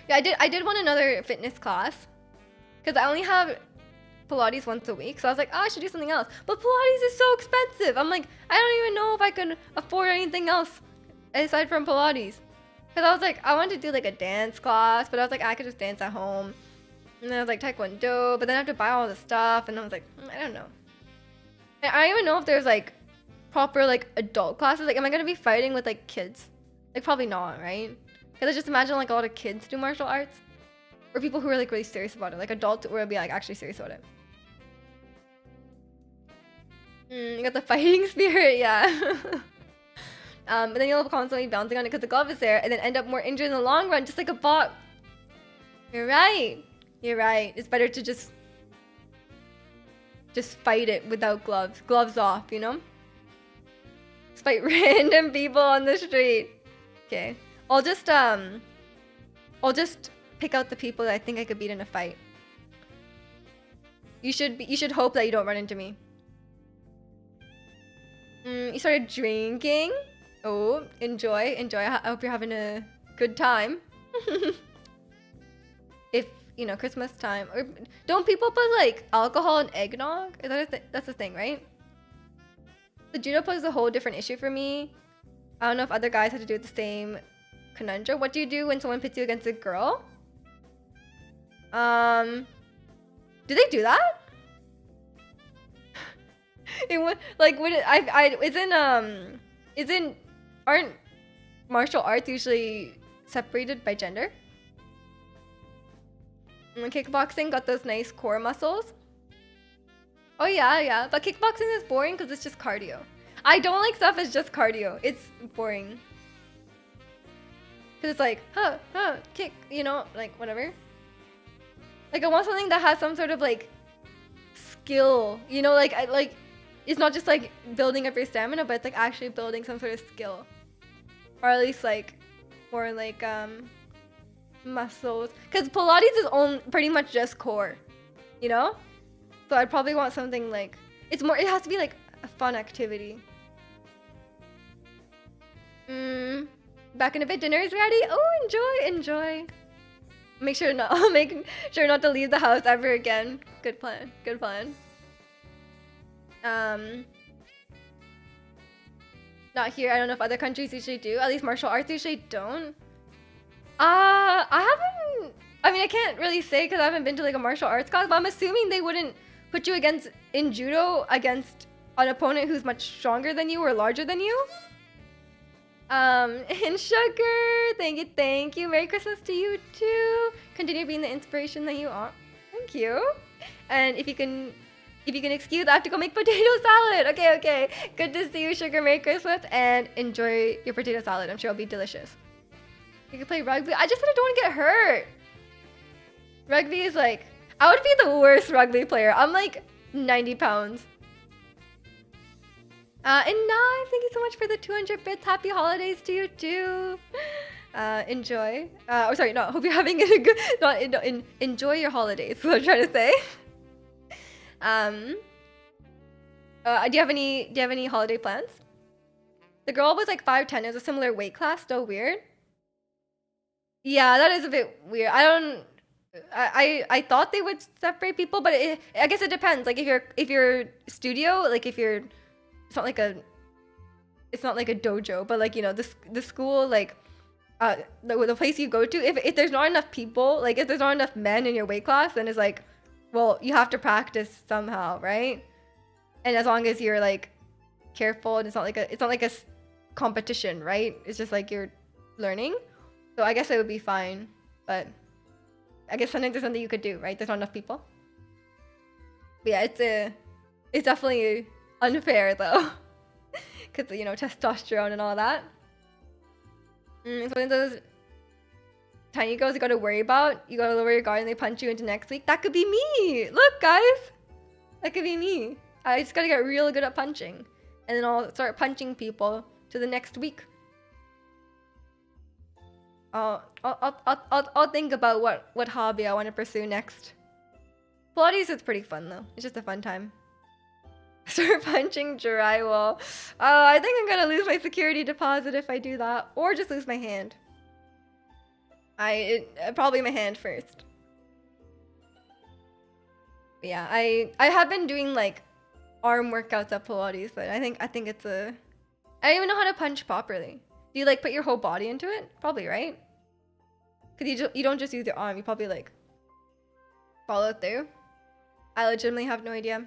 Yeah, I did want another fitness class because I only have Pilates once a week. So I was like, oh, I should do something else. But Pilates is so expensive. I'm like, I don't even know if I can afford anything else aside from Pilates. Because I was like, I wanted to do like a dance class, but I was like, I could just dance at home. And then I was like, Taekwondo, but then I have to buy all the stuff. And I was like, I don't know. And I don't even know if there's like proper like adult classes. Like, am I going to be fighting with like kids? Like, probably not, right? Because I just imagine like a lot of kids do martial arts. Or people who are like really serious about it. Like adults will be like actually serious about it. You got the fighting spirit, yeah. But then you'll constantly bouncing on it because the glove is there and then end up more injured in the long run, just like a bot. You're right. You're right. It's better to just fight it without gloves. Gloves off, you know? Just fight random people on the street. Okay. I'll just pick out the people that I think I could beat in a fight. You should hope that you don't run into me. You started drinking? Oh, enjoy. I hope you're having a good time. If, you know, Christmas time. Or don't people put like alcohol in eggnog? Is that that's the thing, right? The judo pose is a whole different issue for me. I don't know if other guys have to do the same conundrum. What do you do when someone pits you against a girl? Do they do that? Aren't martial arts usually separated by gender? And kickboxing got those nice core muscles. Oh yeah, but kickboxing is boring because it's just cardio. I don't like stuff as just cardio. It's boring. Cause it's like, kick, you know, like whatever. Like I want something that has some sort of like skill, you know, like it's not just like building up your stamina, but it's like actually building some sort of skill, or at least like more like muscles. Cause Pilates is pretty much just core, you know. So I'd probably want something like it has to be like a fun activity. Back in a bit, dinner is ready. Oh, enjoy. Make sure not to leave the house ever again. Good plan. Not here. I don't know if other countries usually do. At least martial arts usually don't. I haven't. I mean, I can't really say because I haven't been to like a martial arts class, but I'm assuming they wouldn't put you in judo against an opponent who's much stronger than you or larger than you. And Sugar, thank you. Merry Christmas to you too. Continue being the inspiration that you are. Thank you. And if you can excuse, I have to go make potato salad. Okay. Good to see you, Sugar. Merry Christmas and enjoy your potato salad. I'm sure it'll be delicious. You can play rugby. I just said I don't want to get hurt. Rugby is like, I would be the worst rugby player. I'm like 90 pounds. And Nai, thank you so much for the 200 bits. Happy holidays to you too. Enjoy. Hope you're having a good. Enjoy your holidays. Is what I'm trying to say. Do you have any holiday plans? The girl was like 5'10". It was a similar weight class. So weird. Yeah, that is a bit weird. I thought they would separate people, but I guess it depends. Like if you're studio, like if you're. It's not like a dojo, but like, you know, the school, like the place you go to, if there's not enough people, like if there's not enough men in your weight class, then it's like, well, you have to practice somehow, right? And as long as you're like careful, and it's not like a competition, right? It's just like you're learning. So I guess it would be fine, but I guess sometimes there's something you could do, right? There's not enough people. But yeah, it's definitely unfair though, because you know, testosterone and all that. It's one of those tiny girls you gotta worry about. You gotta lower your guard and they punch you into next week. That could be me. Look, guys, that could be me. I just gotta get real good at punching, and then I'll start punching people to the next week. I'll think about what hobby I want to pursue next. Pilates is pretty fun though. It's just a fun time. Start punching drywall. Oh, I think I'm gonna lose my security deposit if I do that, or just lose my hand. Probably my hand first. But yeah, I have been doing like arm workouts at Pilates, but I think it's a I don't even know how to punch properly. Do you like put your whole body into it? Probably, right? Cause you don't just use your arm. You probably like follow through. I legitimately have no idea.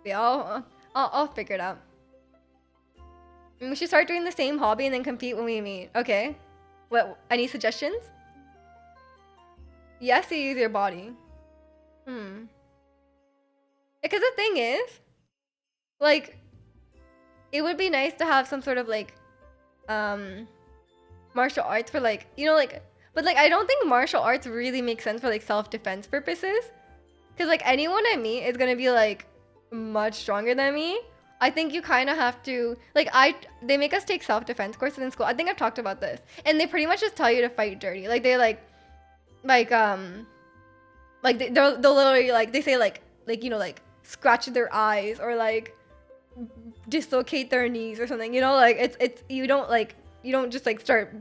But yeah, I'll figure it out. And we should start doing the same hobby and then compete when we meet. Okay. What? Any suggestions? Yes, you use your body. Because the thing is, like, it would be nice to have some sort of like, martial arts for like, like, but like, I don't think martial arts really make sense for like self-defense purposes. Because like anyone I meet is gonna be like much stronger than me. I think you kind of have to like they make us take self-defense courses in school. I think I've talked about this, and they pretty much just tell you to fight dirty. Like they like they'll literally like they say like like scratch their eyes or like dislocate their knees or something. Like it's you don't just like start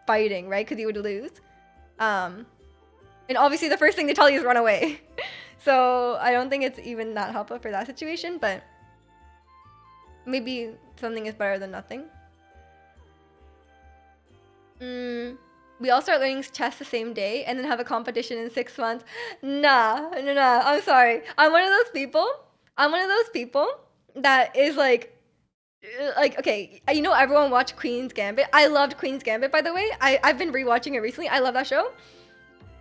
fighting, right? Because you would lose. And obviously the first thing they tell you is run away. So I don't think it's even that helpful for that situation, but maybe something is better than nothing. We all start learning chess the same day and then have a competition in 6 months. Nah. I'm sorry. I'm one of those people that is like okay, everyone watched Queen's Gambit. I loved Queen's Gambit, by the way. I've been rewatching it recently. I love that show.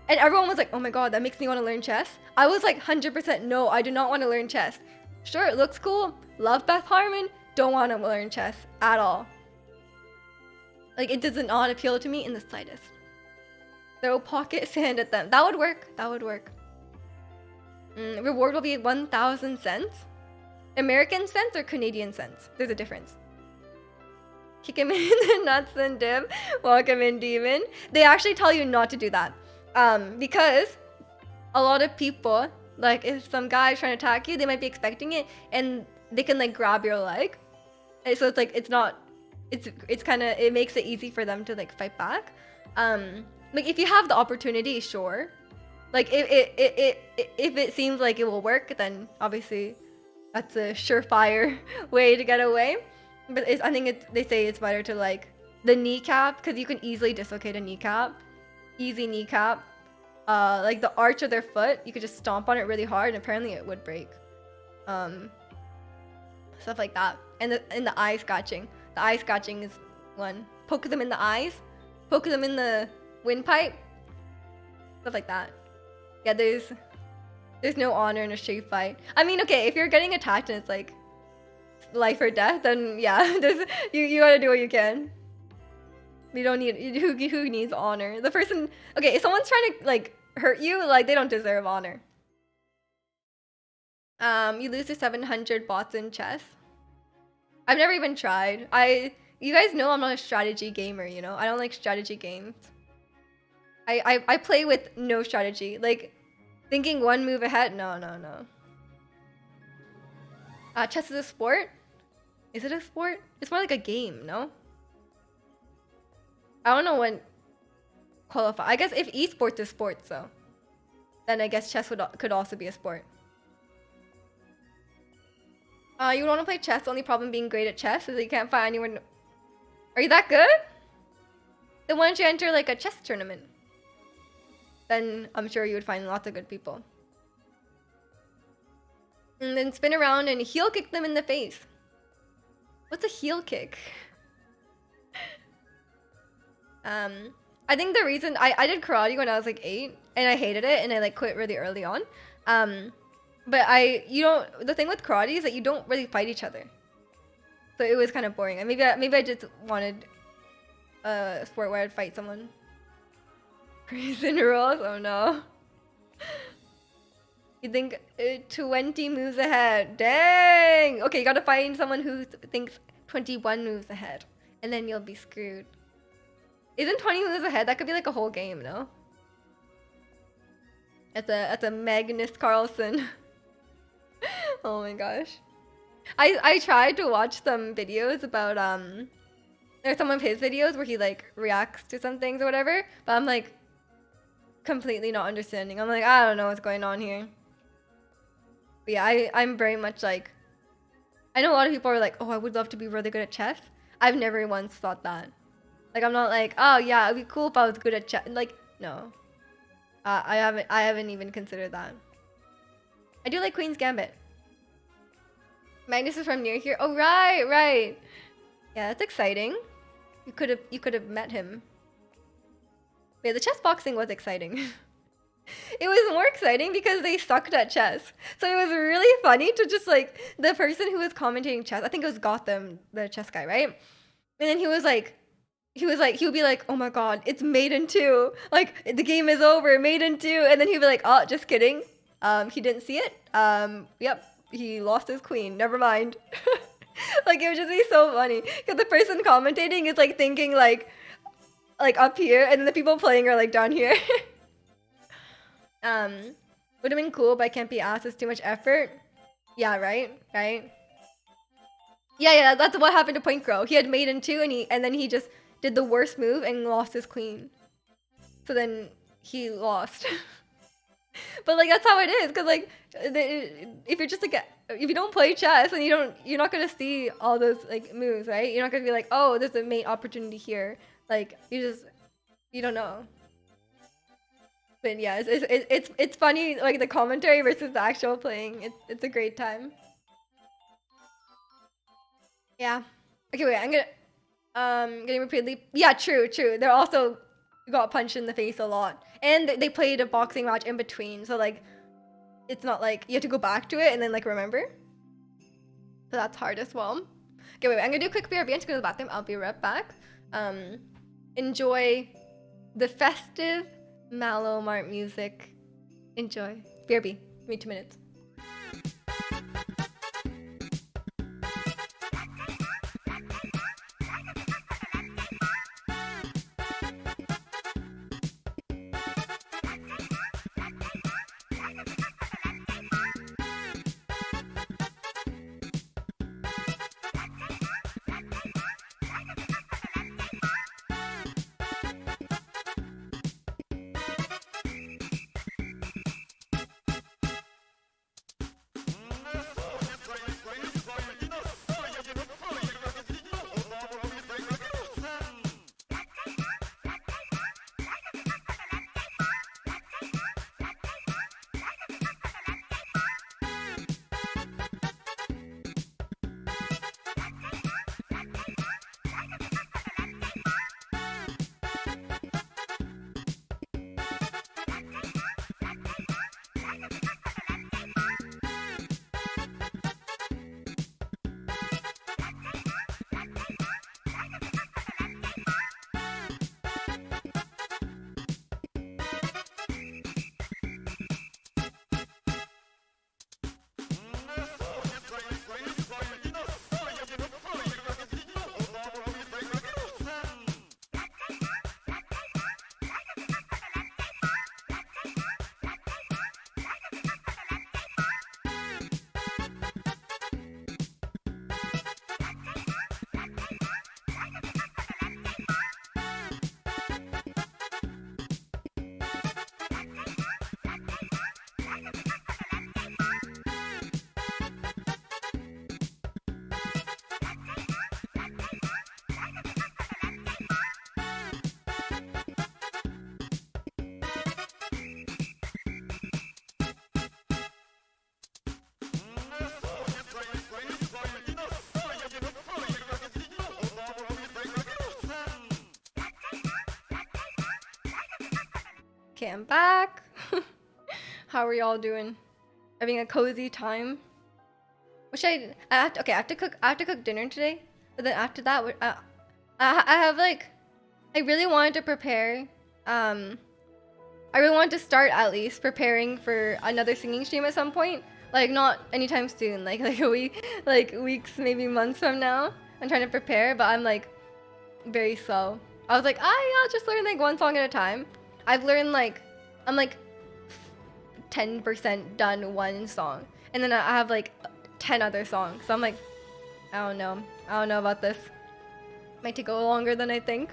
And everyone was like, oh my god, that makes me want to learn chess. I was like 100% no, I do not want to learn chess. Sure, it looks cool. Love Beth Harmon. Don't want to learn chess at all. Like, it does not appeal to me in the slightest. Throw pocket sand at them. That would work. Reward will be 1,000 cents. American cents or Canadian cents? There's a difference. Kick him in the nuts and dip. Welcome in, demon. They actually tell you not to do that. Because a lot of people, like if some guy is trying to attack you, they might be expecting it and they can like grab your leg. And so it's like, it's kind of, it makes it easy for them to like fight back. Like if you have the opportunity, sure. Like if it seems like it will work, then obviously that's a surefire way to get away. But I think they say it's better to like the kneecap, because you can easily dislocate a kneecap. Easy kneecap. Like the arch of their foot, you could just stomp on it really hard and apparently it would break. Stuff like that. And the eye scratching. The eye scratching is one. Poke them in the eyes. Poke them in the windpipe. Stuff like that. Yeah, there's no honor in a street fight. I mean, okay, if you're getting attacked and it's like life or death, then yeah, you gotta do what you can. You don't need who needs honor. The person, okay, if someone's trying to like hurt you, like they don't deserve honor. You lose to 700 bots in chess. I've never even tried. You guys know I'm not a strategy gamer, I don't like strategy games. I play with no strategy. Like thinking one move ahead, no. Chess is a sport? Is it a sport? It's more like a game, no? I don't know when qualify. I guess if esports is sports, though, then I guess chess could also be a sport. You want to play chess? The only problem being great at chess is that you can't find anyone. Are you that good? Then why don't you enter like a chess tournament? Then I'm sure you would find lots of good people. And then spin around and heel kick them in the face. What's a heel kick? I think the reason I did karate when I was like 8 and I hated it and I like quit really early on. But the thing with karate is that you don't really fight each other. So it was kind of boring. And maybe I just wanted a sport where I'd fight someone. Prison rules? Oh no. You think 20 moves ahead. Dang! Okay, you gotta find someone who thinks 21 moves ahead. And then you'll be screwed. Isn't 20 moves ahead? That could be like a whole game, no? At the Magnus Carlsen. Oh my gosh. I tried to watch some videos about there's some of his videos where he like reacts to some things or whatever, but I'm like completely not understanding. I'm like, I don't know what's going on here. But yeah, I'm very much like, I know a lot of people are like, oh, I would love to be really good at chess. I've never once thought that. Like, I'm not like, oh yeah, it'd be cool if I was good at chess. Like, no. I haven't even considered that. I do like Queen's Gambit. Magnus is from near here. Oh right, right. Yeah, that's exciting. You could have met him. But yeah, the chess boxing was exciting. It was more exciting because they sucked at chess. So it was really funny to just like the person who was commentating chess. I think it was Gotham, the chess guy, right? And then he would be like, oh my god, it's Maiden 2. Like the game is over, Maiden 2. And then he'd be like, oh, just kidding. He didn't see it. Yep, he lost his queen. Never mind. Like it would just be so funny because the person commentating is like thinking like up here, and then the people playing are like down here. Would have been cool, but I can't be asked. It's too much effort. Yeah, right, right. Yeah, that's what happened to Point Crow. He had Maiden 2, and then he just did the worst move and lost his queen. So then he lost. But like that's how it is, cause like if you're just like if you don't play chess and you're not gonna see all those like moves, right? You're not gonna be like, oh, there's a mate opportunity here. Like you don't know. But yeah, it's funny like the commentary versus the actual playing. It's a great time. Yeah. Okay, wait. I'm getting repeatedly. Yeah, true. They're also got punched in the face a lot, and they played a boxing match in between. So like, it's not like you have to go back to it and then like remember. So that's hard as well. Okay, wait. I'm gonna do a quick BRB. I'm just going to the bathroom. I'll be right back. Enjoy the festive Mallow Mart music. Enjoy. BRB. Give me 2 minutes. Okay, I'm back. How are y'all doing? Having a cozy time? I have to cook dinner today. But then after that, I have like, I really wanted to prepare. I really wanted to start at least preparing for another singing stream at some point. Like not anytime soon, like a week, like weeks, maybe months from now. I'm trying to prepare, but I'm like very slow. I was like, I'll just learn like one song at a time. I've learned like, I'm like 10% done one song, and then I have like 10 other songs. So I'm like, I don't know about this. Might take a little longer than I think.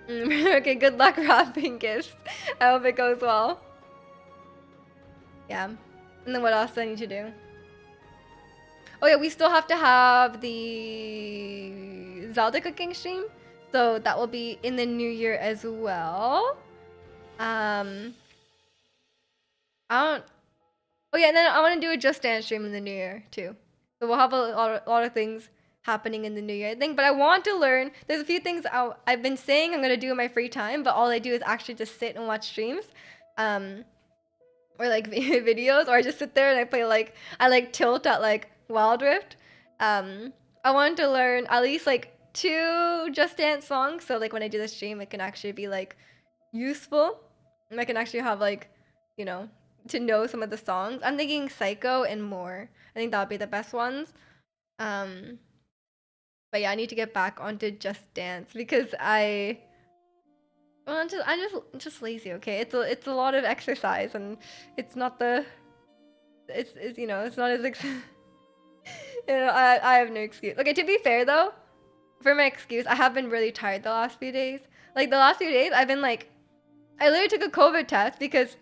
Okay, good luck wrapping gifts. I hope it goes well. Yeah. And then what else do I need to do? Oh yeah, we still have to have the Zelda cooking stream. So that will be in the new year as well. Um, I don't. Oh yeah, and then I want to do a Just Dance stream in the new year too. So we'll have a lot of things happening in the new year, I think. But I want to learn. There's a few things I've been saying I'm gonna do in my free time, but all I do is actually just sit and watch streams, um, or like videos, or I just sit there and I play like I like tilt at like Wild Rift. I want to learn at least like two Just Dance songs, so like when I do the stream, it can actually be like useful. And I can actually have like, you know, to know some of the songs. I'm thinking Psycho and More. I think that would be the best ones. Um, but yeah, I need to get back onto Just Dance because well, I'm just lazy. Okay, it's a lot of exercise and it's not the it's you know it's not as you know I have no excuse. Okay, to be fair though, for my excuse, I have been really tired the last few days. Like the last few days, I've been like I literally took a COVID test because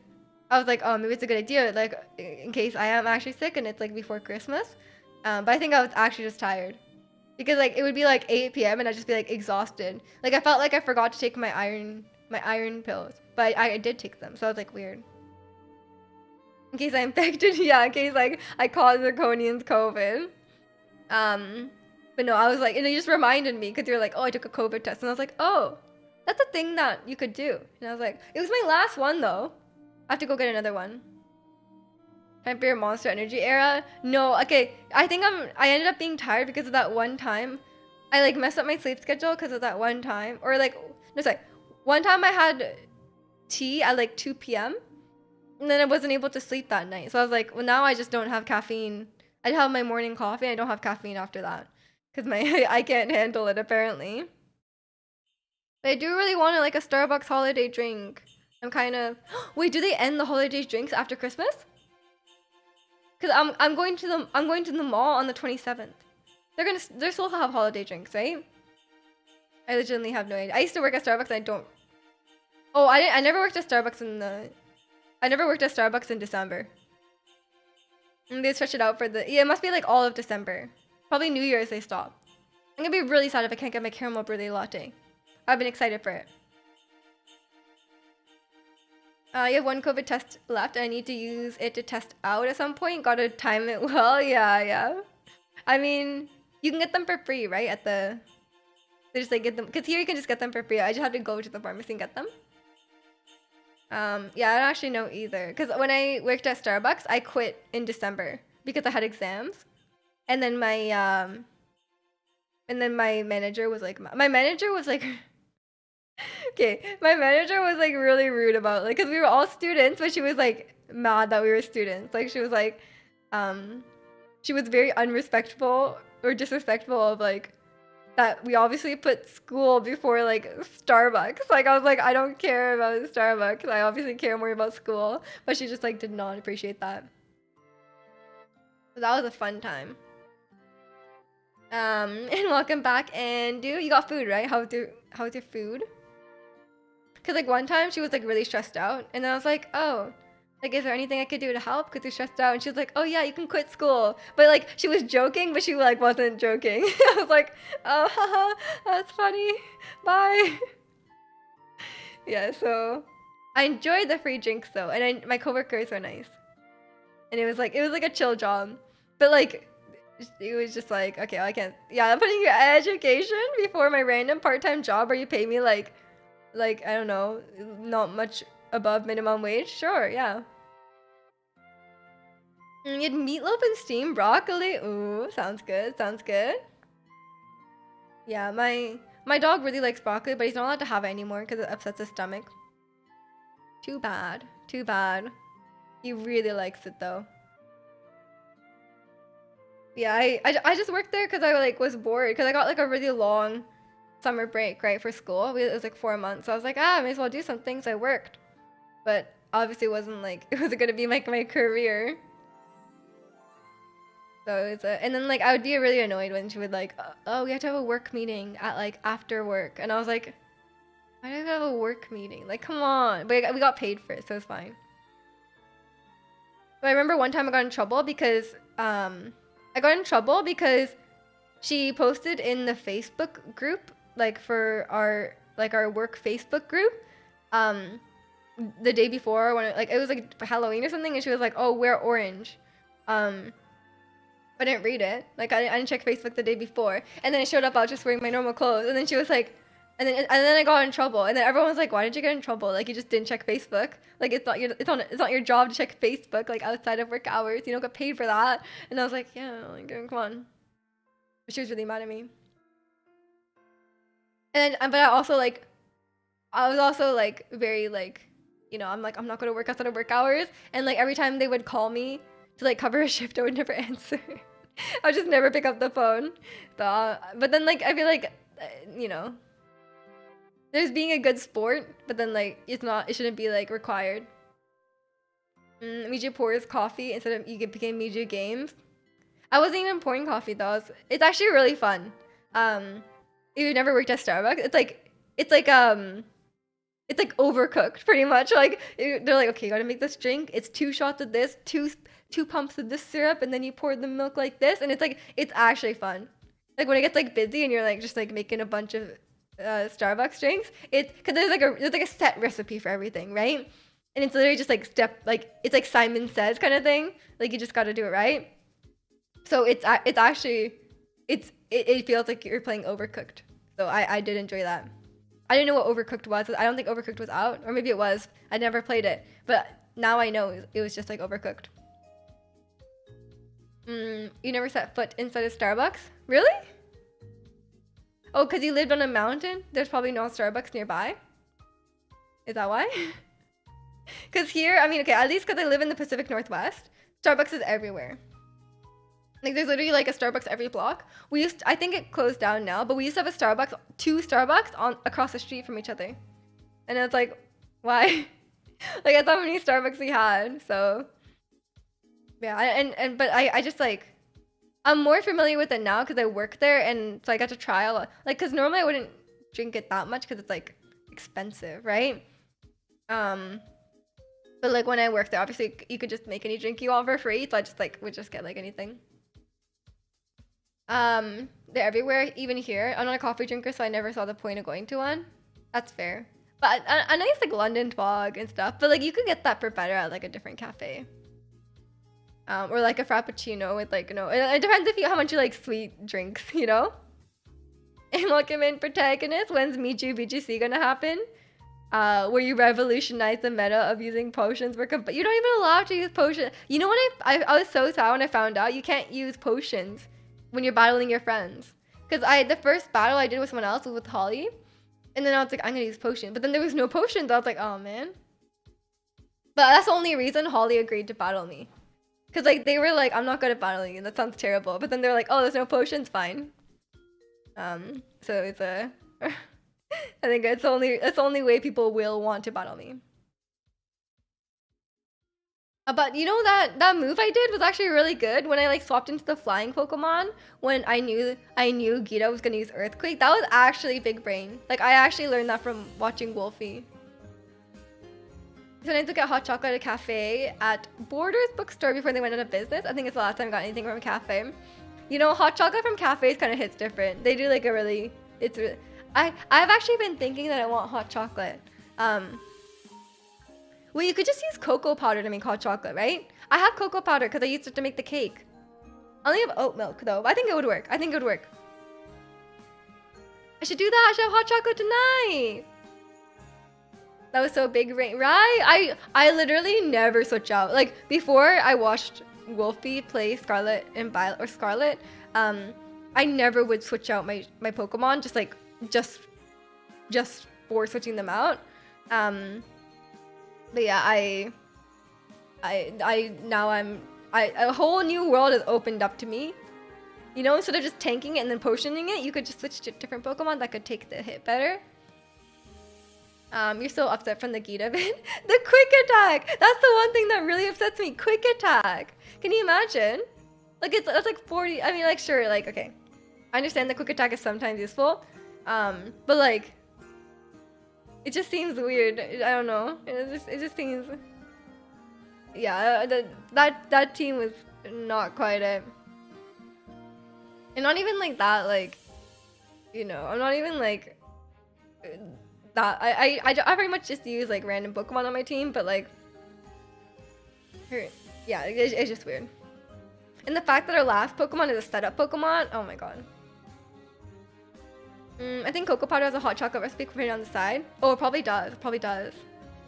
I was like, oh, maybe it's a good idea, like in case I am actually sick and it's like before Christmas. But I think I was actually just tired because like it would be like 8 p.m. and I'd just be like exhausted. Like I felt like I forgot to take my iron pills, but I did take them, so I was like weird. In case I infected, yeah, in case like I caused Zirconians COVID. Um, but no, I was like, and it just reminded me because you're like, oh, I took a COVID test, and I was like, oh, that's a thing that you could do. And I was like, it was my last one though. I have to go get another one. Time for your Monster Energy era? No, okay. I ended up being tired because of that one time. I like messed up my sleep schedule because of that one time. Or like, no, sorry. One time I had tea at like 2 p.m. and then I wasn't able to sleep that night. So I was like, well, now I just don't have caffeine. I have my morning coffee. And I don't have caffeine after that because my I can't handle it apparently. But I do really want like a Starbucks holiday drink. I'm kind of. Wait, do they end the holiday drinks after Christmas? Cause I'm going to the mall on the 27th. They're still have holiday drinks, right? I legitimately have no idea. I used to work at Starbucks and I don't. Oh, I never worked at Starbucks I never worked at Starbucks in December. And they stretch it out for the. Yeah, it must be like all of December. Probably New Year's they stop. I'm gonna be really sad if I can't get my caramel brulee latte. I've been excited for it. You have one COVID test left, and I need to use it to test out at some point. Gotta time it well. Yeah, yeah. I mean, you can get them for free, right? They just like get them, because here you can just get them for free. I just have to go to the pharmacy and get them. Yeah, I don't actually know either. Because when I worked at Starbucks, I quit in December because I had exams. And then my manager was like, okay, my manager was like really rude about like, because we were all students, but she was like mad that we were students. Like she was like, um, she was very unrespectful or disrespectful of like that we obviously put school before like Starbucks. Like I was like, I don't care about Starbucks. I obviously care more about school. But she just like did not appreciate that. So that was a fun time. And welcome back. And dude, you got food, right? How's your food? Cause like one time she was like really stressed out, and then I was like, oh, like is there anything I could do to help? Cause you're stressed out, and she was like, oh yeah, you can quit school. But like she was joking, but she like wasn't joking. I was like, oh, haha, that's funny. Bye. Yeah, so I enjoyed the free drinks though, and my coworkers were nice, and it was like a chill job, but like it was just like okay, I can't. Yeah, I'm putting your education before my random part-time job where you pay me like I don't know, not much above minimum wage. Sure, yeah. You had meatloaf and steamed broccoli. Ooh, sounds good. Sounds good. Yeah, my dog really likes broccoli, but he's not allowed to have it anymore because it upsets his stomach. Too bad. Too bad. He really likes it though. Yeah, I just worked there because I like was bored because I got like a really long summer break right for school. It was like 4 months, so I was like, I may as well do something. So I worked, but obviously it wasn't like it wasn't gonna be like my career. So it's and then like I would be really annoyed when she would like, oh, we have to have a work meeting at like after work, and I was like, Why do I have a work meeting? Like, come on. But we got paid for it, so it's fine. But I remember one time I got in trouble because she posted in the Facebook group, like for our work Facebook group, the day before when it was like Halloween or something, and she was like, "Oh, wear orange." I didn't read it. Like I didn't check Facebook the day before, and then I showed up. I was just wearing my normal clothes, and then she was like, and then I got in trouble, and then everyone was like, "Why did you get in trouble? Like you just didn't check Facebook. Like it's not your job to check Facebook like outside of work hours. You don't get paid for that." And I was like, "Yeah, like come on." But she was really mad at me. And then, but I was also like very like, I'm like I'm not gonna work outside of work hours, and like every time they would call me to like cover a shift, I would never answer. I would just never pick up the phone. So, but then like I feel like, there's being a good sport, but then like it shouldn't be like required. Miju pours coffee instead of you became Miju games. I wasn't even pouring coffee though. It's actually really fun. If you've never worked at Starbucks, it's like overcooked pretty much. Like they're like, okay, you gotta make this drink. It's 2 shots of this, two pumps of this syrup, and then you pour the milk like this, and it's actually fun. Like when it gets like busy and you're like just like making a bunch of Starbucks drinks, because there's like a set recipe for everything, right? And it's literally just like it's like Simon Says kind of thing. Like you just got to do it right. So it feels like you're playing Overcooked. So I did enjoy that. I didn't know what Overcooked was. I don't think Overcooked was out, or maybe it was. I never played it, but now I know it was just like Overcooked. You never set foot inside a Starbucks? Really? Oh, because you lived on a mountain? There's probably no Starbucks nearby? Is that why? Because here, I mean, okay, at least because I live in the Pacific Northwest, Starbucks is everywhere. Like, there's literally like a Starbucks every block. I think it closed down now, but we used to have two Starbucks across the street from each other. And it's like, why? Like, that's how many Starbucks we had, so. Yeah, but I just like, I'm more familiar with it now because I work there, and so I got to try a lot. Like, because normally I wouldn't drink it that much because it's like expensive, right? But like when I worked there, obviously you could just make any drink you want for free, so I just like would just get like anything. They're everywhere, even here. I'm not a coffee drinker, so I never saw the point of going to one. That's fair. But a nice like London fog and stuff, but like you could get that for better at like a different cafe. Or like a frappuccino with like, it depends how much you like sweet drinks, And welcome in protagonist. When's Miju BGC gonna happen? Where you revolutionize the meta of using potions. You don't even allow to use potions. You know what? I was so sad when I found out you can't use potions when you're battling your friends. Because the first battle I did with someone else was with Holly. And then I was like, I'm gonna use potion. But then there was no potions. I was like, oh man. But that's the only reason Holly agreed to battle me. Because like they were like, I'm not good at battling you. That sounds terrible. But then they're like, oh, there's no potions, fine. So it's I think it's the only way people will want to battle me. But that move I did was actually really good when I like swapped into the flying Pokemon when I knew Gita was gonna use Earthquake. That was actually big brain. Like I actually learned that from watching Wolfie. Sometimes I get hot chocolate at a cafe at Borders bookstore before they went out of business. I think it's the last time I got anything from a cafe. Hot chocolate from cafes kind of hits different. They do like I've actually been thinking that I want hot chocolate. Well, you could just use cocoa powder to make hot chocolate, right? I have cocoa powder because I used it to make the cake. I only have oat milk though. I think it would work. I should do that. I should have hot chocolate tonight. That was so big, right? I literally never switch out. Like before I watched Wolfie play Scarlet and Violet or Scarlet, I never would switch out my Pokemon just for switching them out. But yeah, a whole new world has opened up to me. Instead of just tanking it and then potioning it, you could just switch to different Pokemon that could take the hit better. You're so upset from the Gita bit. The quick attack! That's the one thing that really upsets me. Quick attack! Can you imagine? Like, that's like 40... I mean, like, sure, like, okay. I understand the quick attack is sometimes useful. But, like... It just seems weird. I don't know. It just seems. Yeah, that team was not quite it. And not even like that. Like, I'm not even like that. I pretty much just use like random Pokemon on my team, but like, yeah, it's just weird. And the fact that our last Pokemon is a setup Pokemon, oh my god. I think Cocoa Powder has a hot chocolate recipe printed on the side. Oh, it probably does. It probably does.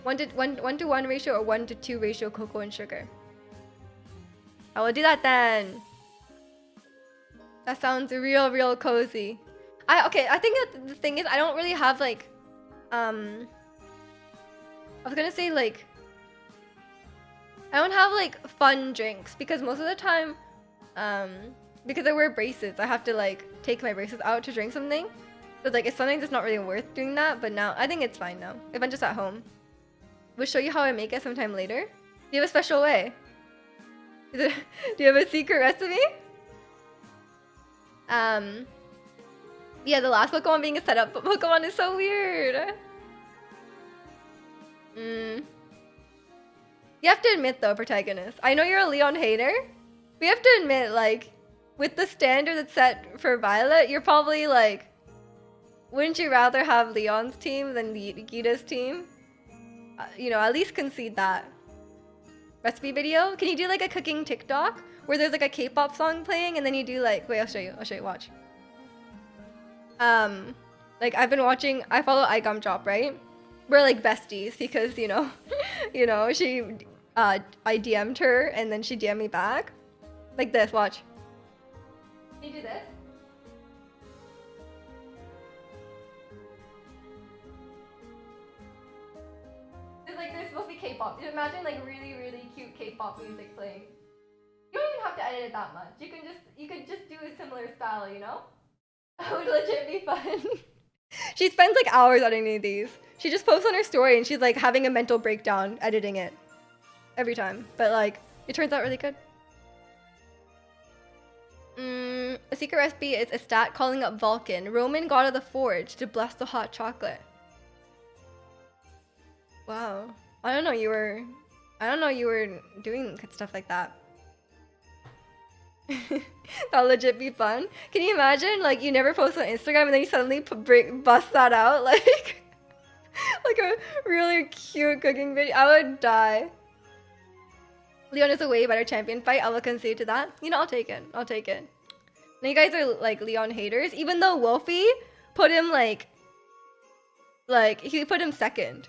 1:1 ratio or 1:2 ratio cocoa and sugar. I will do that then. That sounds real cozy. Okay, I think that the thing is I don't really have like I was gonna say like I don't have like fun drinks because most of the time because I wear braces, I have to like take my braces out to drink something. So like it's sometimes it's not really worth doing that, but now I think it's fine now. If I'm just at home. We'll show you how I make it sometime later. Do you have a special way? Do you have a secret recipe? Yeah, the last Pokemon being a setup Pokemon is so weird. You have to admit though, protagonist. I know you're a Leon hater. We have to admit, like, with the standard that's set for Violet, you're probably like, wouldn't you rather have Leon's team than Gita's team? At least concede that. Recipe video? Can you do like a cooking TikTok where there's like a K-pop song playing and then you do like, wait, I'll show you, watch. Like I follow iGum Drop, right? We're like besties because, she, I DM'd her and then she DM'd me back. Like this, watch. Can you do this? There's supposed to be K-pop. Imagine like really cute K-pop music playing. You don't even have to edit it that much. You could just do a similar style, It would legit be fun. She spends like hours editing these. She just posts on her story and she's like having a mental breakdown editing it every time. But like it turns out really good. A secret recipe is a stat calling up Vulcan, Roman god of the forge, to bless the hot chocolate. Wow. I don't know you were doing stuff like that. That'll legit be fun. Can you imagine, like, you never post on Instagram and then you suddenly bust that out, like, like a really cute cooking video? I would die. Leon is a way better champion fight. I will concede to that. I'll take it. Now you guys are like Leon haters, even though Wolfie put him he put him second.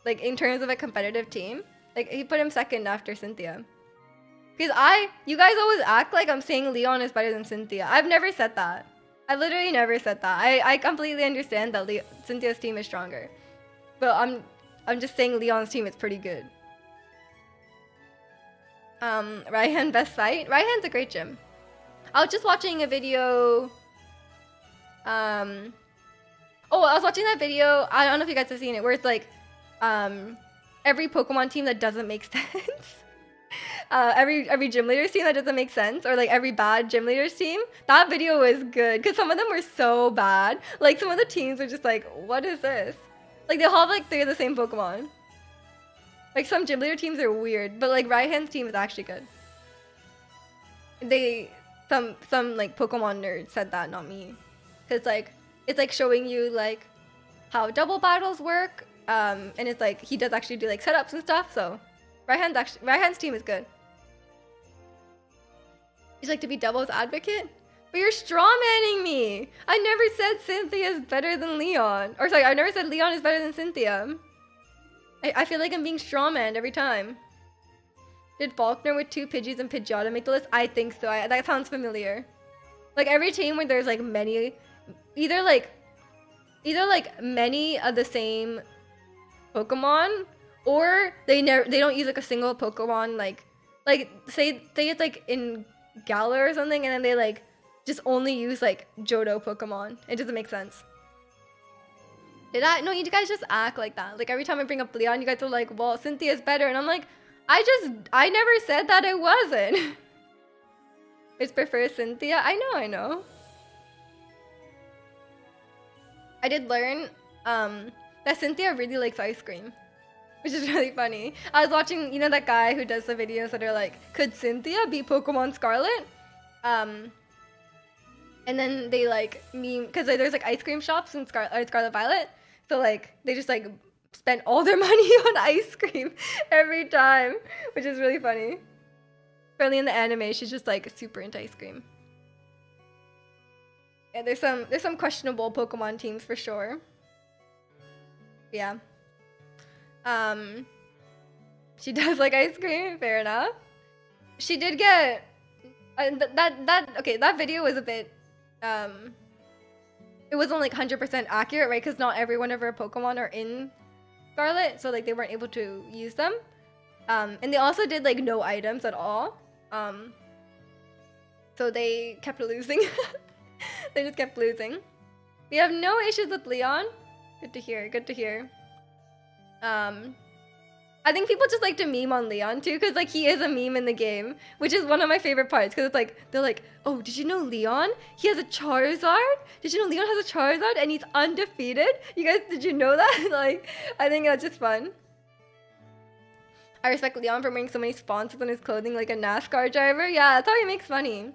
Like in terms of a competitive team, like he put him second after Cynthia. Because you guys always act like I'm saying Leon is better than Cynthia. I've never said that. I've literally never said that. I completely understand that Cynthia's team is stronger. But I'm just saying Leon's team is pretty good. Raihan best fight? Raihan's a great gym. I was just watching a video. I was watching that video. I don't know if you guys have seen it, where it's like every Pokemon team that doesn't make sense. Every gym leader's team that doesn't make sense, or like every bad gym leader's team. That video was good because some of them were so bad. Like some of the teams were just like, what is this? Like they'll have like 3 of the same Pokemon. Like some gym leader teams are weird, but like Raihan's team is actually good. Some like Pokemon nerds said that, not me. Cause like it's like showing you like how double battles work. And it's like he does actually do like setups and stuff. So Raihan's team is good. He's like to be Devil's advocate, but you're strawmanning me. I never said Cynthia is better than Leon, or sorry, I never said Leon is better than Cynthia. I feel like I'm being strawmanned every time. Did Faulkner with 2 Pidgeys and Pidgeotto make the list? I think so. That sounds familiar. Like every team where there's like many, either like many of the same Pokemon, or they don't use like a single Pokemon, like say it's like in Galar or something, and then they like just only use like Johto Pokemon. It doesn't make sense. Did I? No, you guys just act like that. Like every time I bring up Leon, you guys are like, well, Cynthia's better, and I'm like, I never said that it wasn't. It's prefer Cynthia. I know. I did learn that Cynthia really likes ice cream, which is really funny. I was watching, you know, that guy who does the videos that are like, could Cynthia beat Pokemon Scarlet? And then they like meme, because like, there's like ice cream shops in Scarlet Violet, so like they just like spend all their money on ice cream every time, which is really funny. Apparently in the anime, she's just like super into ice cream. Yeah, there's some questionable Pokemon teams for sure. Yeah. She does like ice cream. Fair enough. She did get that video was a bit it wasn't like 100% accurate, right? Because not every one of her Pokemon are in Scarlet, so like they weren't able to use them. And they also did like no items at all. So they kept losing. They just kept losing. We have no issues with Leon. Good to hear. Good to hear. I think people just like to meme on Leon too, because like he is a meme in the game, which is one of my favorite parts. Because it's like they're like, oh, did you know Leon? He has a Charizard. Did you know Leon has a Charizard and he's undefeated? You guys, did you know that? Like, I think that's just fun. I respect Leon for wearing so many sponsors on his clothing, like a NASCAR driver. Yeah, that's how he makes money.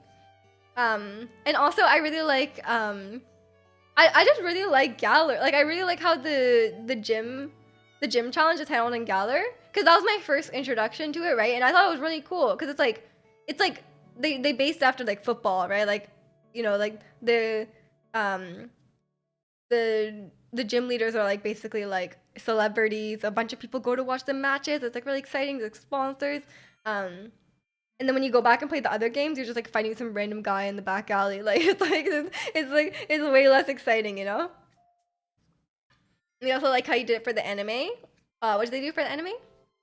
And also I really like I just really like Galar. Like I really like how the gym challenge is held in Galar, because that was my first introduction to it, right? And I thought it was really cool because it's like they based after like football, right? Like, you know, like the gym leaders are like basically like celebrities. A bunch of people go to watch the matches. It's like really exciting. There's like sponsors. And then when you go back and play the other games, you're just like fighting some random guy in the back alley. Like it's way less exciting, you know? And they also like how you did it for the anime. What did they do for the anime?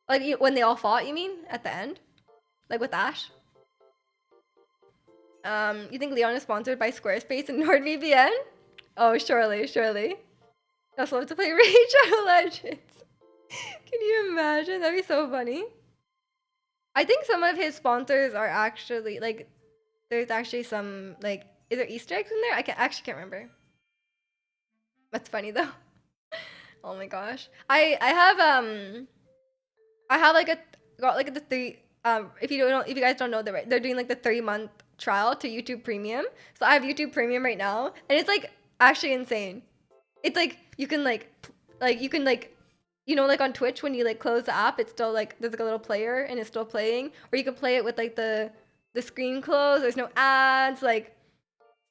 Like when they all fought, you mean? At the end? Like with Ash? You think Leon is sponsored by Squarespace and NordVPN? Oh, surely. I also love to play Rage of Legends. Can you imagine? That'd be so funny. I think some of his sponsors are actually like, there's actually some like, is there Easter eggs in there? I actually can't remember. That's funny though. Oh my gosh. I have like the three, if you guys don't know, they're doing like the 3-month trial to YouTube Premium. So I have YouTube Premium right now, and it's like actually insane. It's like you can you know, like on Twitch when you like close the app, it's still like there's like a little player and it's still playing, or you can play it with like the screen closed. There's no ads. Like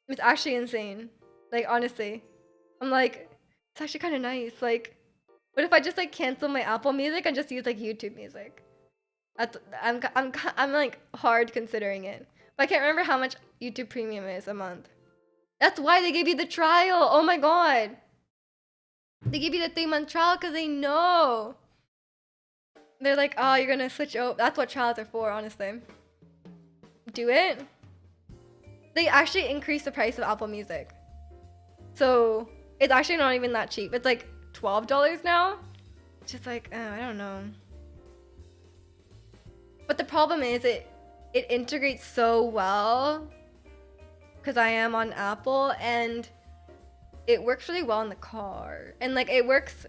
it's actually insane. Like honestly, I'm like, it's actually kind of nice. Like, what if I just like cancel my Apple Music and just use like YouTube Music? I'm like hard considering it, but I can't remember how much YouTube Premium is a month. That's why they gave you the trial. Oh my god. They give you the 3-month trial because they know. They're like, oh, you're gonna switch over. That's what trials are for, honestly. Do it. They actually increased the price of Apple Music. So it's actually not even that cheap. It's like $12 now. It's just like, I don't know. But the problem is it integrates so well because I am on Apple, and it works really well in the car, and like it works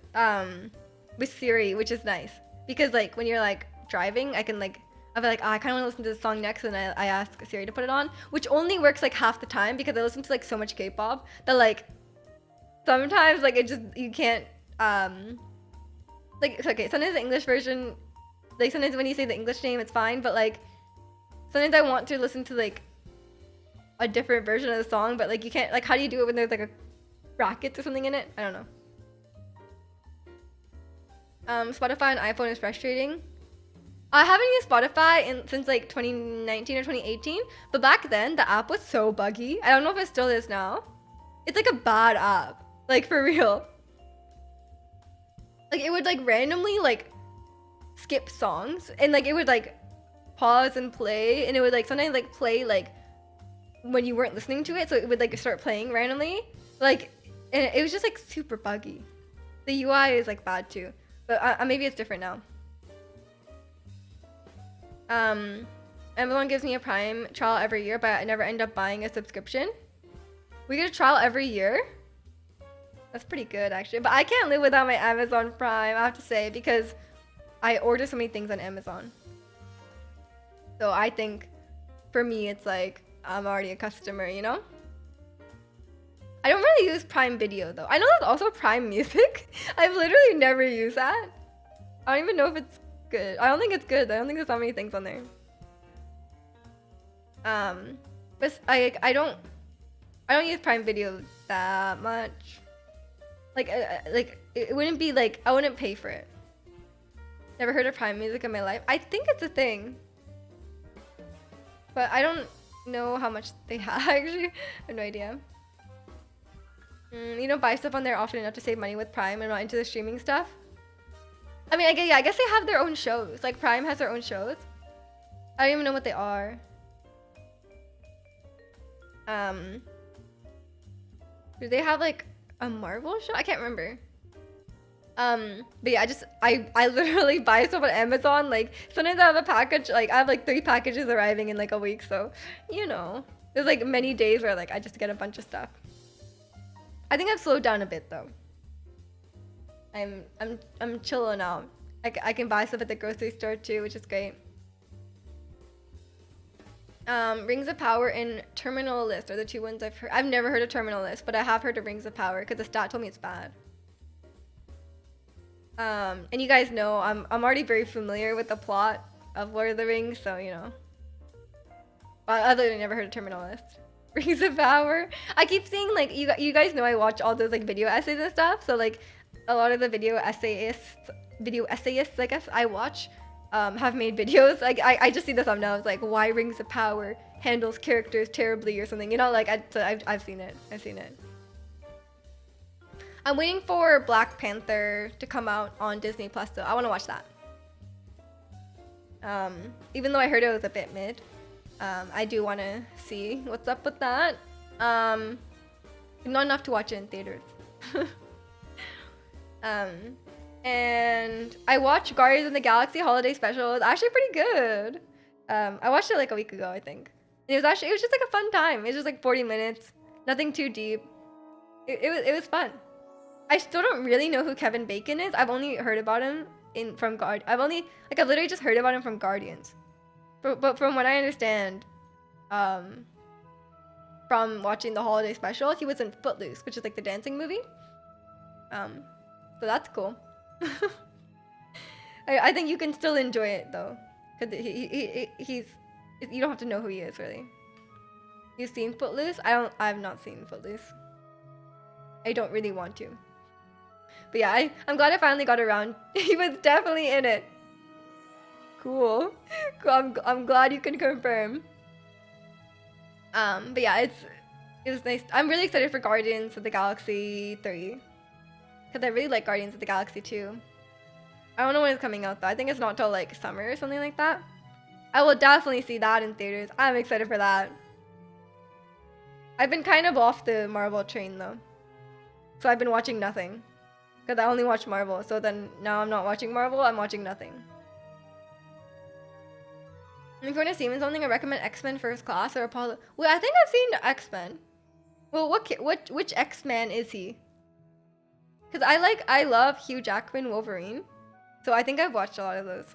with Siri, which is nice because like when you're like driving, I'll be like, oh, I kind of want to listen to this song next, and I ask Siri to put it on, which only works like half the time because I listen to like so much K-pop that like sometimes like it just, you can't like, okay, sometimes the English version, like sometimes when you say the English name it's fine, but like sometimes I want to listen to like a different version of the song, but like you can't, like how do you do it when there's like a brackets or something in it? I don't know. Spotify on iPhone is frustrating. I haven't used Spotify since like 2019 or 2018, but back then the app was so buggy. I don't know if it still is now. It's like a bad app, like for real. Like it would like randomly like skip songs, and like it would like pause and play, and it would like sometimes like play like when you weren't listening to it, so it would like start playing randomly. Like, and it was just like super buggy. The UI is like bad too, but maybe it's different now. Amazon gives me a Prime trial every year, but I never end up buying a subscription. We get a trial every year. That's pretty good actually. But I can't live without my Amazon Prime, I have to say, because I order so many things on Amazon. So I think for me it's like I'm already a customer, you know? I don't really use Prime Video though. I know there's also Prime Music. I've literally never used that. I don't even know if it's good. I don't think it's good. I don't think there's that many things on there. But I don't use Prime Video that much. Like it wouldn't be like I wouldn't pay for it. Never heard of Prime Music in my life. I think it's a thing, but I don't know how much they have. Actually, I have no idea. You don't buy stuff on there often enough to save money with Prime and not into the streaming stuff. I mean, I guess they have their own shows. Like Prime has their own shows. I don't even know what they are. Do they have like a Marvel show? I can't remember. But yeah, I literally buy stuff on Amazon. Like sometimes I have a package, like I have like 3 packages arriving in like a week. So, you know, there's like many days where like I just get a bunch of stuff. I think I've slowed down a bit though. I'm chilling out. I can buy stuff at the grocery store too, which is great. Rings of Power and Terminal List are the 2 ones I've heard. I've never heard of Terminal List, but I have heard of Rings of Power because the stat told me it's bad. And you guys know I'm already very familiar with the plot of Lord of the Rings, so you know. But other than never heard of Terminal List. Rings of Power. I keep seeing like you guys know I watch all those like video essays and stuff, so like a lot of the video essayists I guess I watch have made videos. Like I just see the thumbnails like why Rings of Power handles characters terribly or something, you know, like I've seen it. I'm waiting for Black Panther to come out on Disney Plus though. I want to watch that. Even though I heard it was a bit mid, I do want to see what's up with that. Not enough to watch it in theaters. And I watched Guardians of the Galaxy Holiday Special. It's actually pretty good. I watched it like a week ago, I think. And it was just like a fun time. It was just like 40 minutes, nothing too deep. It was fun. I still don't really know who Kevin Bacon is. I've only heard about him I've literally just heard about him from Guardians. But from what I understand, from watching the Holiday Special, he was in Footloose, which is like the dancing movie. So that's cool. I think you can still enjoy it though, because he's you don't have to know who he is really. You've seen Footloose? I've not seen Footloose. I don't really want to. But yeah, I'm glad I finally got around. He was definitely in it. Cool. I'm glad you can confirm. But yeah, it was nice. I'm really excited for Guardians of the Galaxy 3. Because I really like Guardians of the Galaxy 2. I don't know when it's coming out though. I think it's not till like summer or something like that. I will definitely see that in theaters. I'm excited for that. I've been kind of off the Marvel train though. So I've been watching nothing. Because I only watch Marvel. So then now I'm not watching Marvel, I'm watching nothing. If you want to see something, I recommend X-Men First Class or Apollo. Well, I think I've seen X-Men. Well, which X-Man is he? Because I love Hugh Jackman Wolverine. So I think I've watched a lot of those.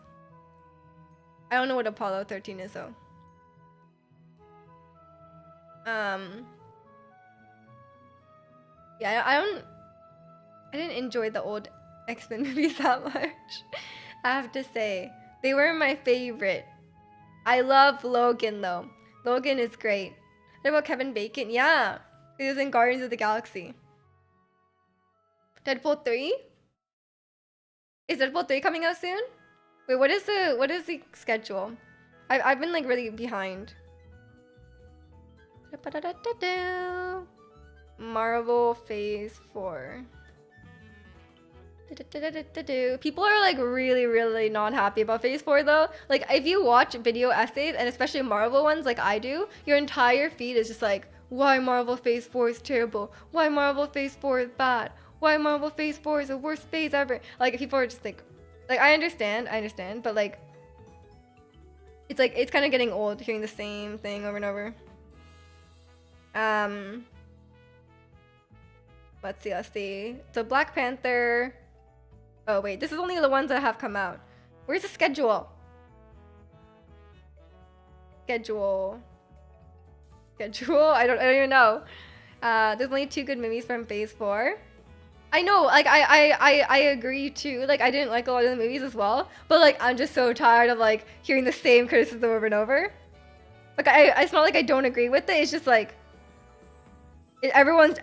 I don't know what Apollo 13 is though. Yeah, I didn't enjoy the old X-Men movies that much. I have to say. They were my favorite. I love Logan though. Logan is great. What about Kevin Bacon? Yeah. He was in Guardians of the Galaxy. Deadpool 3? Is Deadpool 3 coming out soon? Wait, what is the schedule? I've been like really behind. Marvel Phase 4. People are like really not happy about Phase 4 though. Like if you watch video essays, and especially Marvel ones like I do, your entire feed is just like, why Marvel Phase 4 is terrible? Why Marvel Phase 4 is bad? Why Marvel Phase 4 is the worst phase ever? Like people are just like I understand, but like it's kind of getting old hearing the same thing over and over. Let's see, let's see. So Black Panther. Oh wait, this is only the ones that have come out. Where's the schedule? Schedule. I don't even know. There's only 2 good movies from Phase 4. I know, like I agree too. Like I didn't like a lot of the movies as well, but like I'm just so tired of like hearing the same criticism over and over. Like it's not like I don't agree with it. It's just like everyone's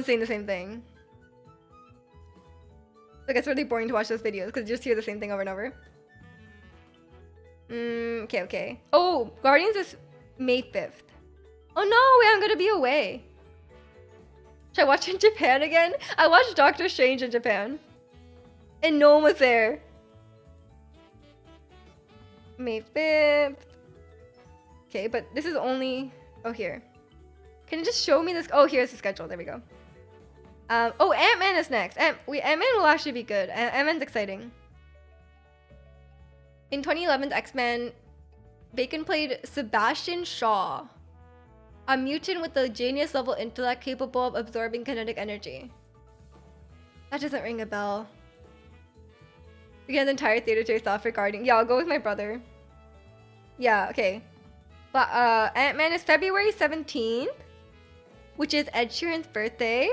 saying the same thing. Like it's really boring to watch those videos because you just hear the same thing over and over. Okay. Oh, Guardians is May 5th. Oh no, wait, I'm gonna be away. Should I watch it in Japan again? I watched Doctor Strange in Japan. And no one was there. May 5th. Okay, but this is only... Oh, here. Can you just show me this? Oh, here's the schedule. There we go. Oh, Ant-Man is next. Ant-Man will actually be good. Ant-Man's exciting. In 2011's X-Men, Bacon played Sebastian Shaw, a mutant with a genius-level intellect capable of absorbing kinetic energy. That doesn't ring a bell. We get the entire theater to yourself regarding... Yeah, I'll go with my brother. Yeah, okay. But Ant-Man is February 17th, which is Ed Sheeran's birthday.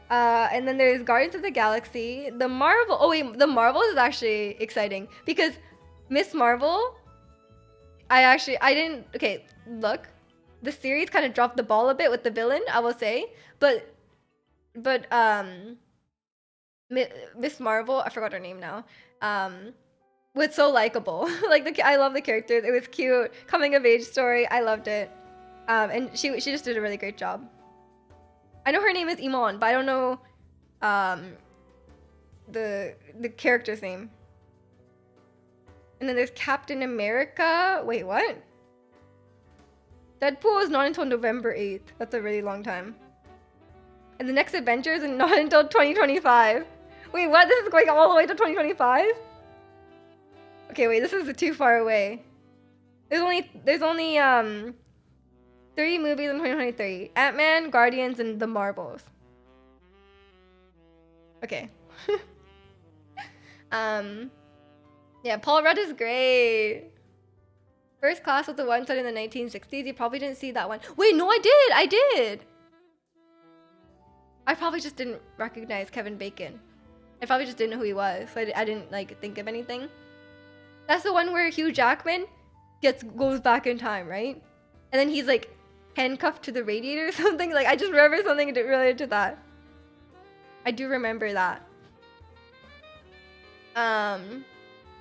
And then there's Guardians of the Galaxy. The Marvel... Oh wait, the Marvel is actually exciting because Miss Marvel... I didn't... Okay, look. The series kind of dropped the ball a bit with the villain, I will say. But Miss Marvel, I forgot her name now, was so likable. Like, I love the characters. It was cute. Coming of age story. I loved it. And she just did a really great job. I know her name is Iman, but I don't know the character's name. And then there's Captain America. Wait, what? Deadpool is not until November 8th. That's a really long time. And the next Avengers is not until 2025. Wait, what? This is going all the way to 2025? Okay, wait, this is too far away. There's only 3 movies in 2023. Ant-Man, Guardians, and The Marvels. Okay. Yeah, Paul Rudd is great. First Class was the one set in the 1960s. You probably didn't see that one. Wait, no, I did. I probably just didn't recognize Kevin Bacon. I probably just didn't know who he was. So I didn't like think of anything. That's the one where Hugh Jackman goes back in time, right? And then he's like handcuffed to the radiator or something. Like I just remember something related to that. I do remember that.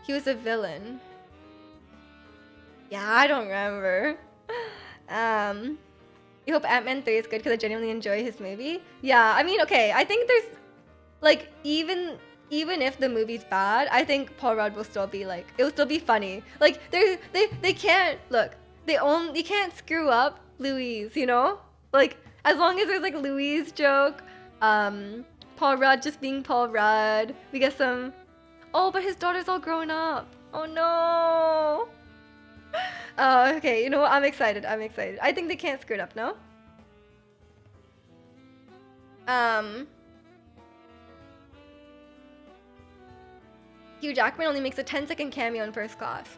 He was a villain. Yeah, I don't remember. You hope Ant-Man 3 is good because I genuinely enjoy his movie. Yeah, I mean, okay, I think there's like even if the movie's bad, I think Paul Rudd will still be like, it will still be funny. Like they can't they can't screw up Louise, you know? Like as long as there's like Louise joke, Paul Rudd just being Paul Rudd. We get some. Oh, but his daughter's all grown up. Oh no. Okay, you know what? I'm excited. I think they can't screw it up, no? Hugh Jackman only makes a 10-second cameo in First Class.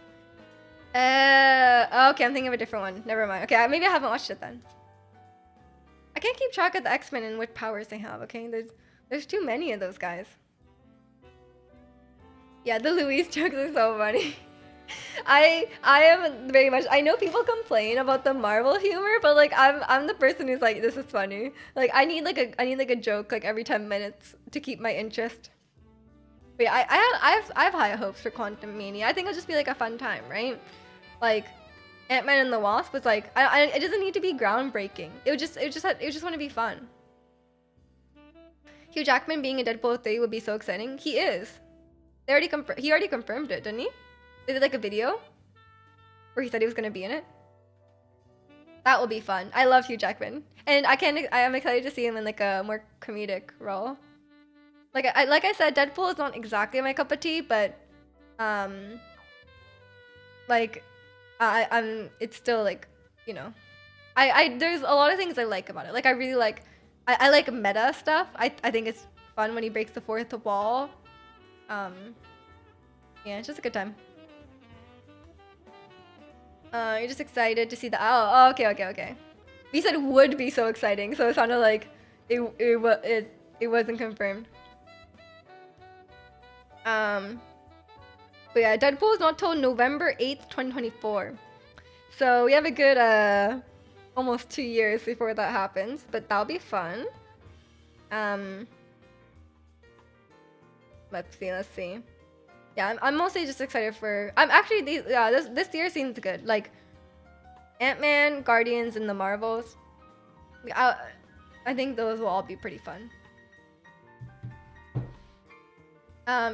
Okay, I'm thinking of a different one. Never mind. Okay, maybe I haven't watched it then. I can't keep track of the X-Men and what powers they have, okay? There's too many of those guys. Yeah, the Louise jokes are so funny. I am very much. I know people complain about the Marvel humor, but like I'm the person who's like, this is funny. Like I need like a joke like every 10 minutes to keep my interest. But yeah, I have high hopes for Quantum Mania. I think it'll just be like a fun time, right? Like Ant-Man and the Wasp was like, it doesn't need to be groundbreaking. It just want to be fun. Hugh Jackman being in Deadpool 3 would be so exciting. He is. He already confirmed it, didn't he? Is it like a video where he said he was gonna be in it? That will be fun. I love Hugh Jackman, and I am excited to see him in like a more comedic role. Like I said, Deadpool is not exactly my cup of tea, but like it's still like, you know, I there's a lot of things I like about it. Like I really like I like meta stuff. I think it's fun when he breaks the fourth wall. Yeah, it's just a good time. You're just excited to see the owl. Oh, okay. We said would be so exciting, so it sounded like it wasn't confirmed. But yeah, Deadpool is not till November 8th, 2024. So we have a good almost 2 years before that happens, but that'll be fun. Let's see. Yeah, I'm mostly just excited for. I'm actually this year seems good. Like Ant-Man, Guardians, and the Marvels. I think those will all be pretty fun.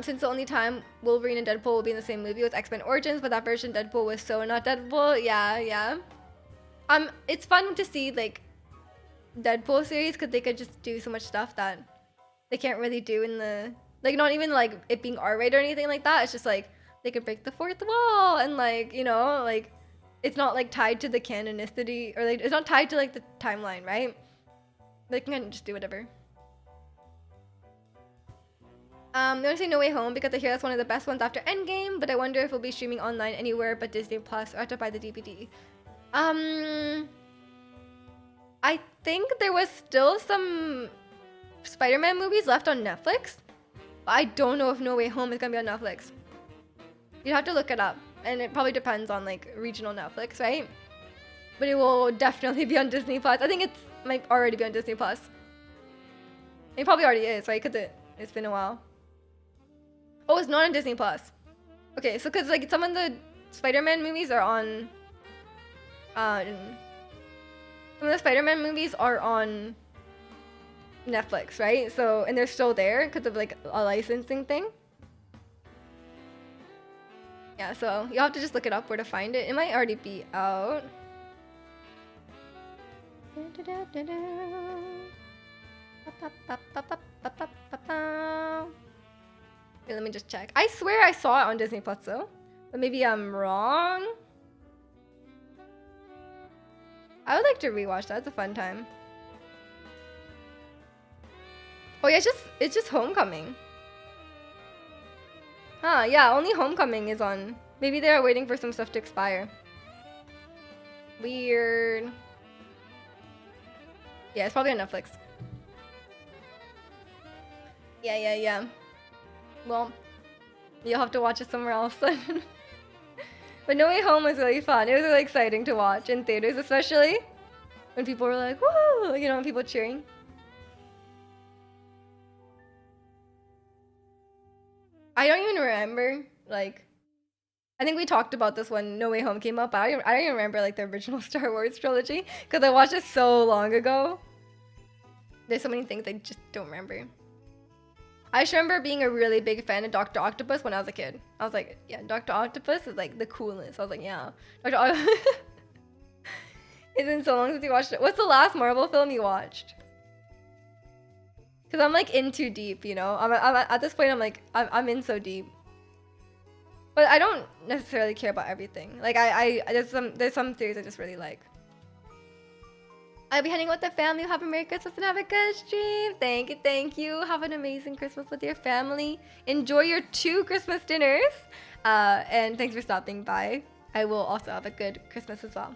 Since the only time Wolverine and Deadpool will be in the same movie was X-Men Origins, but that version Deadpool was so not Deadpool. Yeah. It's fun to see like Deadpool series because they could just do so much stuff that they can't really do in the like not even like it being R-rated or anything like that. It's just like they could break the fourth wall and like like it's not like tied to the canonicity or like it's not tied to like the timeline, right? They can kind of just do whatever. I'm gonna say No Way Home because I hear that's one of the best ones after Endgame, but I wonder if it'll be streaming online anywhere but Disney Plus or I have to buy the DVD. I think there was still some Spider-Man movies left on Netflix. But I don't know if No Way Home is gonna be on Netflix. You'd have to look it up, and it probably depends on like regional Netflix, right? But it will definitely be on Disney Plus. I think it might already be on Disney Plus. It probably already is, right? Because it's been a while. Oh, it's not on Disney Plus. Okay, so because like some of the Spider-Man movies are on. Some of the Spider-Man movies are on Netflix, right? So and they're still there because of like a licensing thing. Yeah, so you have to just look it up where to find it. It might already be out. Okay, let me just check. I swear I saw it on Disney Plus though, but maybe I'm wrong. I would like to rewatch that. It's a fun time. Oh yeah, it's just Homecoming. Huh, yeah, only Homecoming is on. Maybe they're waiting for some stuff to expire. Weird. Yeah, it's probably on Netflix. Yeah. Well, you'll have to watch it somewhere else then. But No Way Home was really fun. It was really exciting to watch in theaters, especially when people were like, woo! When people cheering. I don't even remember, like, I think we talked about this when No Way Home came up, but I don't even remember, like, the original Star Wars trilogy, because I watched it so long ago. There's so many things I just don't remember. I just remember being a really big fan of Dr. Octopus when I was a kid. I was like, yeah, Dr. Octopus is, like, the coolest. I was like, yeah. Dr. Octopus. It's been so long since you watched it. What's the last Marvel film you watched? Because I'm like in too deep, I'm at this point. I'm like I'm in so deep, but I don't necessarily care about everything. Like there's some series I just really like. I'll be heading with the family. Have a Merry Christmas and have a good stream. Thank you. Have an amazing Christmas with your family. Enjoy your 2 Christmas dinners. And thanks for stopping by. I will also have a good Christmas as well.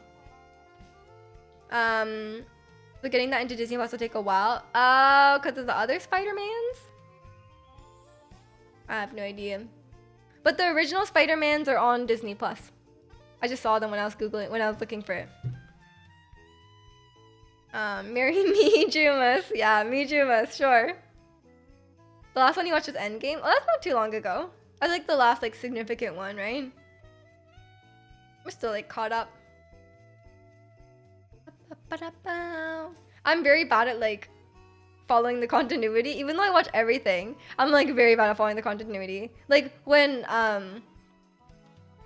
So getting that into Disney Plus will take a while. Oh, because of the other Spider-Mans? I have no idea. But the original Spider-Mans are on Disney Plus. I just saw them when I was looking for it. Marry me, Jumas. Yeah, me, Jumas, sure. The last one you watched was Endgame? Oh, that's not too long ago. I like the last, like, significant one, right? We're still, like, caught up. I'm very bad at, like, following the continuity. Even though I watch everything, I'm, like, very bad at following the continuity. Like, when,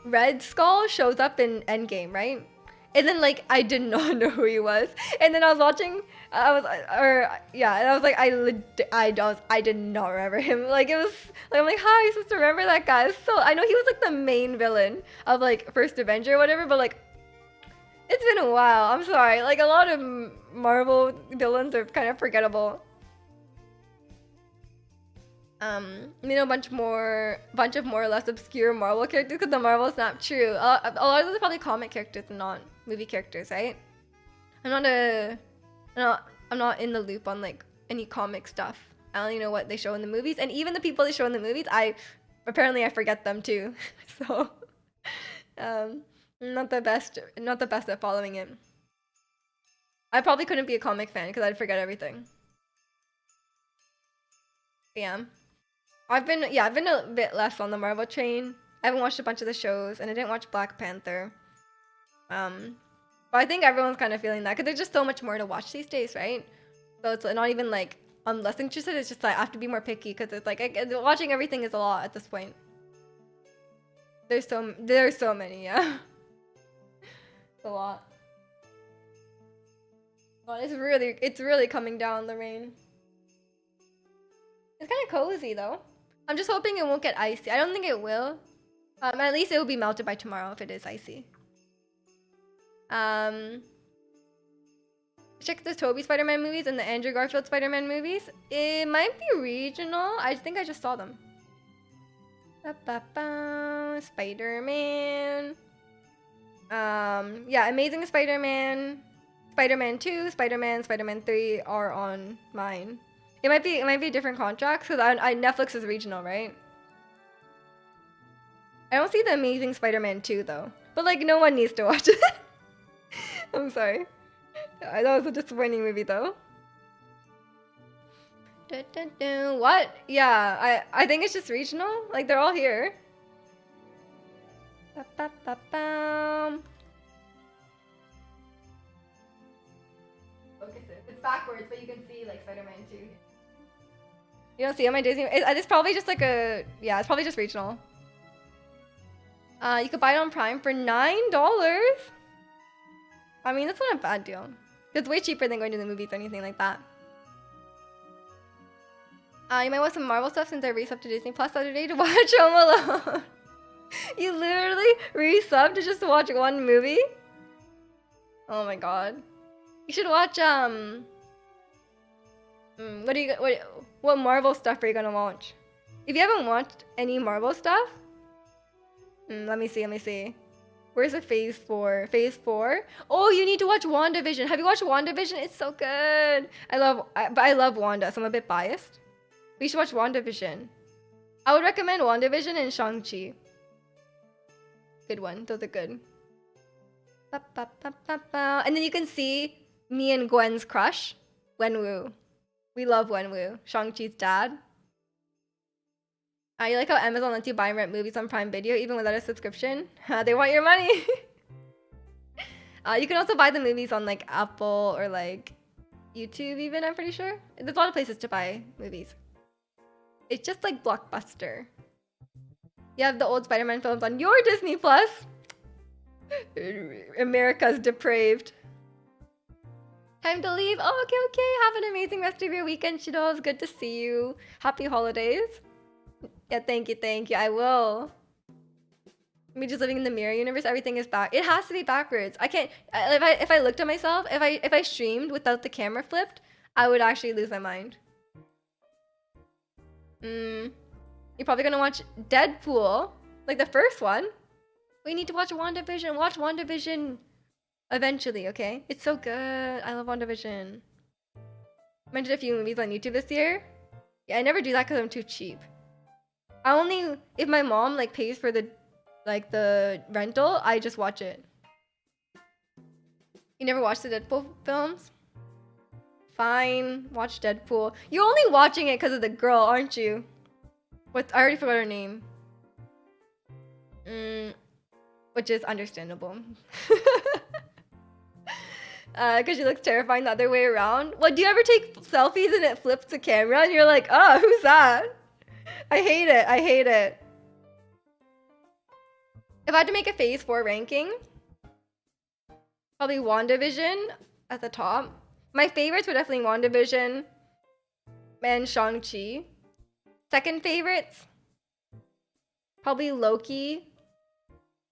Red Skull shows up in Endgame, right? And then, like, I did not know who he was. And then I was watching, and I was like, I did not remember him. Like, it was, like, I'm like, how are you supposed to remember that guy? So, I know he was, like, the main villain of, like, First Avenger or whatever, but, like, It's been a while. I'm sorry. Like a lot of Marvel villains are kind of forgettable. A bunch of more or less obscure Marvel characters because the Marvel's not true. A lot of those are probably comic characters and not movie characters, right? I'm not a, I'm not, I'm not in the loop on like any comic stuff. I only know what they show in the movies, and even the people they show in the movies, I forget them too. So, um, not the best at following it. I probably couldn't be a comic fan because I'd forget everything. Yeah. I've been a bit less on the Marvel train. I haven't watched a bunch of the shows, and I didn't watch Black Panther. But I think everyone's kind of feeling that because there's just so much more to watch these days, right? So it's not even like I'm less interested. It's just like I have to be more picky because it's like watching everything is a lot at this point. There's so many, yeah. It's a lot. God, it's really coming down the rain. It's kind of cozy though. I'm just hoping it won't get icy. I don't think it will. At least it will be melted by tomorrow if it is icy. Check the Tobey Spider-Man movies and the Andrew Garfield Spider-Man movies. It might be regional. I think I just saw them. Spider-Man. Yeah, Amazing Spider-Man, Spider-Man 2, Spider-Man, Spider-Man 3 are on mine. It might be different contracts because Netflix is regional, right? I don't see the Amazing Spider-Man 2 though. But like no one needs to watch it. I'm sorry. That was a disappointing movie though. What? Yeah, I think it's just regional. Like they're all here. Focus it. It's backwards, but you can see like Spider-Man 2. You don't see it on my Disney. It's probably just like it's probably just regional. You could buy it on Prime for $9. I mean, that's not a bad deal. It's way cheaper than going to the movies or anything like that. You might want some Marvel stuff since I resubbed to Disney Plus the other day to watch Home Alone. You literally resubbed to just watch one movie? Oh my god. You should watch what Marvel stuff are you gonna watch? If you haven't watched any Marvel stuff, let me see. Where's the Phase 4? Phase 4? Oh, you need to watch WandaVision. Have you watched WandaVision? It's so good. But I love Wanda, so I'm a bit biased. We should watch WandaVision. I would recommend WandaVision and Shang-Chi. Good one. Those are good. And then you can see me and Gwen's crush, Wenwu. We love Wenwu, Shang-Chi's dad. You like how Amazon lets you buy and rent movies on Prime Video even without a subscription? They want your money. You can also buy the movies on like Apple or like YouTube even, I'm pretty sure. There's a lot of places to buy movies. It's just like Blockbuster. You have the old Spider-Man films on your Disney Plus. America's depraved. Time to leave. Oh, okay. Have an amazing rest of your weekend, Shido. It was good to see you. Happy holidays. Yeah, thank you. I will. Me just living in the mirror universe, everything is back. It has to be backwards. I can't. If I looked at myself, if I streamed without the camera flipped, I would actually lose my mind. You're probably gonna watch Deadpool, like the first one. We need to watch WandaVision. Watch WandaVision eventually, okay? It's so good. I love WandaVision. I did a few movies on YouTube this year. Yeah, I never do that because I'm too cheap. I only, if my mom like pays for the rental, I just watch it. You never watched the Deadpool films? Fine, watch Deadpool. You're only watching it because of the girl, aren't you? I already forgot her name. Which is understandable. Because she looks terrifying the other way around. What, do you ever take selfies and it flips the camera and you're like, oh, who's that? I hate it. If I had to make a Phase 4 ranking, probably WandaVision at the top. My favorites were definitely WandaVision and Shang-Chi. Second favorites, probably Loki,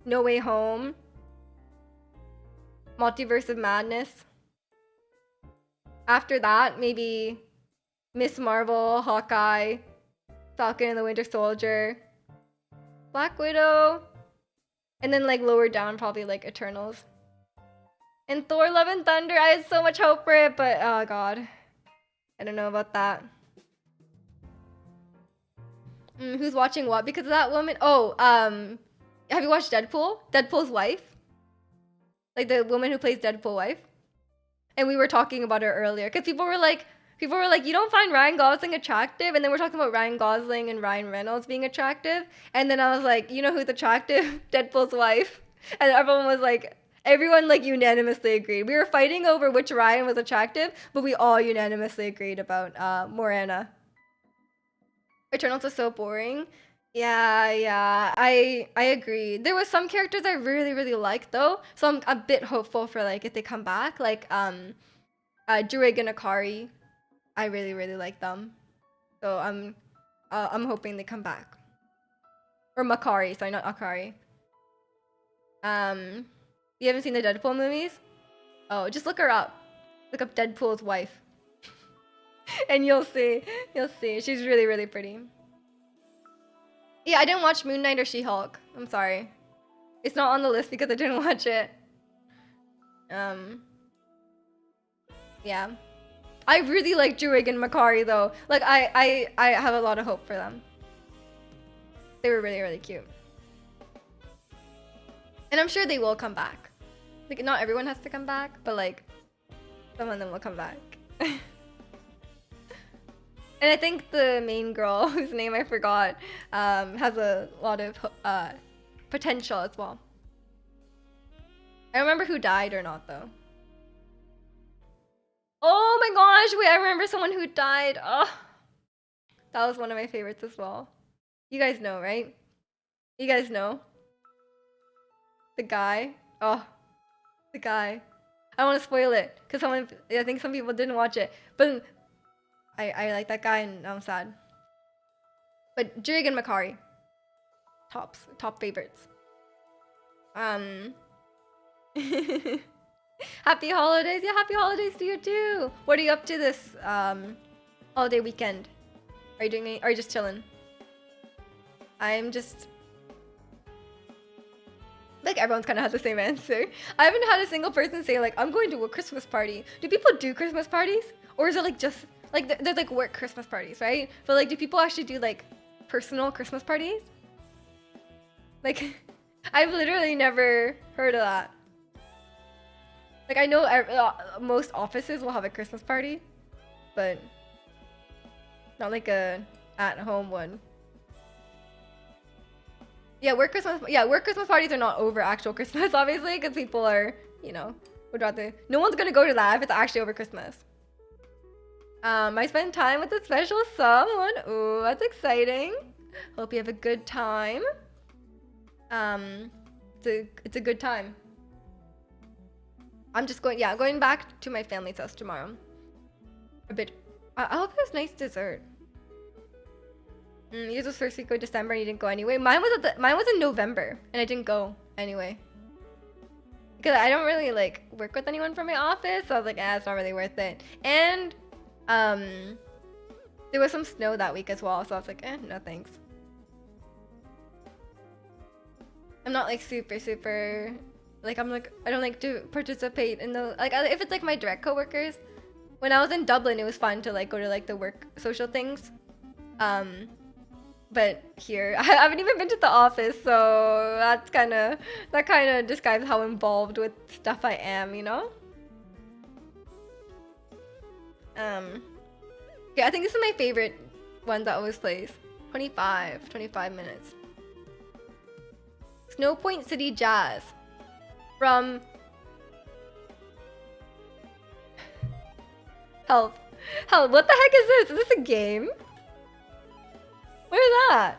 No Way Home, Multiverse of Madness. After that, maybe Miss Marvel, Hawkeye, Falcon and the Winter Soldier, Black Widow, and then like lower down probably like Eternals. And Thor Love and Thunder, I had so much hope for it, but oh god. I don't know about that. Who's watching what because of that woman? Oh, have you watched Deadpool? Deadpool's wife? Like the woman who plays Deadpool's wife? And we were talking about her earlier because people were like, you don't find Ryan Gosling attractive? And then we're talking about Ryan Gosling and Ryan Reynolds being attractive. And then I was like, you know who's attractive? Deadpool's wife. And everyone was like, everyone like unanimously agreed. We were fighting over which Ryan was attractive, but we all unanimously agreed about Morena. Eternals was so boring. Yeah, I agree. There was some characters I really, really liked though. So I'm a bit hopeful for like if they come back. Like Druig and Akari. I really, really like them. So I'm hoping they come back. Or Makari, sorry, not Akari. You haven't seen the Deadpool movies? Oh, just look her up. Look up Deadpool's wife. And you'll see. She's really, really pretty. Yeah, I didn't watch Moon Knight or She-Hulk. I'm sorry. It's not on the list because I didn't watch it. Yeah. I really like Druig and Makari though. Like I have a lot of hope for them. They were really, really cute. And I'm sure they will come back. Like not everyone has to come back, but like some of them will come back. And I think the main girl, whose name I forgot, has a lot of potential as well. I don't remember who died or not though. Oh my gosh, wait, I remember someone who died. Oh, that was one of my favorites as well. You guys know, right? You guys know? The guy. Oh, the guy. I don't want to spoil it because I think some people didn't watch it. But I like that guy and I'm sad. But Druig and Makari. Top favorites. Happy holidays. Yeah, happy holidays to you too. What are you up to this holiday weekend? Are you just chilling? I'm just like everyone's kind of had the same answer. I haven't had a single person say like I'm going to a Christmas party. Do people do Christmas parties? Or is it like just like there's like work Christmas parties, right? But like do people actually do like personal Christmas parties? Like I've literally never heard of that. Like I know most offices will have a Christmas party, but not like a at-home one. Yeah, work Christmas parties are not over actual Christmas, obviously, because people are, you know, would rather. No one's gonna go to that if it's actually over Christmas. I spend time with a special someone. Ooh, that's exciting. Hope you have a good time. It's a good time. I'm just going back to my family's house tomorrow. A bit. I hope there's nice dessert. Yours was first week of December and you didn't go anyway. Mine was in November and I didn't go anyway. Because I don't really like work with anyone from my office, so I was like, it's not really worth it. And there was some snow that week as well, so I was like, no thanks. I'm not like super like I don't like to participate in the like if it's like my direct coworkers. When I was in Dublin, it was fun to like go to like the work social things. But here I haven't even been to the office, so that kind of describes how involved with stuff I am, you know. Yeah, I think this is my favorite one that always plays. 25 minutes. Snow Point City Jazz from Help. What the heck is this? Is this a game? What is that?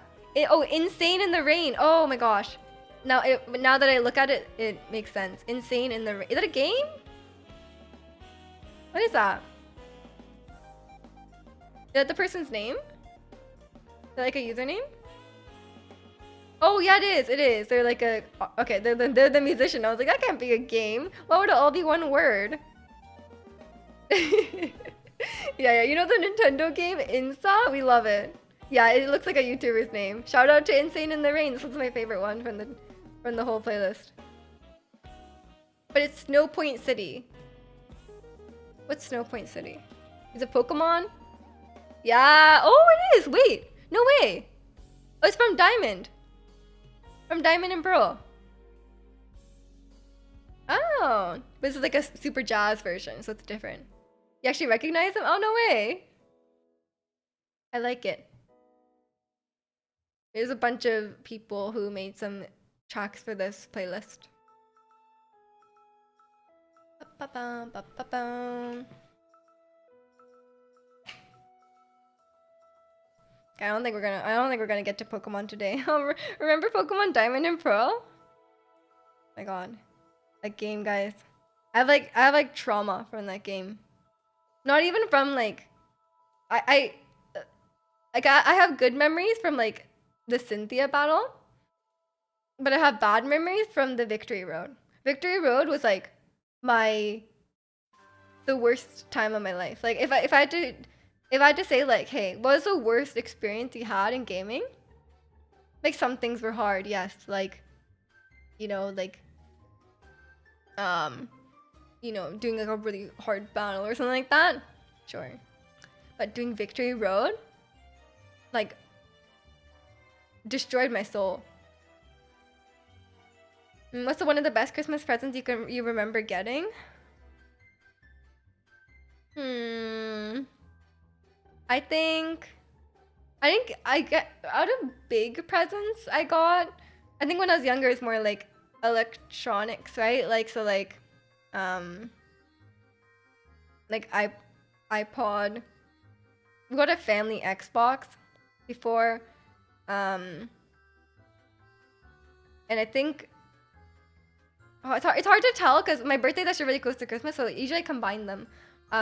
Oh, Insane in the Rain. Oh my gosh. Now that I look at it, it makes sense. Insane in the Rain. Is that a game? What is that? Is that the person's name? Is that like a username? Oh yeah, it is. It is. They're like a okay. They're the musician. I was like, that can't be a game. Why would it all be one word? Yeah, yeah. You know the Nintendo game Insa? We love it. Yeah, it looks like a YouTuber's name. Shout out to Insane in the Rain. This was my favorite one from the whole playlist. But it's Snow Point City. What's Snow Point City? Is it Pokemon? Yeah. Oh, it is. Wait. No way. Oh, it's from Diamond. From Diamond and Pearl. Oh. This is like a super jazz version, so it's different. You actually recognize them? Oh, no way. I like it. There's a bunch of people who made some tracks for this playlist. I don't think we're gonna get to Pokemon today. Remember Pokemon Diamond and Pearl? Oh my god. That game, guys. I have like trauma from that game. Not even from like I have good memories from like the Cynthia battle, but I have bad memories from the Victory Road. Victory Road was like the worst time of my life. Like if I had to say like, hey, what was the worst experience you had in gaming? Like some things were hard, yes. Like, you know, like you know, doing like a really hard battle or something like that. Sure. But doing Victory Road, like, destroyed my soul. What's one of the best Christmas presents you remember getting? I think I get out of big presents I got. I think when I was younger, it's more like electronics, right? Like so, like iPod. We got a family Xbox before, and I think it's hard to tell because my birthday's actually really close to Christmas, so usually I combine them.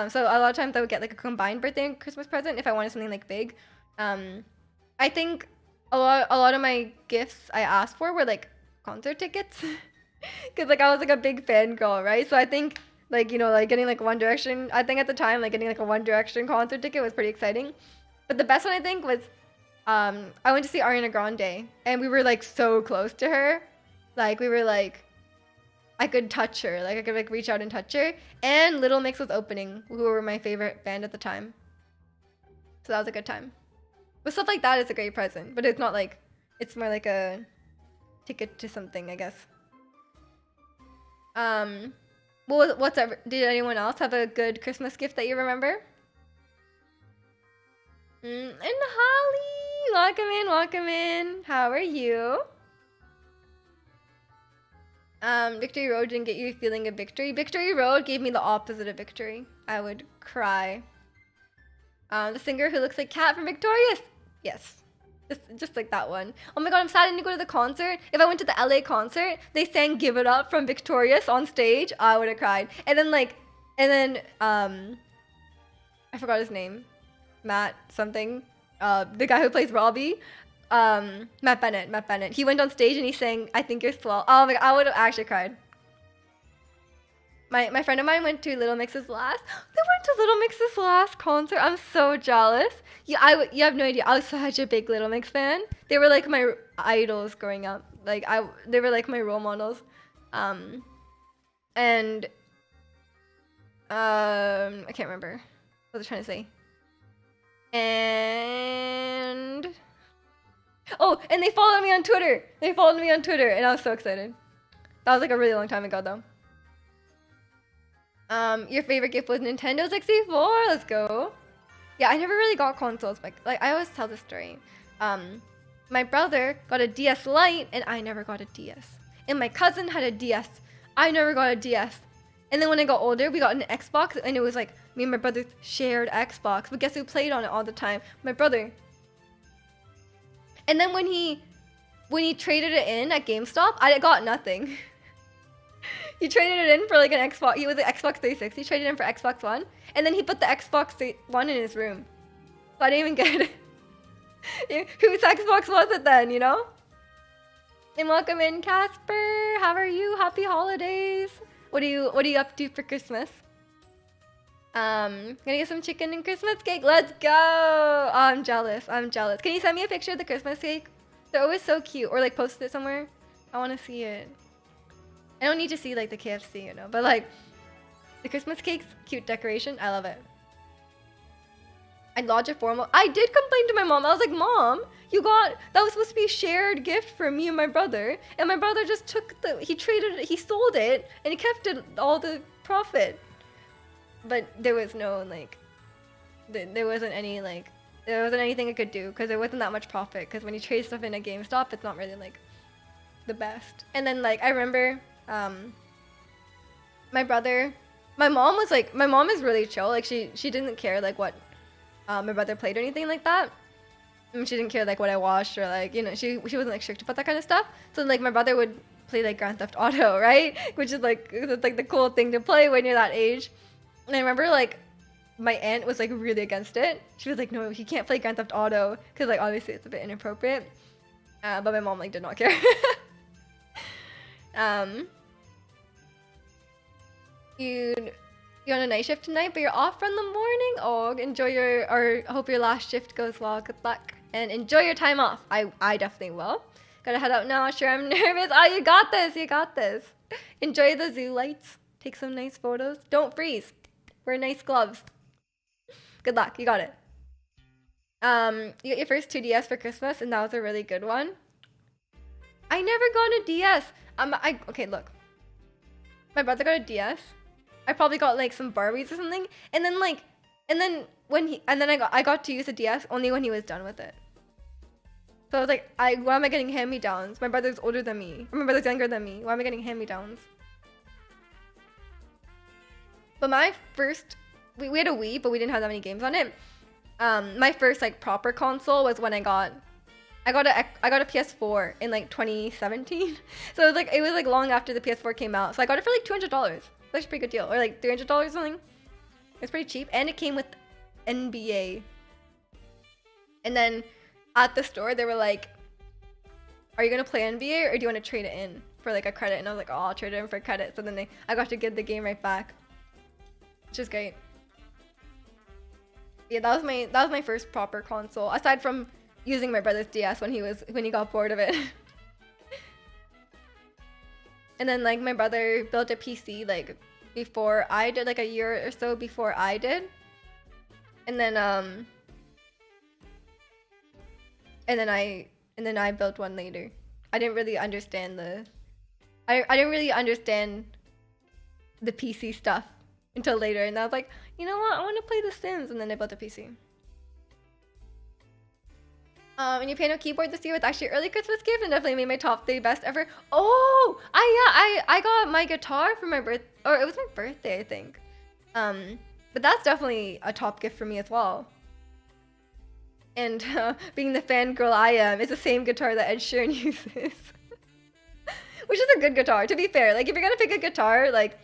So a lot of times I would get like a combined birthday and Christmas present if I wanted something like big. I think a lot of my gifts I asked for were like concert tickets, because like I was like a big fangirl, right? So I think like, you know, like getting like One Direction. I think at the time like getting like a One Direction concert ticket was pretty exciting. But the best one I think was I went to see Ariana Grande, and we were like so close to her, like we were like. I could touch her, like I could like reach out and touch her. And Little Mix was opening, who were my favorite band at the time. So that was a good time. But stuff like that is a great present, but it's not like, it's more like a ticket to something, I guess. Did anyone else have a good Christmas gift that you remember? And Holly, welcome in. How are you? Victory Road didn't get you feeling a victory. Victory Road gave me the opposite of victory. I would cry. The singer who looks like Cat from Victorious. Yes. Just like that one. Oh my god, I'm sad I didn't go to the concert. If I went to the LA concert, they sang Give It Up from Victorious on stage, I would have cried. And then I forgot his name. Matt something. The guy who plays Robbie. Matt Bennett. He went on stage and he sang I Think You're Swell. Oh my god, I would have actually cried. My friend of mine went to Little Mix's last. They went to Little Mix's last concert. I'm so jealous. You have no idea. I was such a big Little Mix fan. They were like my idols growing up. Like they were like my role models. And I can't remember what I was trying to say. And oh, and they followed me on Twitter. And I was so excited. That was like a really long time ago, though. Your favorite gift was Nintendo 64. Let's go. Yeah, I never really got consoles, but like I always tell this story. My brother got a DS Lite, and I never got a DS. And my cousin had a DS. I never got a DS. And then when I got older, we got an Xbox, and it was like me and my brother shared Xbox. But guess who played on it all the time? My brother. And then when he traded it in at GameStop, I got nothing. He traded it in for like an Xbox. He was an Xbox 360. He traded it in for Xbox One, and then he put the Xbox One in his room. So I didn't even get it. Whose Xbox was it then? You know? And welcome in, Casper. How are you? Happy holidays. What are you up to for Christmas? Gonna get some chicken and Christmas cake. Let's go. Oh, I'm jealous. I'm jealous. Can you send me a picture of the Christmas cake? They're always so cute. Or like post it somewhere. I want to see it. I don't need to see like the KFC, you know, but like the Christmas cake's cute decoration. I love it. I'd lodge a formal. I did complain to my mom. I was like, Mom, that was supposed to be a shared gift for me and my brother. And my brother just took he sold it and he kept all the profit. But there was no like, there wasn't anything I could do because there wasn't that much profit. Because when you trade stuff in a GameStop, it's not really like the best. And then like, I remember, my mom is really chill. Like she didn't care like what my brother played or anything like that. And she didn't care like what I watched or like, you know, she wasn't like strict about that kind of stuff. So like my brother would play like Grand Theft Auto, right? Which is like the cool thing to play when you're that age. And I remember like my aunt was like really against it. She was like, no, he can't play Grand Theft Auto because like obviously it's a bit inappropriate. But my mom like did not care. You're on a night shift tonight, but you're off from the morning. Oh, I hope your last shift goes well. Good luck and enjoy your time off. I definitely will. Gotta head out now. Sure, I'm nervous. Oh, you got this. You got this. Enjoy the zoo lights. Take some nice photos. Don't freeze. Wear nice gloves. Good luck. You got it. You got your first 2DS for Christmas, and that was a really good one. I never got a DS. Okay, look. My brother got a DS. I probably got like some Barbies or something, and then I got to use the DS only when he was done with it. So I was like, why am I getting hand-me-downs? My brother's older than me. Or my brother's younger than me. Why am I getting hand-me-downs? But my first, we had a Wii, but we didn't have that many games on it. My first like proper console was when I got a PS4 in like 2017. So it was like long after the PS4 came out. So I got it for like $200. That's a pretty good deal. Or like $300 or something. It's pretty cheap. And it came with NBA. And then at the store, they were like, are you going to play NBA or do you want to trade it in for like a credit? And I was like, oh, I'll trade it in for credit. So then I got to get the game right back. Which is great. Yeah, that was my first proper console. Aside from using my brother's DS when he got bored of it. And then like my brother built a PC like before I did, like a year or so before I did. And then I built one later. I didn't really understand the PC stuff until later, and I was like, you know what, I want to play The Sims, and then I built a PC. And you piano keyboard this year with actually early Christmas gift and definitely made my top 3 best ever. Oh, I got my guitar for my birthday, or it was my birthday, I think. But that's definitely a top gift for me as well. And being the fangirl I am, it's the same guitar that Ed Sheeran uses. Which is a good guitar, to be fair. Like, if you're gonna pick a guitar, like,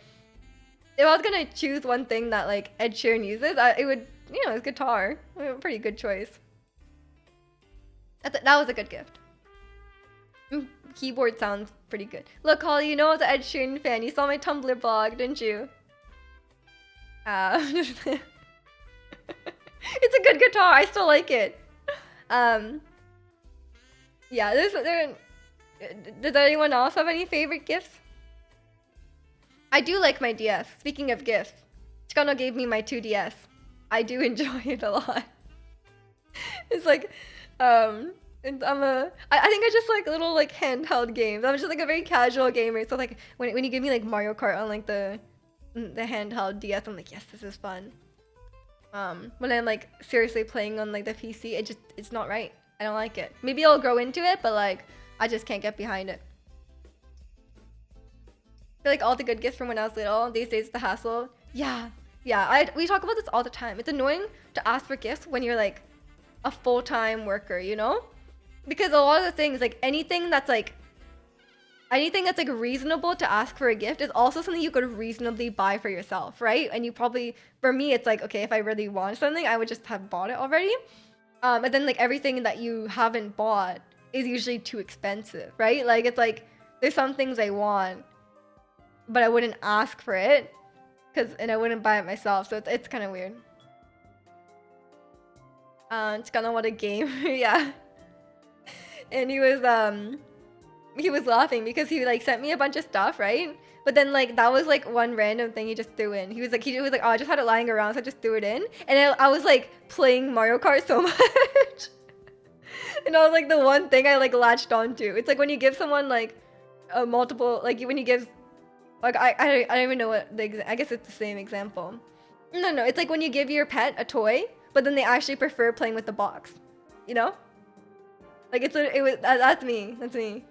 if I was gonna choose one thing that, like, Ed Sheeran uses, it would, you know, it's guitar. A pretty good choice. That was a good gift. Keyboard sounds pretty good. Look, Holly, you know I was an Ed Sheeran fan. You saw my Tumblr blog, didn't you? It's a good guitar. I still like it. Yeah, does anyone else have any favorite gifts? I do like my DS. Speaking of gifts, Chikano gave me my 2DS. I do enjoy it a lot. It's like, and I think I just like little like handheld games. I'm just like a very casual gamer. So like when you give me like Mario Kart on like the handheld DS, I'm like, yes, this is fun. When I'm like seriously playing on like the PC, it's not right. I don't like it. Maybe I'll grow into it, but like I just can't get behind it. I feel like all the good gifts from when I was little, these days the hassle. Yeah. We talk about this all the time. It's annoying to ask for gifts when you're like a full-time worker, you know? Because a lot of the things, like anything that's like reasonable to ask for a gift is also something you could reasonably buy for yourself, right? And you probably, for me, it's like, okay, if I really want something, I would just have bought it already. And then like everything that you haven't bought is usually too expensive, right? Like it's like there's some things I want, but I wouldn't ask for it and I wouldn't buy it myself, so it's kind of weird. It's kind of what a game, yeah. And he was laughing because he like sent me a bunch of stuff, right? But then like that was like one random thing he just threw in. He was like oh, I just had it lying around, so I just threw it in. And I was like playing Mario Kart so much. And I was like the one thing I like latched onto. It's like when you give someone like a multiple, like when you give, like I don't even know what I guess it's the same example. No, it's like when you give your pet a toy, but then they actually prefer playing with the box. You know? Like that's me. That's me.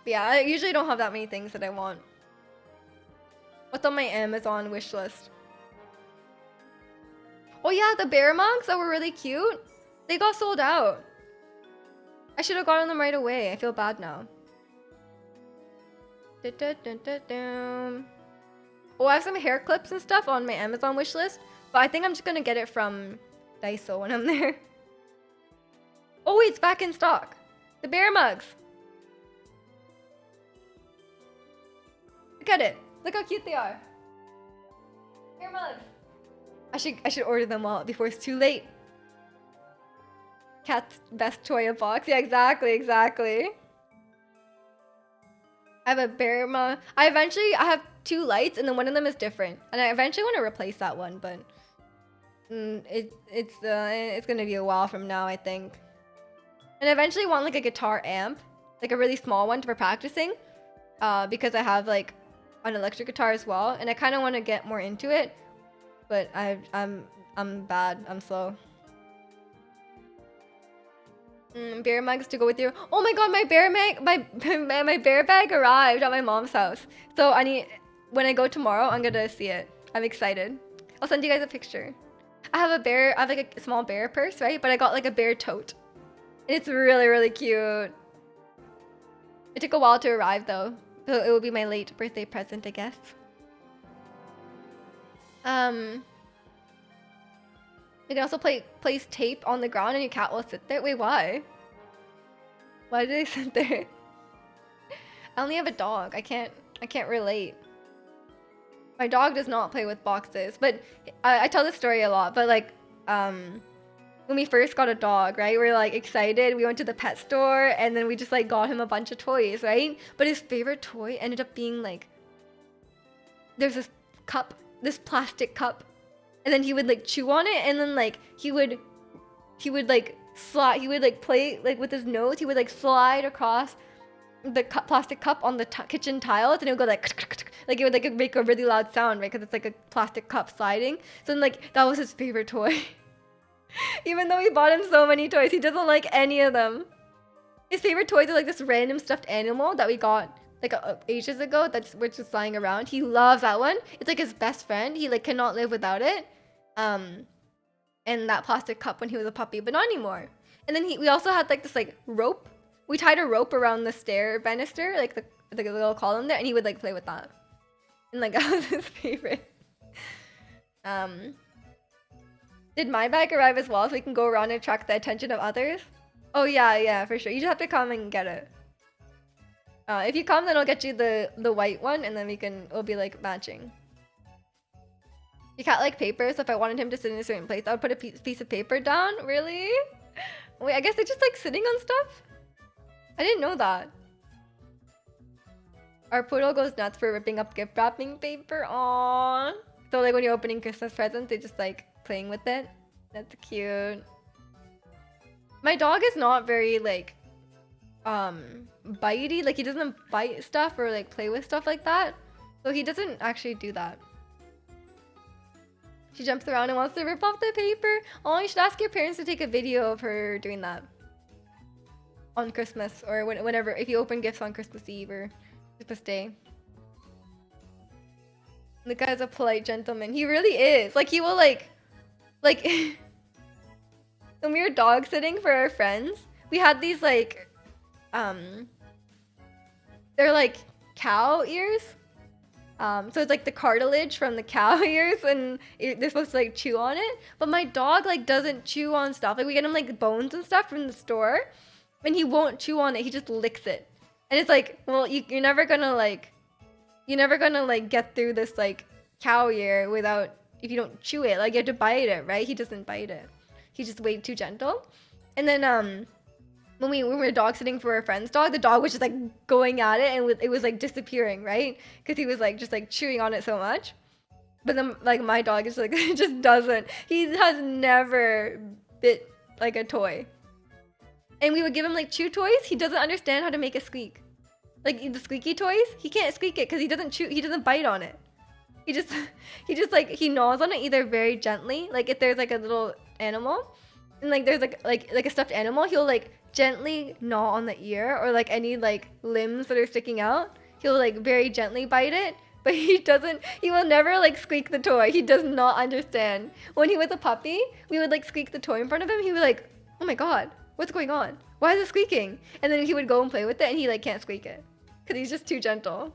But yeah, I usually don't have that many things that I want. What's on my Amazon wish list? Oh yeah, the bear mugs that were really cute. They got sold out. I should have gotten them right away. I feel bad now. Oh, I have some hair clips and stuff on my Amazon wish list, but I think I'm just gonna get it from Daiso when I'm there. Oh wait, it's back in stock. The bear mugs. Look at it. Look how cute they are. Bear mugs. I should order them all before it's too late. Cat's best toy box. Yeah, exactly. I have a bear mug. I have 2 lights, and then one of them is different. And I eventually want to replace that one, but it's gonna be a while from now, I think. And I eventually want like a guitar amp, like a really small one for practicing, because I have like an electric guitar as well, and I kind of want to get more into it, but I'm bad. I'm slow. Bear mugs to go with you. Oh my god, my bear bag arrived at my mom's house. So when I go tomorrow, I'm gonna see it. I'm excited. I'll send you guys a picture. I have like a small bear purse, right? But I got like a bear tote. And it's really cute. It took a while to arrive though. So it will be my late birthday present, I guess. You can also place tape on the ground and your cat will sit there. Wait, why? Why do they sit there? I only have a dog. I can't relate. My dog does not play with boxes, but I tell this story a lot, but like when we first got a dog, right? We were like excited. We went to the pet store and then we just like got him a bunch of toys, right? But his favorite toy ended up being like there's this cup, this plastic cup. And then he would like chew on it, and then like he would like slide. He would like play like with his nose. He would like slide across the plastic cup on the kitchen tiles, and it would go like it would like make a really loud sound, right? Because it's like a plastic cup sliding. So then like that was his favorite toy. Even though we bought him so many toys, he doesn't like any of them. His favorite toys are like this random stuffed animal that we got like ages ago. Which is lying around. He loves that one. It's like his best friend. He like cannot live without it. And that plastic cup when he was a puppy, but not anymore. And then we also had like this like rope. We tied a rope around the stair banister, like the little column there, and he would like play with that. And like that was his favorite. Did my bag arrive as well so we can go around and attract the attention of others? Oh yeah, for sure. You just have to come and get it. If you come, then I'll get you the white one, and then we'll be like matching. You can't like paper, so if I wanted him to sit in a certain place, I would put a piece of paper down. Really? Wait, I guess they're just like sitting on stuff? I didn't know that. Our poodle goes nuts for ripping up gift wrapping paper. Aww. So like when you're opening Christmas presents, they just like playing with it. That's cute. My dog is not very like bitey. Like he doesn't bite stuff or like play with stuff like that. So he doesn't actually do that. She jumps around and wants to rip off the paper. Oh, you should ask your parents to take a video of her doing that on Christmas or whenever, if you open gifts on Christmas Eve or Christmas Day. The guy's a polite gentleman. He really is. Like he will like when we were dog sitting for our friends, we had these like they're like cow ears. So it's like the cartilage from the cow ears, and they're supposed to like chew on it. But my dog like doesn't chew on stuff. Like we get him like bones and stuff from the store, and he won't chew on it. He just licks it, and it's like, well, you're never gonna like get through this like cow ear without if you don't chew it. Like you have to bite it, right? He doesn't bite it. He's just way too gentle. And then when we were dog sitting for a friend's dog, the dog was just like going at it, and it was like disappearing, right? Because he was like just like chewing on it so much. But then like my dog is like just doesn't. He has never bit like a toy. And we would give him like chew toys. He doesn't understand how to make a squeak. Like the squeaky toys, he can't squeak it because he doesn't chew. He doesn't bite on it. He just like he gnaws on it either very gently, like if there's like a little animal, and like there's like a stuffed animal, he'll like gently gnaw on the ear or like any like limbs that are sticking out. He'll like very gently bite it, but he will never like squeak the toy. He does not understand. When he was a puppy, we would like squeak the toy in front of him. He would like, oh my god, what's going on? Why is it squeaking? And then he would go and play with it, and he like can't squeak it because he's just too gentle.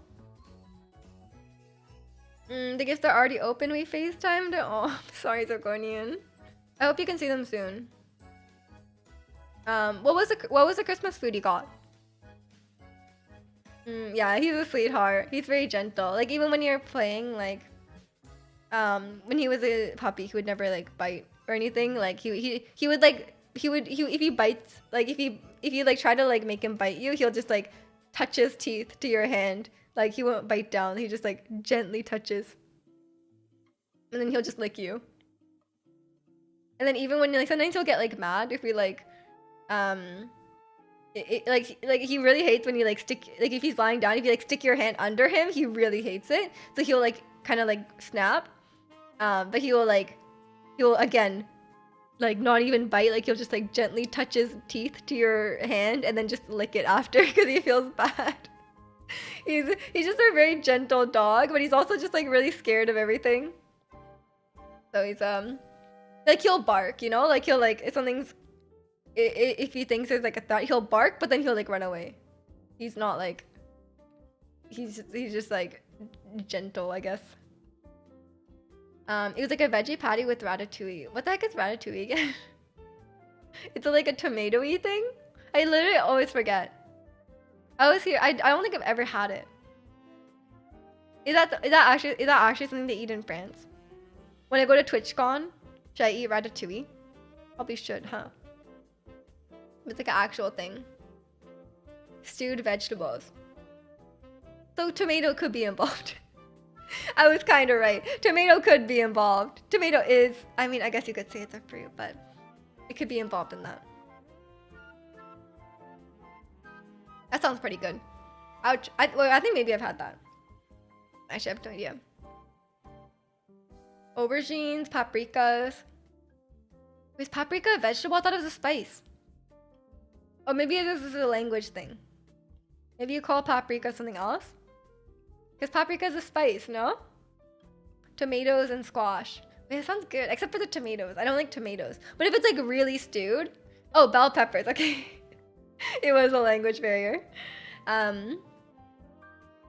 The gifts are already open. We FaceTimed. Oh, sorry, Zirconian. I hope you can see them soon. What was the Christmas food you got? Yeah, he's a sweetheart. He's very gentle. Like even when you're playing, like, when he was a puppy, he would never like bite or anything. Like he would like if he bites, like if you like try to like make him bite you, he'll just like touch his teeth to your hand. Like he won't bite down. He just like gently touches, and then he'll just lick you. And then even when like sometimes he'll get like mad if we like, like he really hates when you like stick, like if he's lying down, if you like stick your hand under him, he really hates it. So he'll like kind of like snap, but he'll again like not even bite. Like he'll just like gently touch his teeth to your hand and then just lick it after because he feels bad. He's just a very gentle dog, but he's also just like really scared of everything. So he's like he'll bark, you know, like he'll like if something's if he thinks there's like a threat, he'll bark, but then he'll like run away. He's not like he's just like gentle, I guess. It was like a veggie patty with ratatouille. What the heck is ratatouille again? It's like a tomato-y thing. I literally always forget. I was here. I don't think I've ever had it. Is that actually something they eat in France? When I go to TwitchCon, should I eat ratatouille? Probably should, huh? It's like an actual thing. Stewed vegetables. So tomato could be involved. I was kind of right. Tomato could be involved. Tomato is, I mean, I guess you could say it's a fruit, but it could be involved in that. That sounds pretty good. Ouch. I think maybe I've had that. Actually, I have no idea. Aubergines, paprikas. Was paprika a vegetable? I thought it was a spice. Or maybe this is a language thing. Maybe you call paprika something else? Because paprika is a spice, no? Tomatoes and squash. Wait, it sounds good. Except for the tomatoes. I don't like tomatoes. But if it's like really stewed... Oh, bell peppers. Okay. It was a language barrier.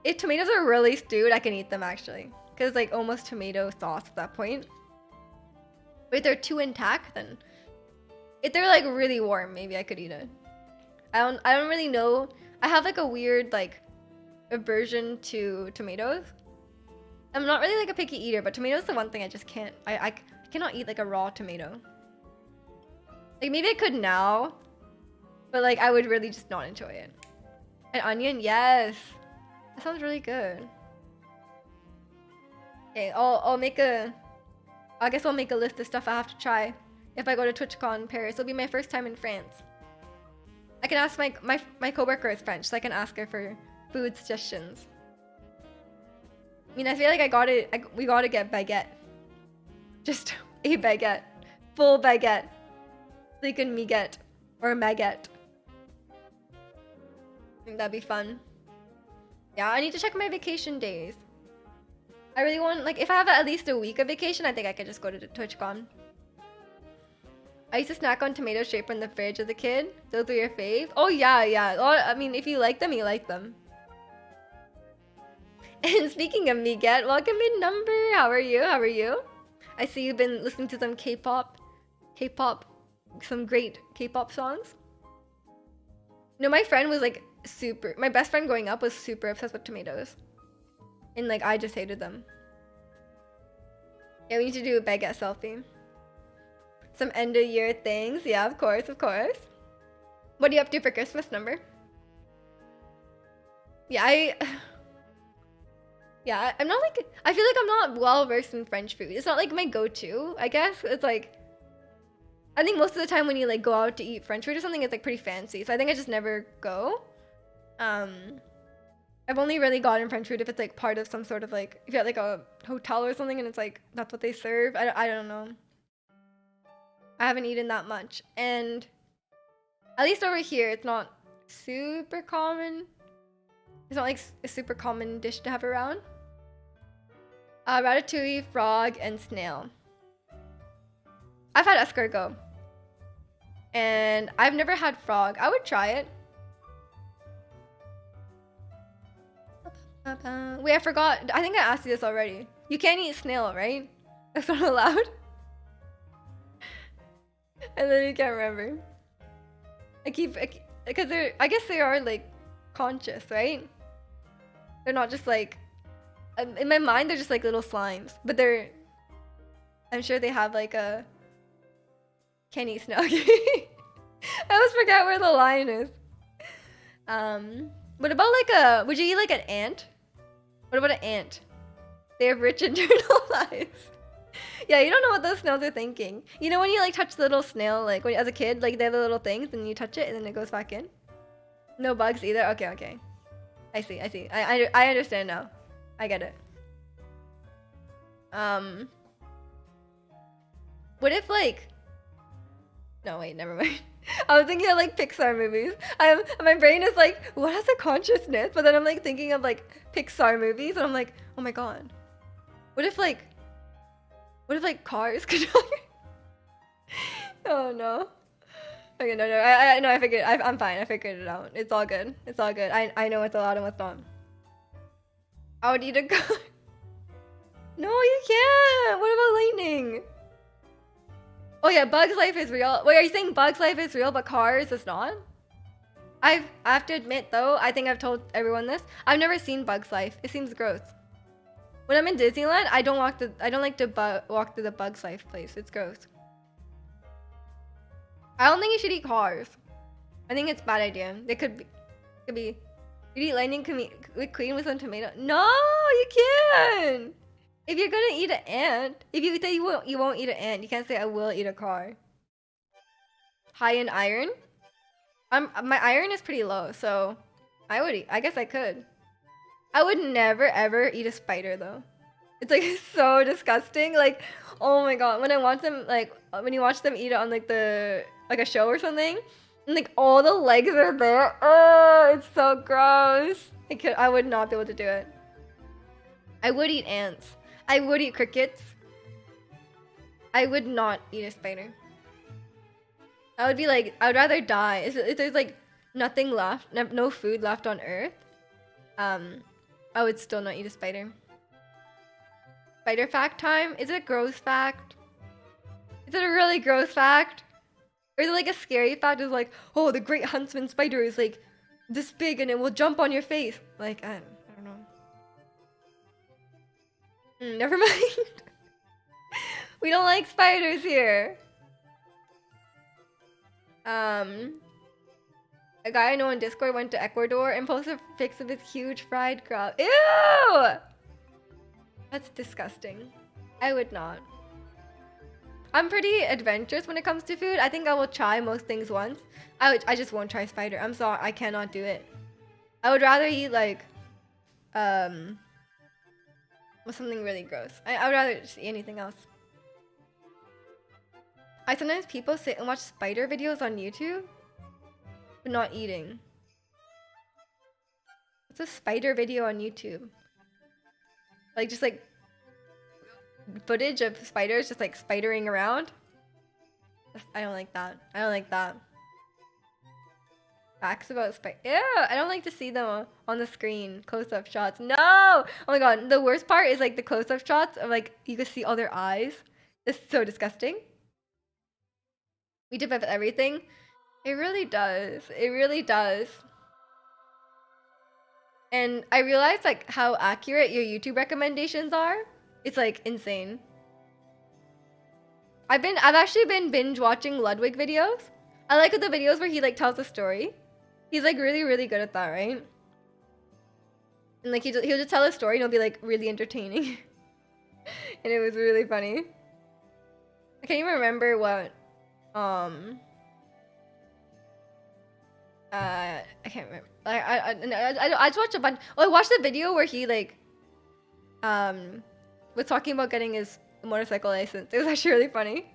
If tomatoes are really stewed, I can eat them actually. Because it's like almost tomato sauce at that point. But if they're too intact, then... If they're like really warm, maybe I could eat it. I don't really know. I have like a weird like aversion to tomatoes. I'm not really like a picky eater, but tomatoes is the one thing I just can't. I cannot eat like a raw tomato. Like maybe I could now, but like I would really just not enjoy it. An onion, yes. That sounds really good. Okay, I guess I'll make a list of stuff I have to try if I go to TwitchCon Paris. It'll be my first time in France. I can ask my coworker is French, so I can ask her for food suggestions. I mean, I feel like we gotta get baguette. Just a baguette. Full baguette. Like a miguette. Or a maguette. I think that'd be fun. Yeah, I need to check my vacation days. I really want, like, if I have at least a week of vacation, I think I could just go to TwitchCon. I used to snack on tomato straight from the fridge as a kid. Those were your fave? Oh, yeah, yeah. I mean, if you like them, you like them. And speaking of Miget, welcome in number. How are you? How are you? I see you've been listening to some K-pop, some great K-pop songs. No, my friend was like super. My best friend growing up was super obsessed with tomatoes, and like I just hated them. Yeah, we need to do a baguette selfie. Some end of year things. Yeah, of course, of course. What are you up to for Christmas, number? Yeah, yeah, I'm not like. I feel like I'm not well versed in French food. It's not like my go-to. I guess it's like. I think most of the time when you like go out to eat French food or something, it's like pretty fancy. So I think I just never go. I've only really gotten French food if it's like part of some sort of like if you're at like a hotel or something and it's like that's what they serve. I don't know. I haven't eaten that much, and at least over here, it's not super common. It's not like a super common dish to have around. Ratatouille, frog, and snail. I've had escargot, and I've never had frog. I would try it. Wait, I forgot. I think I asked you this already. You can't eat snail, right? That's not allowed. And then you can't remember. Because they're. I guess they are like conscious, right? They're not just like. In my mind, they're just like little slimes, but they're. I'm sure they have like a. Can't eat snail. I always forget where the line is. What about like a? Would you eat like an ant? What about an ant? They have rich internal lives. Yeah, you don't know what those snails are thinking. You know when you like touch the little snail, like when as a kid, like they have the little things, and you touch it, and then it goes back in. No bugs either. Okay, okay. I see. I see. I understand now. I get it. What if like? No, wait, never mind. I was thinking of like Pixar movies. My brain is like, what has a consciousness? But then I'm like thinking of like Pixar movies, and I'm like, oh my god, what if like cars could talk? Oh no. Okay, no, I know. I figured. I'm fine. I figured it out. It's all good. It's all good. I know what's allowed and what's not. I would eat a car. No, you can't. What about lightning? Oh yeah, Bugs Life is real. Wait, are you saying Bugs Life is real, but Cars is not? I have to admit though, I think I've told everyone this. I've never seen Bugs Life. It seems gross. When I'm in Disneyland, I don't like to walk through the Bugs Life place. It's gross. I don't think you should eat Cars. I think it's a bad idea. They could be. You eat lightning queen with some tomato. No, you can't. If you're gonna eat an ant, if you say you won't eat an ant, you can't say I will eat a car. High in iron? My iron is pretty low, so I would eat. I guess I could. I would never ever eat a spider though. It's like so disgusting. Like, oh my god, when I watch them, like when you watch them eat it on like a show or something, and like all the legs are there. Oh, it's so gross. I would not be able to do it. I would eat ants. I would eat crickets. I would not eat a spider. I would be like, I would rather die. If there's like nothing left, no food left on Earth, I would still not eat a spider. Spider fact time? Is it a gross fact? Is it a really gross fact? Or is it like a scary fact? Is like, oh, the great huntsman spider is like this big and it will jump on your face. Like, I don't know. Never mind. We don't like spiders here. A guy I know on Discord went to Ecuador and posted pics of his huge fried crab. Ew! That's disgusting. I would not. I'm pretty adventurous when it comes to food. I think I will try most things once. I just won't try spider. I'm sorry, I cannot do it. I would rather eat like, with something really gross. I would rather just eat anything else. Sometimes people sit and watch spider videos on YouTube, but not eating. What's a spider video on YouTube? Like just like footage of spiders just like spidering around? I don't like that. I don't like that. Facts about spider. Ew, I don't like to see them on the screen. Close-up shots. No, know. Oh my god, the worst part is like the close-up shots of like you can see all their eyes. It's so disgusting. We dip up everything. It really does. It really does. And I realized like how accurate your YouTube recommendations are. It's like insane. I've actually been binge watching Ludwig videos. I like the videos where he like tells a story. He's like really, really good at that, right? And like he'll just tell a story and it'll be like really entertaining. And it was really funny. I can't even remember what I can't remember. I just watched a bunch. Oh, I watched the video where he like was talking about getting his motorcycle license. It was actually really funny.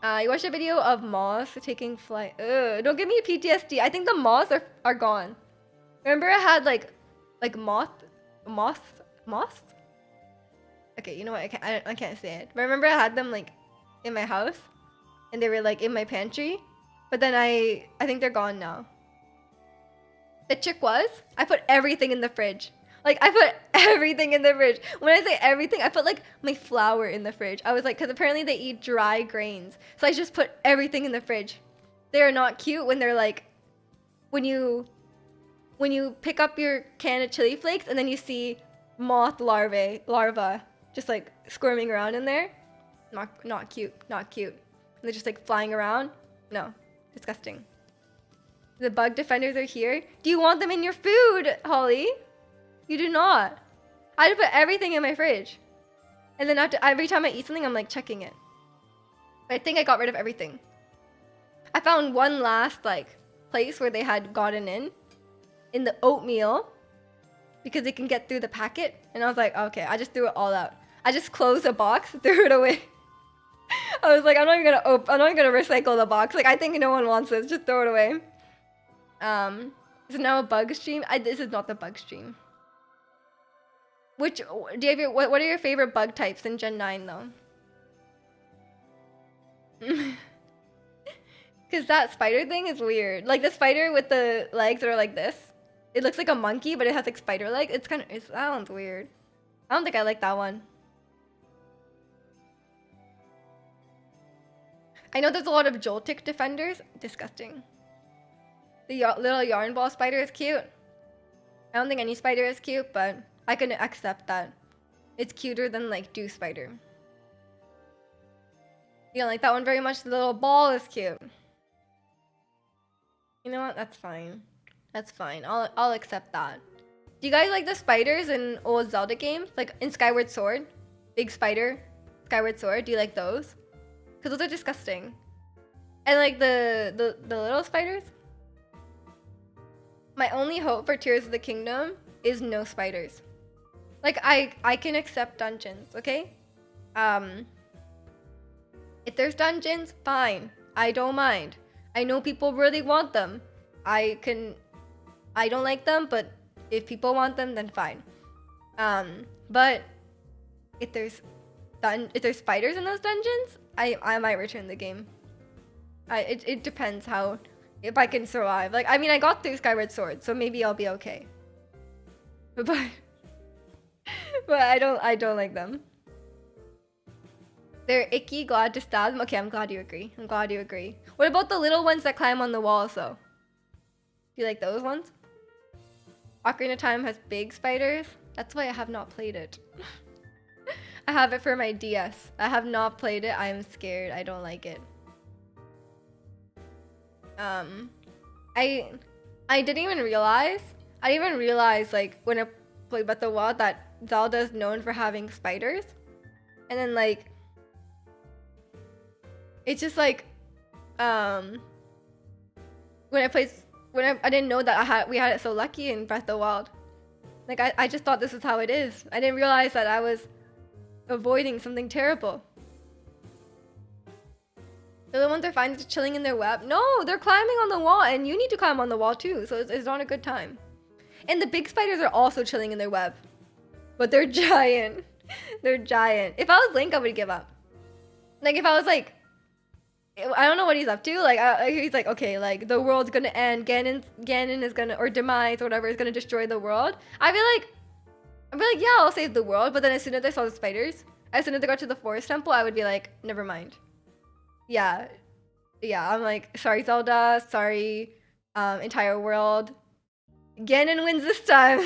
You watched a video of moths taking flight. Ugh, don't give me PTSD. I think the moths are gone. Remember I had like moths? Okay, you know what? I can't say it. But remember I had them like in my house, and they were like in my pantry. But then I think they're gone now. The trick was I put everything in the fridge. Like I put everything in the fridge. When I say everything, I put like my flour in the fridge. I was like, because apparently they eat dry grains. So I just put everything in the fridge. They are not cute when they're like, when you pick up your can of chili flakes and then you see moth larva just like squirming around in there. Not cute, not cute. And they're just like flying around. No, disgusting. The bug defenders are here. Do you want them in your food, Holly? You do not. I had to put everything in my fridge. And then after every time I eat something, I'm like checking it. But I think I got rid of everything. I found one last like place where they had gotten in the oatmeal because they can get through the packet. And I was like, okay, I just threw it all out. I just closed the box, threw it away. I was like, I'm not even gonna recycle the box. Like I think no one wants this. Just throw it away. Is it now a bug stream? This is not the bug stream. What are your favorite bug types in Gen 9 though? Cause that spider thing is weird. Like the spider with the legs that are like this. It looks like a monkey, but it has like spider legs. That one's weird. I don't think I like that one. I know there's a lot of Joltik defenders. Disgusting. The little yarn ball spider is cute. I don't think any spider is cute, but I can accept that. It's cuter than like Dew Spider. You don't like that one very much? The little ball is cute. You know what? That's fine. That's fine. I'll accept that. Do you guys like the spiders in old Zelda games? Like in Skyward Sword? Big spider, Skyward Sword. Do you like those? Because those are disgusting. And like the little spiders? My only hope for Tears of the Kingdom is no spiders. Like I can accept dungeons, okay? If there's dungeons, fine. I don't mind. I know people really want them. I don't like them, but if people want them, then fine. But if there's spiders in those dungeons, I might return the game. It depends if I can survive. Like I mean, I got through Skyward Sword, so maybe I'll be okay. But I don't like them. They're icky, glad to stab them. Okay, I'm glad you agree. I'm glad you agree. What about the little ones that climb on the walls though? Do you like those ones? Ocarina of Time has big spiders. That's why I have not played it. I have it for my DS. I have not played it. I am scared. I don't like it. I didn't even realize. Like when I played Breath of the Wild that Zelda is known for having spiders, and then like it's just like when I didn't know that we had it so lucky in Breath of the Wild. Like I just thought this is how it is. I didn't realize that I was avoiding something terrible. The other ones are fine, just chilling in their web. No, they're climbing on the wall, and you need to climb on the wall too, so it's not a good time. And the big spiders are also chilling in their web. But they're giant. They're giant. If I was Link, I would give up. Like, if I was like I don't know what he's up to. Like he's like, okay, like the world's gonna end. Ganon is gonna, or demise or whatever, is gonna destroy the world. I'd be like, yeah, I'll save the world. But then as soon as I saw the spiders, as soon as I got to the forest temple, I would be like, never mind. Yeah, yeah. I'm like, sorry, Zelda. Sorry, entire world. Ganon wins this time.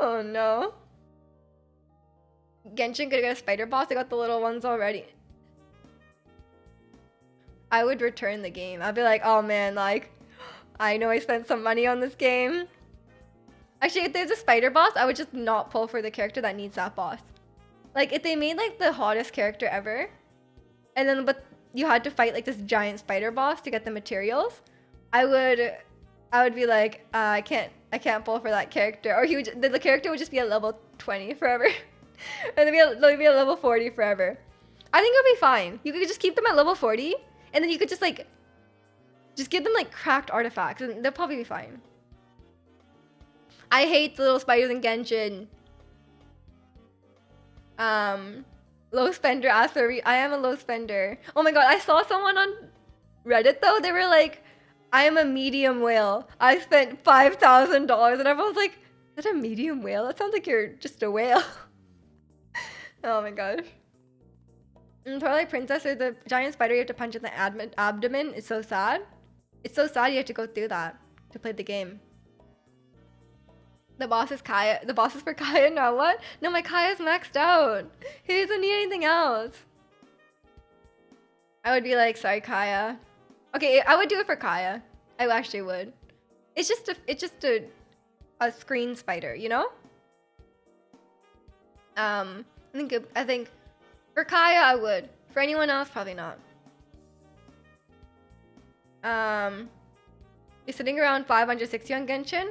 Oh no. Genshin could get a spider boss. I got the little ones already. I would return the game. I'd be like, oh man, like, I know I spent some money on this game. Actually, if there's a spider boss, I would just not pull for the character that needs that boss. Like, if they made, like, the hottest character ever, and then, but you had to fight, like, this giant spider boss to get the materials, I would be like, I can't pull for that character. Or the character would just be at level 20 forever. And they'd be at level 40 forever. I think it would be fine. You could just keep them at level 40, and then you could just, like, just give them, like, cracked artifacts, and they'll probably be fine. I hate the little spiders in Genshin. Low spender asked for I am a low spender. Oh my god, I saw someone on Reddit though. They were like, I am a medium whale. I spent $5,000, and everyone's like, is that a medium whale? That sounds like you're just a whale. Oh my gosh. In Twilight Princess, there's a giant spider you have to punch in the abdomen. It's so sad. It's so sad you have to go through that to play the game. The boss is Kaeya. The boss is for Kaeya now. What? No, my Kaeya's maxed out. He doesn't need anything else. I would be like, sorry, Kaeya. Okay, I would do it for Kaeya. I actually would. It's just a screen spider, you know? I think for Kaeya I would. For anyone else, probably not. You're sitting around 560 on Genshin.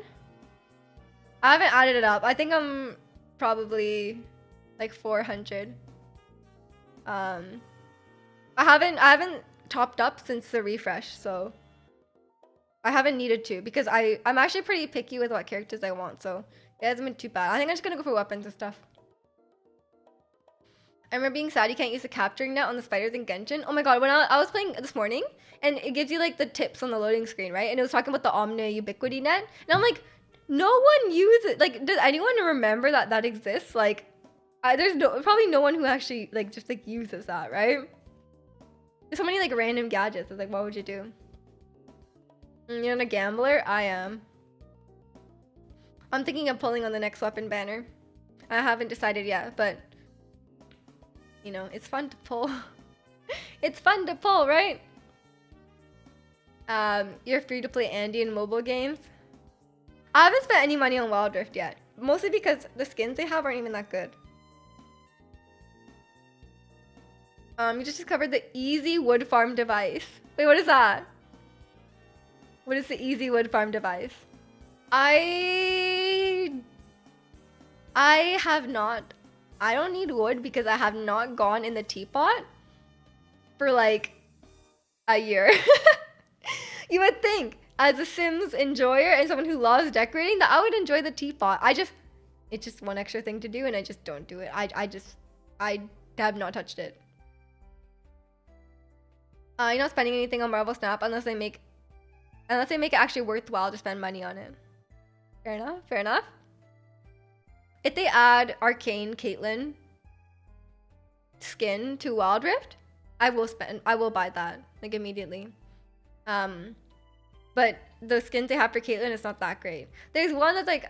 I haven't added it up. I think I'm probably like 400. I haven't topped up since the refresh, so I haven't needed to because I'm actually pretty picky with what characters I want, so it hasn't been too bad. I think I'm just gonna go for weapons and stuff. I remember being sad you can't use the capturing net on the spiders in Genshin. Oh my god, when I was playing this morning, and it gives you like the tips on the loading screen, right? And it was talking about the Omnia Ubiquity net, and I'm like, no one uses it. Like, does anyone remember that exists? Like, there's probably no one who actually like just like uses that, right? There's so many like random gadgets. It's like, what would you do? You're not a gambler? I am. I'm thinking of pulling on the next weapon banner. I haven't decided yet, but you know, it's fun to pull. It's fun to pull, right? You're free to play Andy in mobile games. I haven't spent any money on Wild Rift yet. Mostly because the skins they have aren't even that good. You just discovered the Easy Wood Farm device. Wait, what is that? What is the Easy Wood Farm device? I have not. I don't need wood because I have not gone in the teapot for like a year. You would think, as a Sims enjoyer and someone who loves decorating, that I would enjoy the teapot. It's just one extra thing to do, and I just don't do it. I have not touched it. You're not spending anything on Marvel Snap unless they make it actually worthwhile to spend money on it. Fair enough. Fair enough. If they add Arcane Caitlyn skin to Wild Rift, I will buy that like immediately. But the skins they have for Caitlyn is not that great. There's one that's like,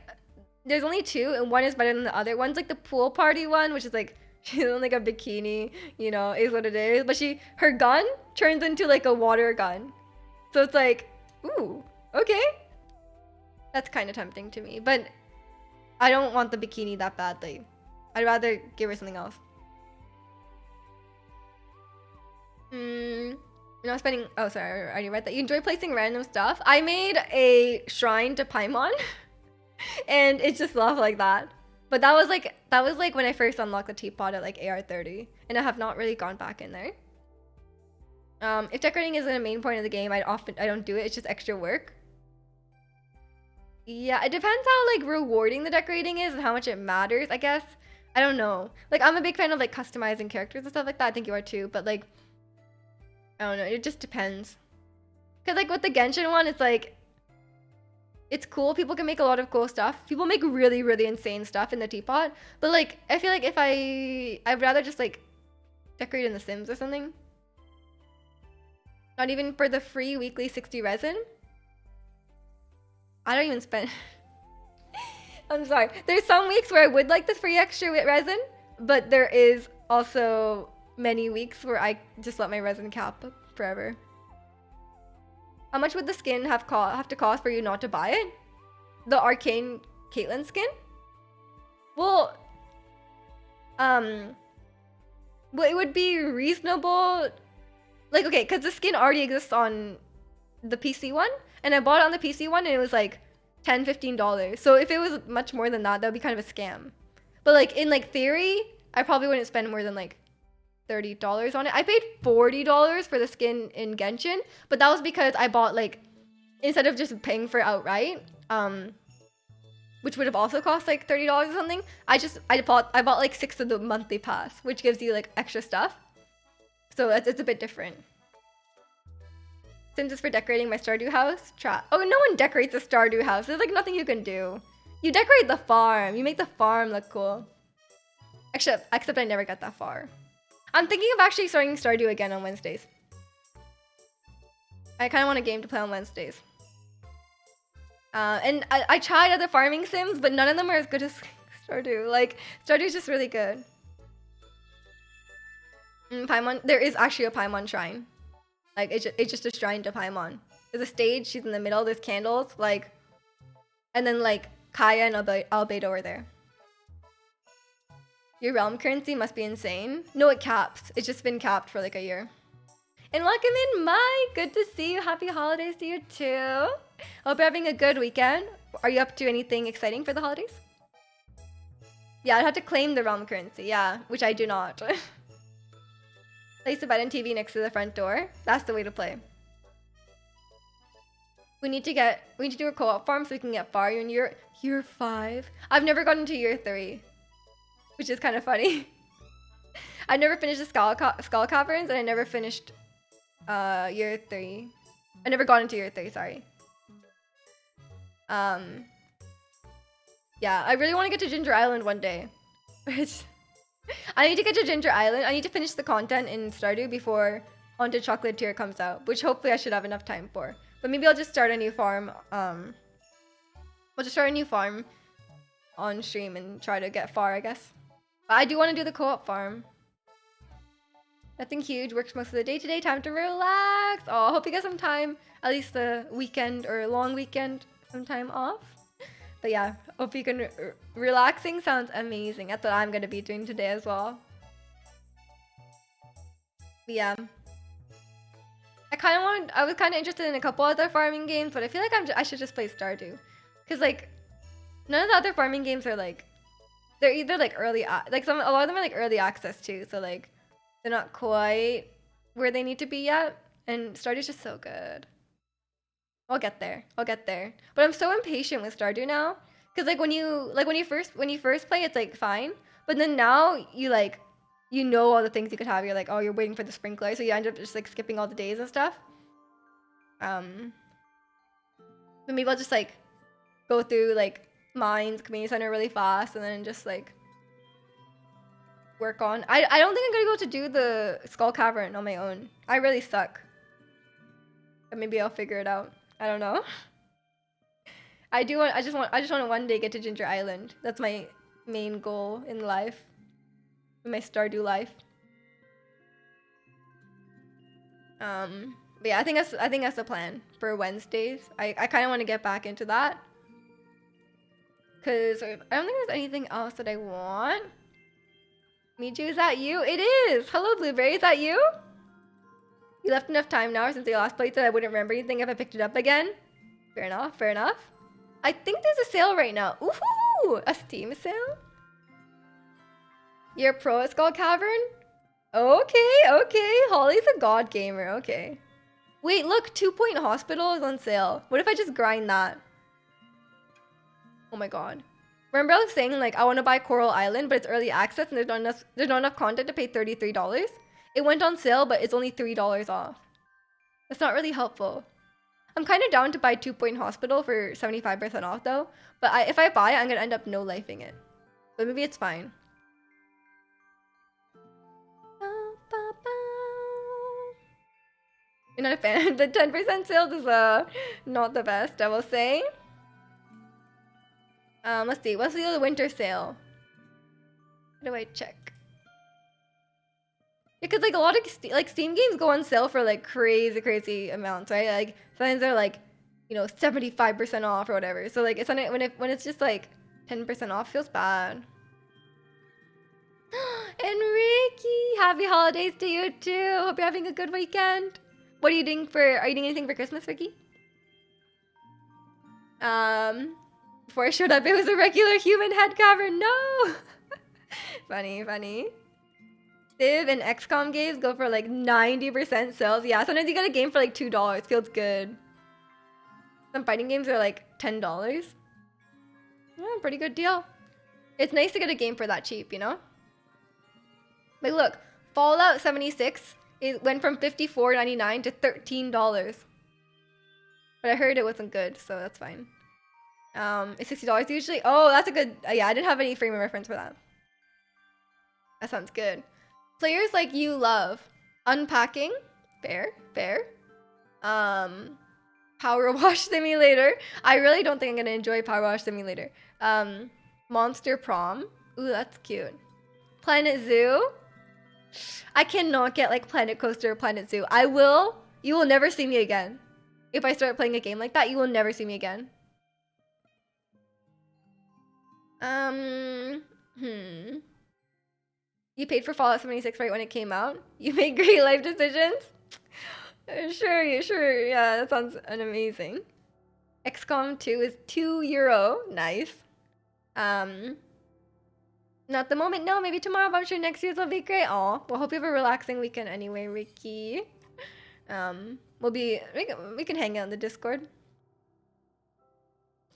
there's only two, and one is better than the other. One's like the pool party one, which is like she's in like a bikini, you know, is what it is. But her gun turns into like a water gun, so it's like, ooh, okay, that's kind of tempting to me. But I don't want the bikini that badly. I'd rather give her something else. You're not spending. Oh, sorry, I already read that. You enjoy placing random stuff. I made a shrine to Paimon, and it's just stuff like that. But that was like when I first unlocked the teapot at like AR30, and I have not really gone back in there. If decorating isn't a main point of the game, I don't do it. It's just extra work. Yeah, it depends how like rewarding the decorating is and how much it matters, I guess. I don't know. Like, I'm a big fan of like customizing characters and stuff like that. I think you are too. But like, I don't know. It just depends. Cause like with the Genshin one, it's like it's cool. People can make a lot of cool stuff. People make really, really insane stuff in the teapot. But like, I feel like if I'd rather just like decorate in The Sims or something. Not even for the free weekly 60 resin. I don't even spend. I'm sorry. There's some weeks where I would like this free extra resin, but there is also many weeks where I just let my resin cap forever. How much would the skin have to cost for you not to buy it? The Arcane Caitlyn skin? Well, it would be reasonable. Like, okay, because the skin already exists on the PC one, and I bought it on the PC one, and it was like $10, $15. So if it was much more than that, that would be kind of a scam. But like in like theory, I probably wouldn't spend more than like $30 on it. I paid $40 for the skin in Genshin, but that was because I bought like, instead of just paying for it outright, which would have also cost like $30 or something, I bought like 6 of the monthly pass, which gives you like extra stuff. So it's a bit different. Sims is for decorating my Stardew house. Oh, no one decorates a Stardew house. There's like nothing you can do. You decorate the farm. You make the farm look cool. Except I never got that far. I'm thinking of actually starting Stardew again on Wednesdays. I kind of want a game to play on Wednesdays. And I tried other farming sims, but none of them are as good as Stardew. Like, Stardew's just really good. Paimon, there is actually a Paimon shrine. Like, it's just a shrine to Paimon. There's a stage, she's in the middle, there's candles, like... And then, like, Kaya and Albedo are there. Your realm currency must be insane. No, it caps. It's just been capped for like a year. And welcome in, Mike. Good to see you. Happy holidays to you too. Hope you're having a good weekend. Are you up to anything exciting for the holidays? Yeah, I'd have to claim the realm currency. Yeah, which I do not. Place a bed and TV next to the front door. That's the way to play. We need to do a co-op farm so we can get far. You're in year 5. I've never gotten to year 3. Which is kind of funny. I never finished the Skull Caverns, and I never finished year 3. I never got into year 3, sorry. Yeah, I really want to get to Ginger Island one day. I need to get to Ginger Island. I need to finish the content in Stardew before Haunted Chocolatier comes out, which hopefully I should have enough time for. But maybe I'll just start a new farm. I'll just start a new farm on stream and try to get far, I guess. But I do want to do the co-op farm. Nothing huge. Works most of the day today. Time to relax. Oh, I hope you get some time. At least the weekend or long weekend. Some time off. But yeah, hope you can... Relaxing sounds amazing. That's what I'm going to be doing today as well. But yeah. I was kind of interested in a couple other farming games, but I feel like I should just play Stardew. Because like, none of the other farming games are like... They're either like a lot of them are like early access too, so like they're not quite where they need to be yet. And Stardew's just so good. I'll get there. But I'm so impatient with Stardew now, because like when you first play, it's like fine, but then now you know all the things you could have. You're like, oh, you're waiting for the sprinkler, so you end up just like skipping all the days and stuff. But maybe I'll just like go through like Mines Community Center really fast and then just like work on. I don't think I'm gonna go to do the Skull Cavern on my own. I really suck. But maybe I'll figure it out. I don't know. I just want to one day get to Ginger Island. That's my main goal in life. In my Stardew life. But yeah, I think that's the plan for Wednesdays. I kind of want to get back into that. Because I don't think there's anything else that I want. Miju, is that you? It is! Hello, Blueberry, is that you? You left enough time now since you last played that I wouldn't remember anything if I picked it up again. Fair enough, fair enough. I think there's a sale right now. Ooh, a Steam sale? You're a pro at Skull Cavern? Okay. Holly's a god gamer, okay. Wait, look, 2 Point Hospital is on sale. What if I just grind that? Oh my god. Remember I was saying like I want to buy Coral Island, but it's early access and there's not enough content to pay $33. It went on sale, but it's only $3 off. That's not really helpful. I'm kind of down to buy 2 Point Hospital for 75% off though. But if I buy it, I'm gonna end up no-lifing it. But maybe it's fine. You're not a fan? The 10% sales is not the best, I will say. Let's see. What's the winter sale? How do I check? Because like a lot of Steam games go on sale for like crazy amounts, right? Like sometimes they're like, you know, 75% off or whatever. So like it's on it when it's just like 10% off, feels bad. And Ricky, happy holidays to you too. Hope you're having a good weekend. What are you doing are you doing anything for Christmas, Ricky? Before I showed up, it was a regular human head cover. No. funny. Civ and XCOM games go for like 90% sales. Yeah, sometimes you get a game for like $2. Feels good. Some fighting games are like $10. Yeah, pretty good deal. It's nice to get a game for that cheap, you know? Like look, Fallout 76, it went from $54.99 to $13. But I heard it wasn't good, so that's fine. It's $60 usually. Oh, that's a good, yeah, I didn't have any frame of reference for that. That sounds good. Players like you love Unpacking, fair. Power Wash Simulator. I really don't think I'm gonna enjoy Power Wash Simulator. Monster Prom. Ooh, that's cute. Planet Zoo. I cannot get like Planet Coaster or Planet Zoo. You will never see me again. If I start playing a game like that, you will never see me again. You paid for Fallout 76 right when it came out? You made great life decisions? Sure, yeah, that sounds amazing. XCOM 2 is €2. Nice. Not the moment, no, maybe tomorrow, but I'm sure next year's will be great. Aw, well, hope you have a relaxing weekend anyway, Ricky. We can hang out in the Discord.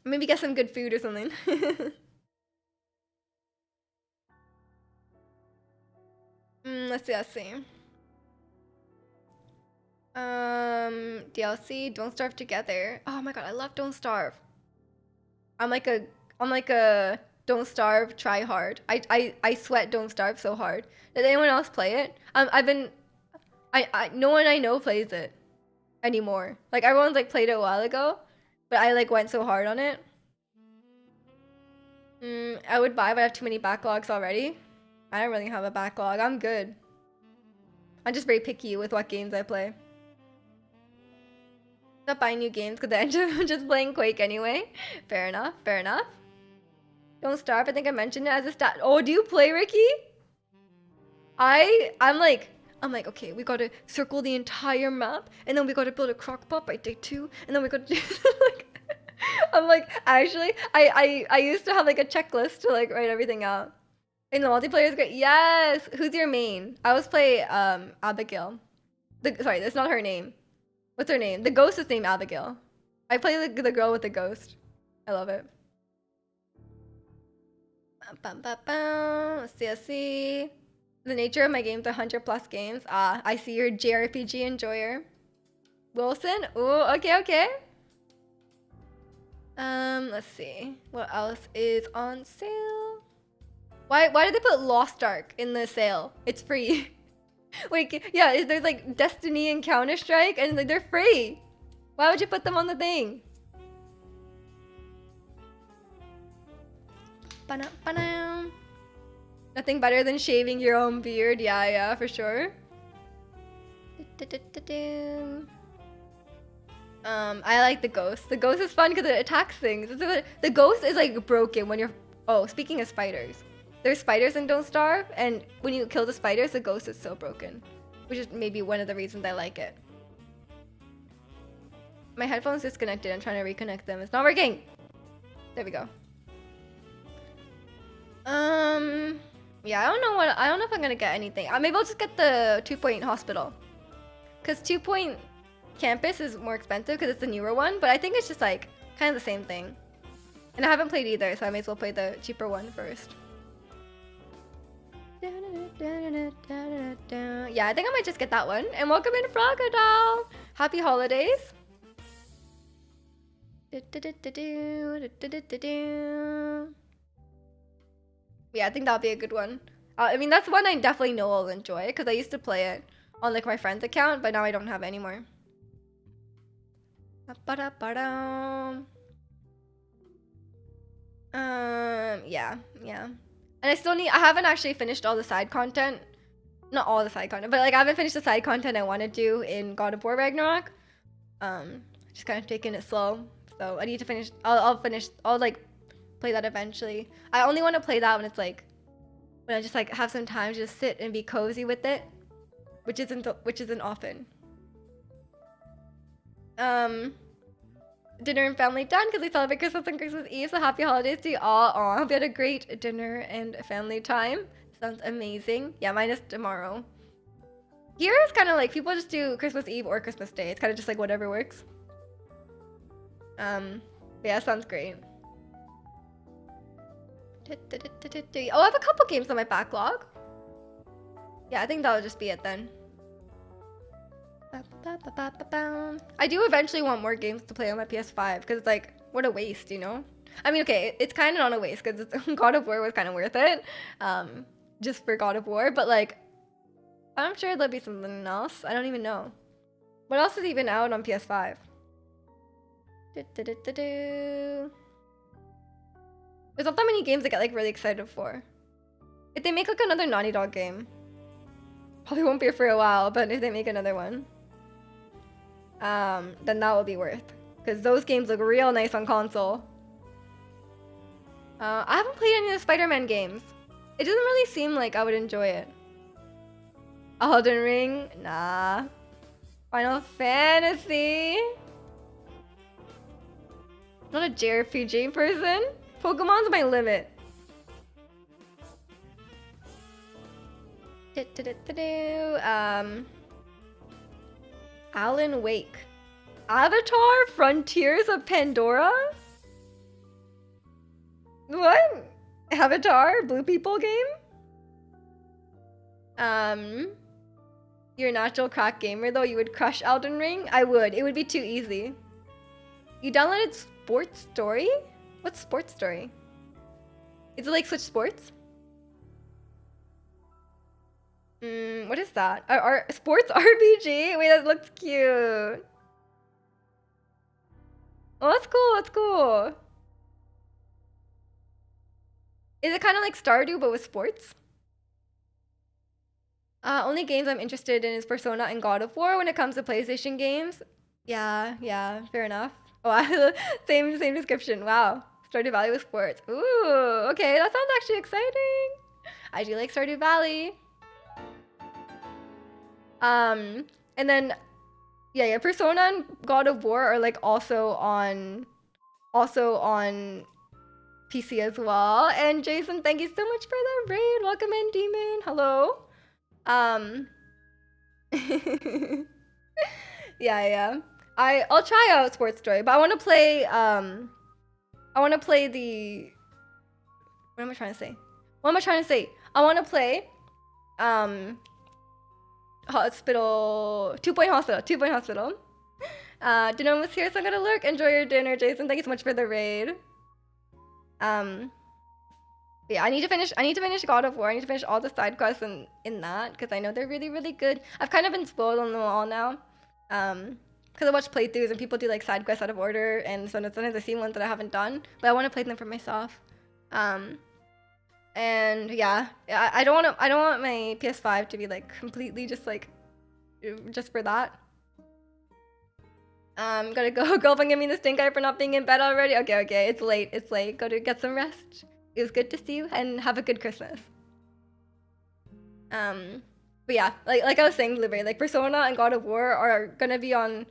Maybe get some good food or something. Let's see. DLC, Don't Starve Together. Oh my god, I love Don't Starve. I'm like a Don't Starve try hard. I sweat Don't Starve so hard. Did anyone else play it? No one I know plays it anymore. Like everyone's like played it a while ago, but I like went so hard on it. I would buy, but I have too many backlogs already. I don't really have a backlog. I'm good. I'm just very picky with what games I play. Not buying new games because I end up just playing Quake anyway. Fair enough. Don't Starve. I think I mentioned it as a stat. Oh, do you play, Ricky? I'm like, okay, we gotta circle the entire map, and then we gotta build a crock pot by day 2, and then we gotta do like. I'm like, actually, I used to have like a checklist to like write everything out. And the multiplayer is great. Yes. Who's your main? I always play Abigail. Sorry, that's not her name. What's her name? The ghost is named Abigail. I play the girl with the ghost. I love it. Let's see. The nature of my games are 100+ games. Ah, I see you're a JRPG enjoyer. Wilson? Ooh, okay. Let's see. What else is on sale? Why did they put Lost Ark in the sale? It's free. Wait, yeah, there's like Destiny and Counter-Strike, and like, they're free. Why would you put them on the thing? Nothing better than shaving your own beard. Yeah, for sure. I like the ghost. The ghost is fun because it attacks things. The ghost is like broken when you're... Oh, speaking of spiders. There's spiders in Don't Starve, and when you kill the spiders, the ghost is so broken. Which is maybe one of the reasons I like it. My headphones disconnected. I'm trying to reconnect them. It's not working! There we go. Yeah, I don't know if I'm gonna get anything. Maybe I'll just get the 2 Point Hospital. Because 2 Point Campus is more expensive because it's the newer one, but I think it's just like kind of the same thing. And I haven't played either, so I may as well play the cheaper one first. Yeah, I think I might just get that one. And welcome in, Froggadal. Happy holidays. Yeah, I think that'll be a good one. I mean, that's one I definitely know I'll enjoy because I used to play it on like my friend's account, but now I don't have it anymore. Yeah. And I haven't actually finished all the side content. Not all the side content, but like I haven't finished the side content I want to do in God of War Ragnarok. Just kind of taking it slow. So I need to finish. I'll like play that eventually. I only want to play that when it's like when I just like have some time to just sit and be cozy with it, which isn't often. Dinner and family done because we celebrate Christmas and Christmas Eve. So happy holidays to you all. Aw, hope you had a great dinner and family time. Sounds amazing. Yeah, mine is tomorrow. Here is kind of like people just do Christmas Eve or Christmas Day. It's kind of just like whatever works. But yeah, sounds great. Oh, I have a couple games on my backlog. Yeah, I think that'll just be it then. I do eventually want more games to play on my PS5 because it's like, what a waste, you know? I mean, okay, it's kind of not a waste because God of War was kind of worth it, just for God of War. But like, I'm sure there'll be something else. I don't even know. What else is even out on PS5? There's not that many games I get like really excited for. If they make like another Naughty Dog game, probably won't be for a while, but if they make another one, then that will be worth. Because those games look real nice on console. I haven't played any of the Spider-Man games. It doesn't really seem like I would enjoy it. Elden Ring? Nah. Final Fantasy? Not a JRPG person? Pokemon's my limit. Alan Wake. Avatar Frontiers of Pandora? What? Avatar? Blue People game? You're a natural crack gamer though, you would crush Elden Ring? I would. It would be too easy. You downloaded Sports Story? What's Sports Story? Is it like Switch Sports? What is that? Sports RPG? Wait, that looks cute. Oh, that's cool. That's cool. Is it kind of like Stardew but with sports? Only games I'm interested in is Persona and God of War when it comes to PlayStation games. Yeah, fair enough. Oh, same description. Wow. Stardew Valley with sports. Ooh, okay, that sounds actually exciting. I do like Stardew Valley. And then yeah, Persona and God of War are like also on PC as well. And Jason, thank you so much for the raid. Welcome in, Demon. Hello. Yeah. I'll try out Sports Story, but I want to play the what am I trying to say? I want to play Hospital 2 Point Hospital. 2 Point Hospital. Dinner was here, so I'm gonna lurk. Enjoy your dinner, Jason. Thank you so much for the raid. Yeah, I need to finish God of War. I need to finish all the side quests in that because I know they're really, really good. I've kind of been spoiled on them all now. Because I watch playthroughs and people do like side quests out of order, and sometimes I see ones that I haven't done, but I want to play them for myself. And yeah, I don't want my PS5 to be like completely just like just for that. Gotta go. Girlfriend, give me the stink eye for not being in bed already. Okay, it's late. Go to get some rest. It was good to see you and have a good Christmas. But yeah, like I was saying, Blueberry, like Persona and God of War are gonna be on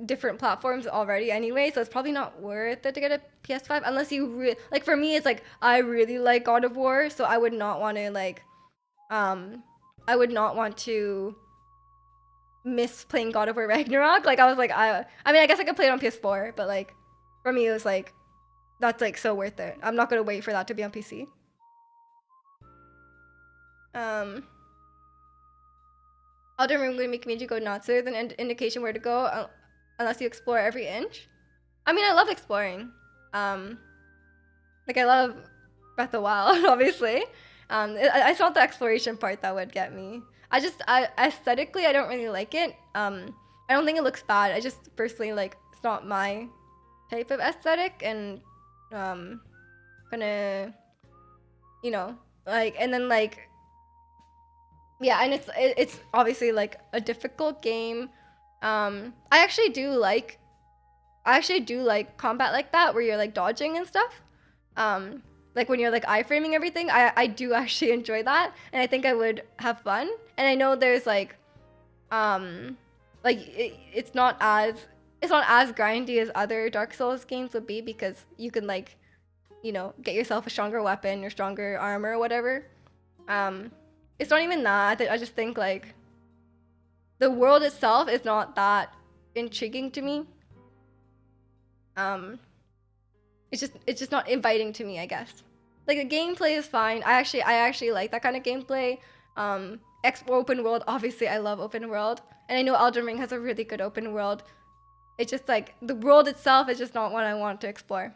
different platforms already anyway, so it's probably not worth it to get a PS5 unless you like. For me, it's like I really like God of War, so I would not want to like, I would not want to miss playing God of War Ragnarok. Like I was like, I mean, I guess I could play it on PS4, but like for me, it was like that's like so worth it. I'm not gonna wait for that to be on PC. Um, Elden Ring would make me go nuts. There's an indication where to go unless you explore every inch. I mean, I love exploring. Um, like I love Breath of the Wild, obviously. It's not the exploration part that would get me. I aesthetically, I don't really like it. I don't think it looks bad. I just personally like it's not my type of aesthetic, and gonna, you know, like, and then like, yeah, and it's obviously like a difficult game. I actually do like combat like that where you're like dodging and stuff. Like when you're like iframing everything, I do actually enjoy that, and I think I would have fun. And I know there's like it's not as grindy as other Dark Souls games would be, because you can like, you know, get yourself a stronger weapon or stronger armor or whatever. It's not even that. I just think like the world itself is not that intriguing to me. It's just not inviting to me, I guess. Like the gameplay is fine. I actually like that kind of gameplay. Open world, obviously I love open world, and I know Elden Ring has a really good open world. It's just like the world itself is just not what I want to explore,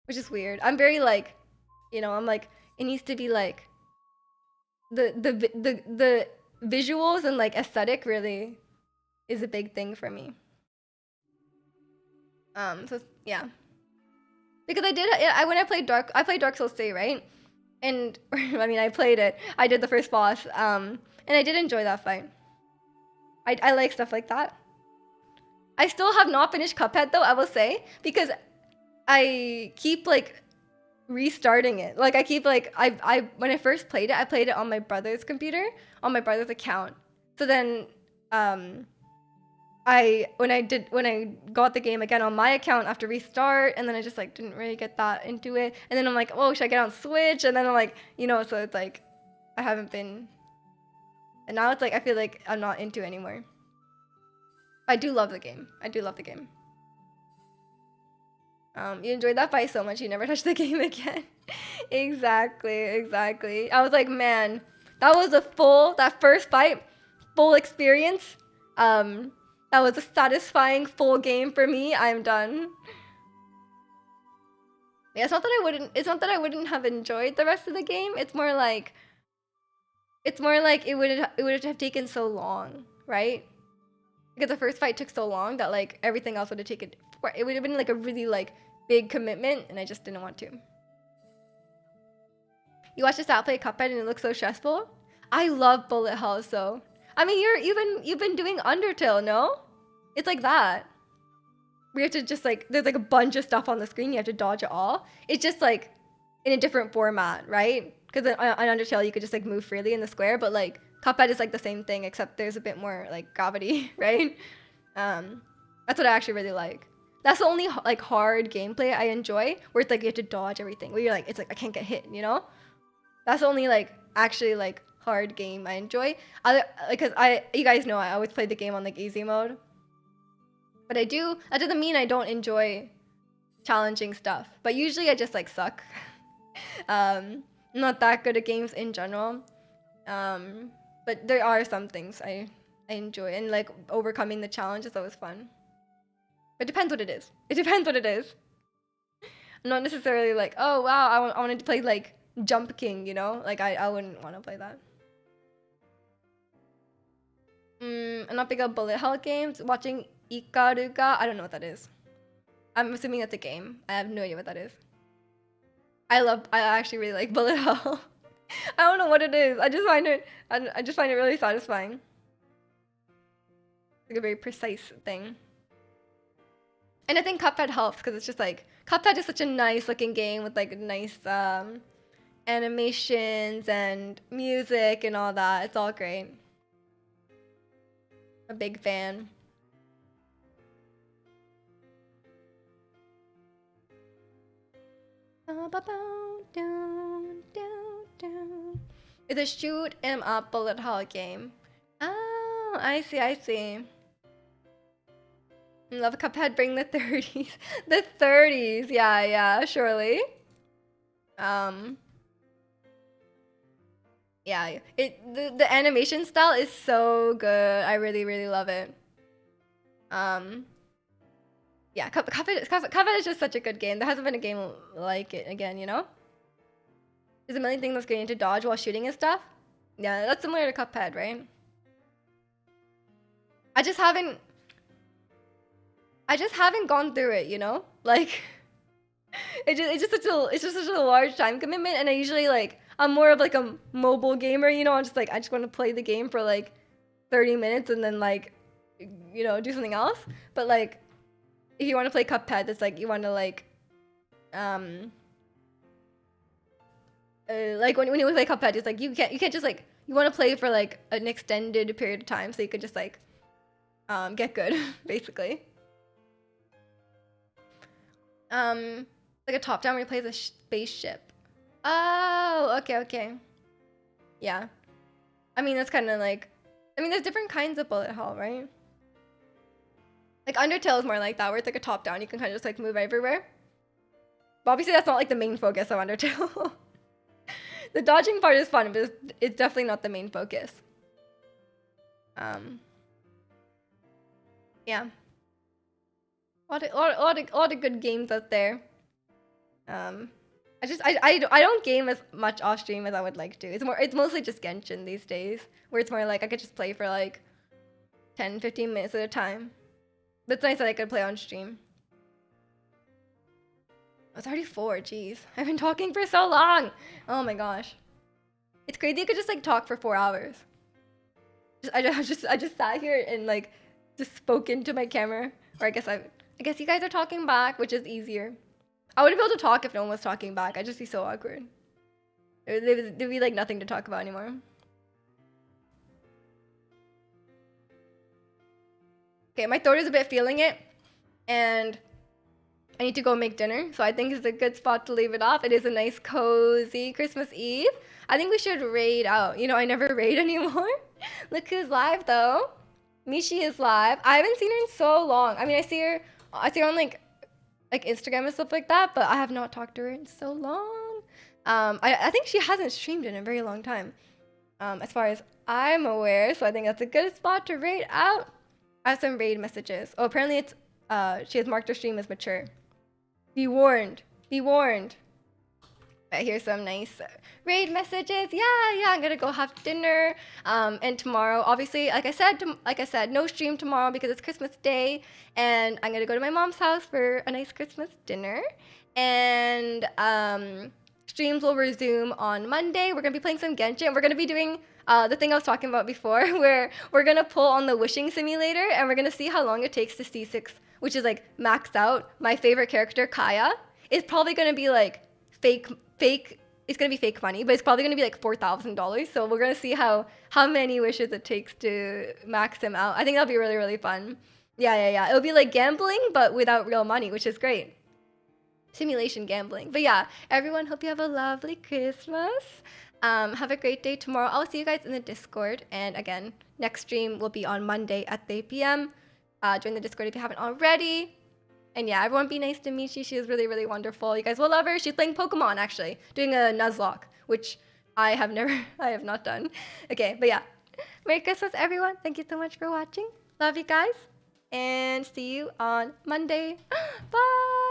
which is weird. I'm very like, you know, I'm like it needs to be like the visuals and like aesthetic really is a big thing for me. So yeah, because when I played Dark Souls 3, right? And I mean I played it. I did the first boss. And I did enjoy that fight. I like stuff like that. I still have not finished Cuphead though, I will say, because I keep like restarting it. Like I keep like I when I first played it, I played it on my brother's computer, on my brother's account. So then when I got the game again on my account after restart, and then I just like didn't really get that into it. And then I'm like, oh, should I get on Switch? And then I'm like, you know, so it's like I haven't been, and now it's like I feel like I'm not into it anymore. I do love the game. I do love the game. You enjoyed that fight so much you never touched the game again. Exactly. I was like, man, that was that first fight, full experience. That was a satisfying full game for me. I'm done. Yeah, it's not that I wouldn't have enjoyed the rest of the game. It's more like it would have taken so long, right? Because the first fight took so long that like everything else would have taken. It would have been like a really like big commitment, and I just didn't want to. You watched this out play Cuphead and it looks so stressful. I love bullet hells though. I mean, you've been doing Undertale, no? It's like that. We have to just like there's like a bunch of stuff on the screen. You have to dodge it all. It's just like in a different format, right? Because on Undertale you could just like move freely in the square, but like Cuphead is like the same thing except there's a bit more like gravity, right? That's what I actually really like. That's the only like hard gameplay I enjoy, where it's like you have to dodge everything. Where you're like, it's like I can't get hit, you know? That's the only like actually like hard game I enjoy. Because you guys know I always play the game on like easy mode. But that doesn't mean I don't enjoy challenging stuff. But usually I just like suck. I'm not that good at games in general. But there are some things I enjoy, and like overcoming the challenge is always fun. It depends what it is. It depends what it is. I'm not necessarily like, oh wow, I wanted to play like Jump King, you know? Like I wouldn't want to play that. I'm not big on bullet hell games. Watching Ikaruga, I don't know what that is. I'm assuming that's a game. I have no idea what that is. I actually really like bullet hell. I don't know what it is. I just find it really satisfying. Like a very precise thing. And I think Cuphead helps because it's just like Cuphead is such a nice looking game with like nice animations and music and all that. It's all great. A big fan. It's a shoot 'em up bullet hell game. Oh, I see. Love Cuphead, bring the 30s. The 30s, yeah, surely. Yeah, the animation style is so good. I really really love it. Um, yeah, Cuphead is just such a good game. There hasn't been a game like it again, you know? There's a million things that's getting to dodge while shooting and stuff. Yeah, that's similar to Cuphead, right? I just haven't I just haven't gone through it, you know? Like it's just such a large time commitment, and I usually like I'm more of like a mobile gamer, you know? I'm just like I just want to play the game for like 30 minutes and then like do something else. But like if you want to play Cuphead, it's like you want to um like when you play Cuphead, it's like you can't just like you want to play for like an extended period of time so you could just like get good basically. Like a top down where you play the spaceship. Oh, okay, okay. Yeah. I mean that's kind of like I mean there's different kinds of bullet hell, right? Like Undertale is more like that where it's like a top down, you can kind of just like move everywhere. But obviously that's not like the main focus of Undertale. The dodging part is fun, but it's definitely not the main focus. Yeah. A lot of good games out there. I don't game as much off stream as I would like to. It's mostly just Genshin these days, where it's more like I could just play for like 10, 15 minutes at a time. But it's nice that I could play on stream. It's already 4, jeez. I've been talking for so long. Oh my gosh. It's crazy you could just like talk for 4 hours. I just sat here and like just spoke into my camera. Or I guess you guys are talking back, which is easier. I wouldn't be able to talk if no one was talking back. I'd just be so awkward. There'd be like nothing to talk about anymore. Okay, my throat is a bit feeling it, and I need to go make dinner, so I think it's a good spot to leave it off. It is a nice, cozy Christmas Eve. I think we should raid out. You know, I never raid anymore. Look who's live, though. Mishi is live. I haven't seen her in so long. I mean, I see her on like Instagram and stuff like that, but I have not talked to her in so long. I think she hasn't streamed in a very long time, as far as I'm aware. So I think that's a good spot to raid out. I have some raid messages. Oh, apparently it's she has marked her stream as mature. Be warned. Be warned. But here's some nice raid messages. Yeah, I'm gonna go have dinner. And tomorrow, obviously, like I said, no stream tomorrow because it's Christmas Day, and I'm gonna go to my mom's house for a nice Christmas dinner. And streams will resume on Monday. We're gonna be playing some Genshin. We're gonna be doing the thing I was talking about before, where we're gonna pull on the wishing simulator, and we're gonna see how long it takes to C6, which is like maxed out. My favorite character, Kaya, is probably gonna be like fake it's gonna be fake money, but it's probably gonna be like $4,000. So we're gonna see how many wishes it takes to max him out. I think that'll be really, really fun. Yeah. It'll be like gambling, but without real money, which is great. Simulation gambling. But yeah, everyone, hope you have a lovely Christmas. Have a great day tomorrow. I'll see you guys in the Discord. And again, next stream will be on Monday at 3 p.m. Join the Discord if you haven't already. And yeah, everyone be nice to Michi. She is really, really wonderful. You guys will love her. She's playing Pokemon, actually. Doing a Nuzlocke, which I have not done. Okay, but yeah. Merry Christmas, everyone. Thank you so much for watching. Love you guys. And see you on Monday. Bye!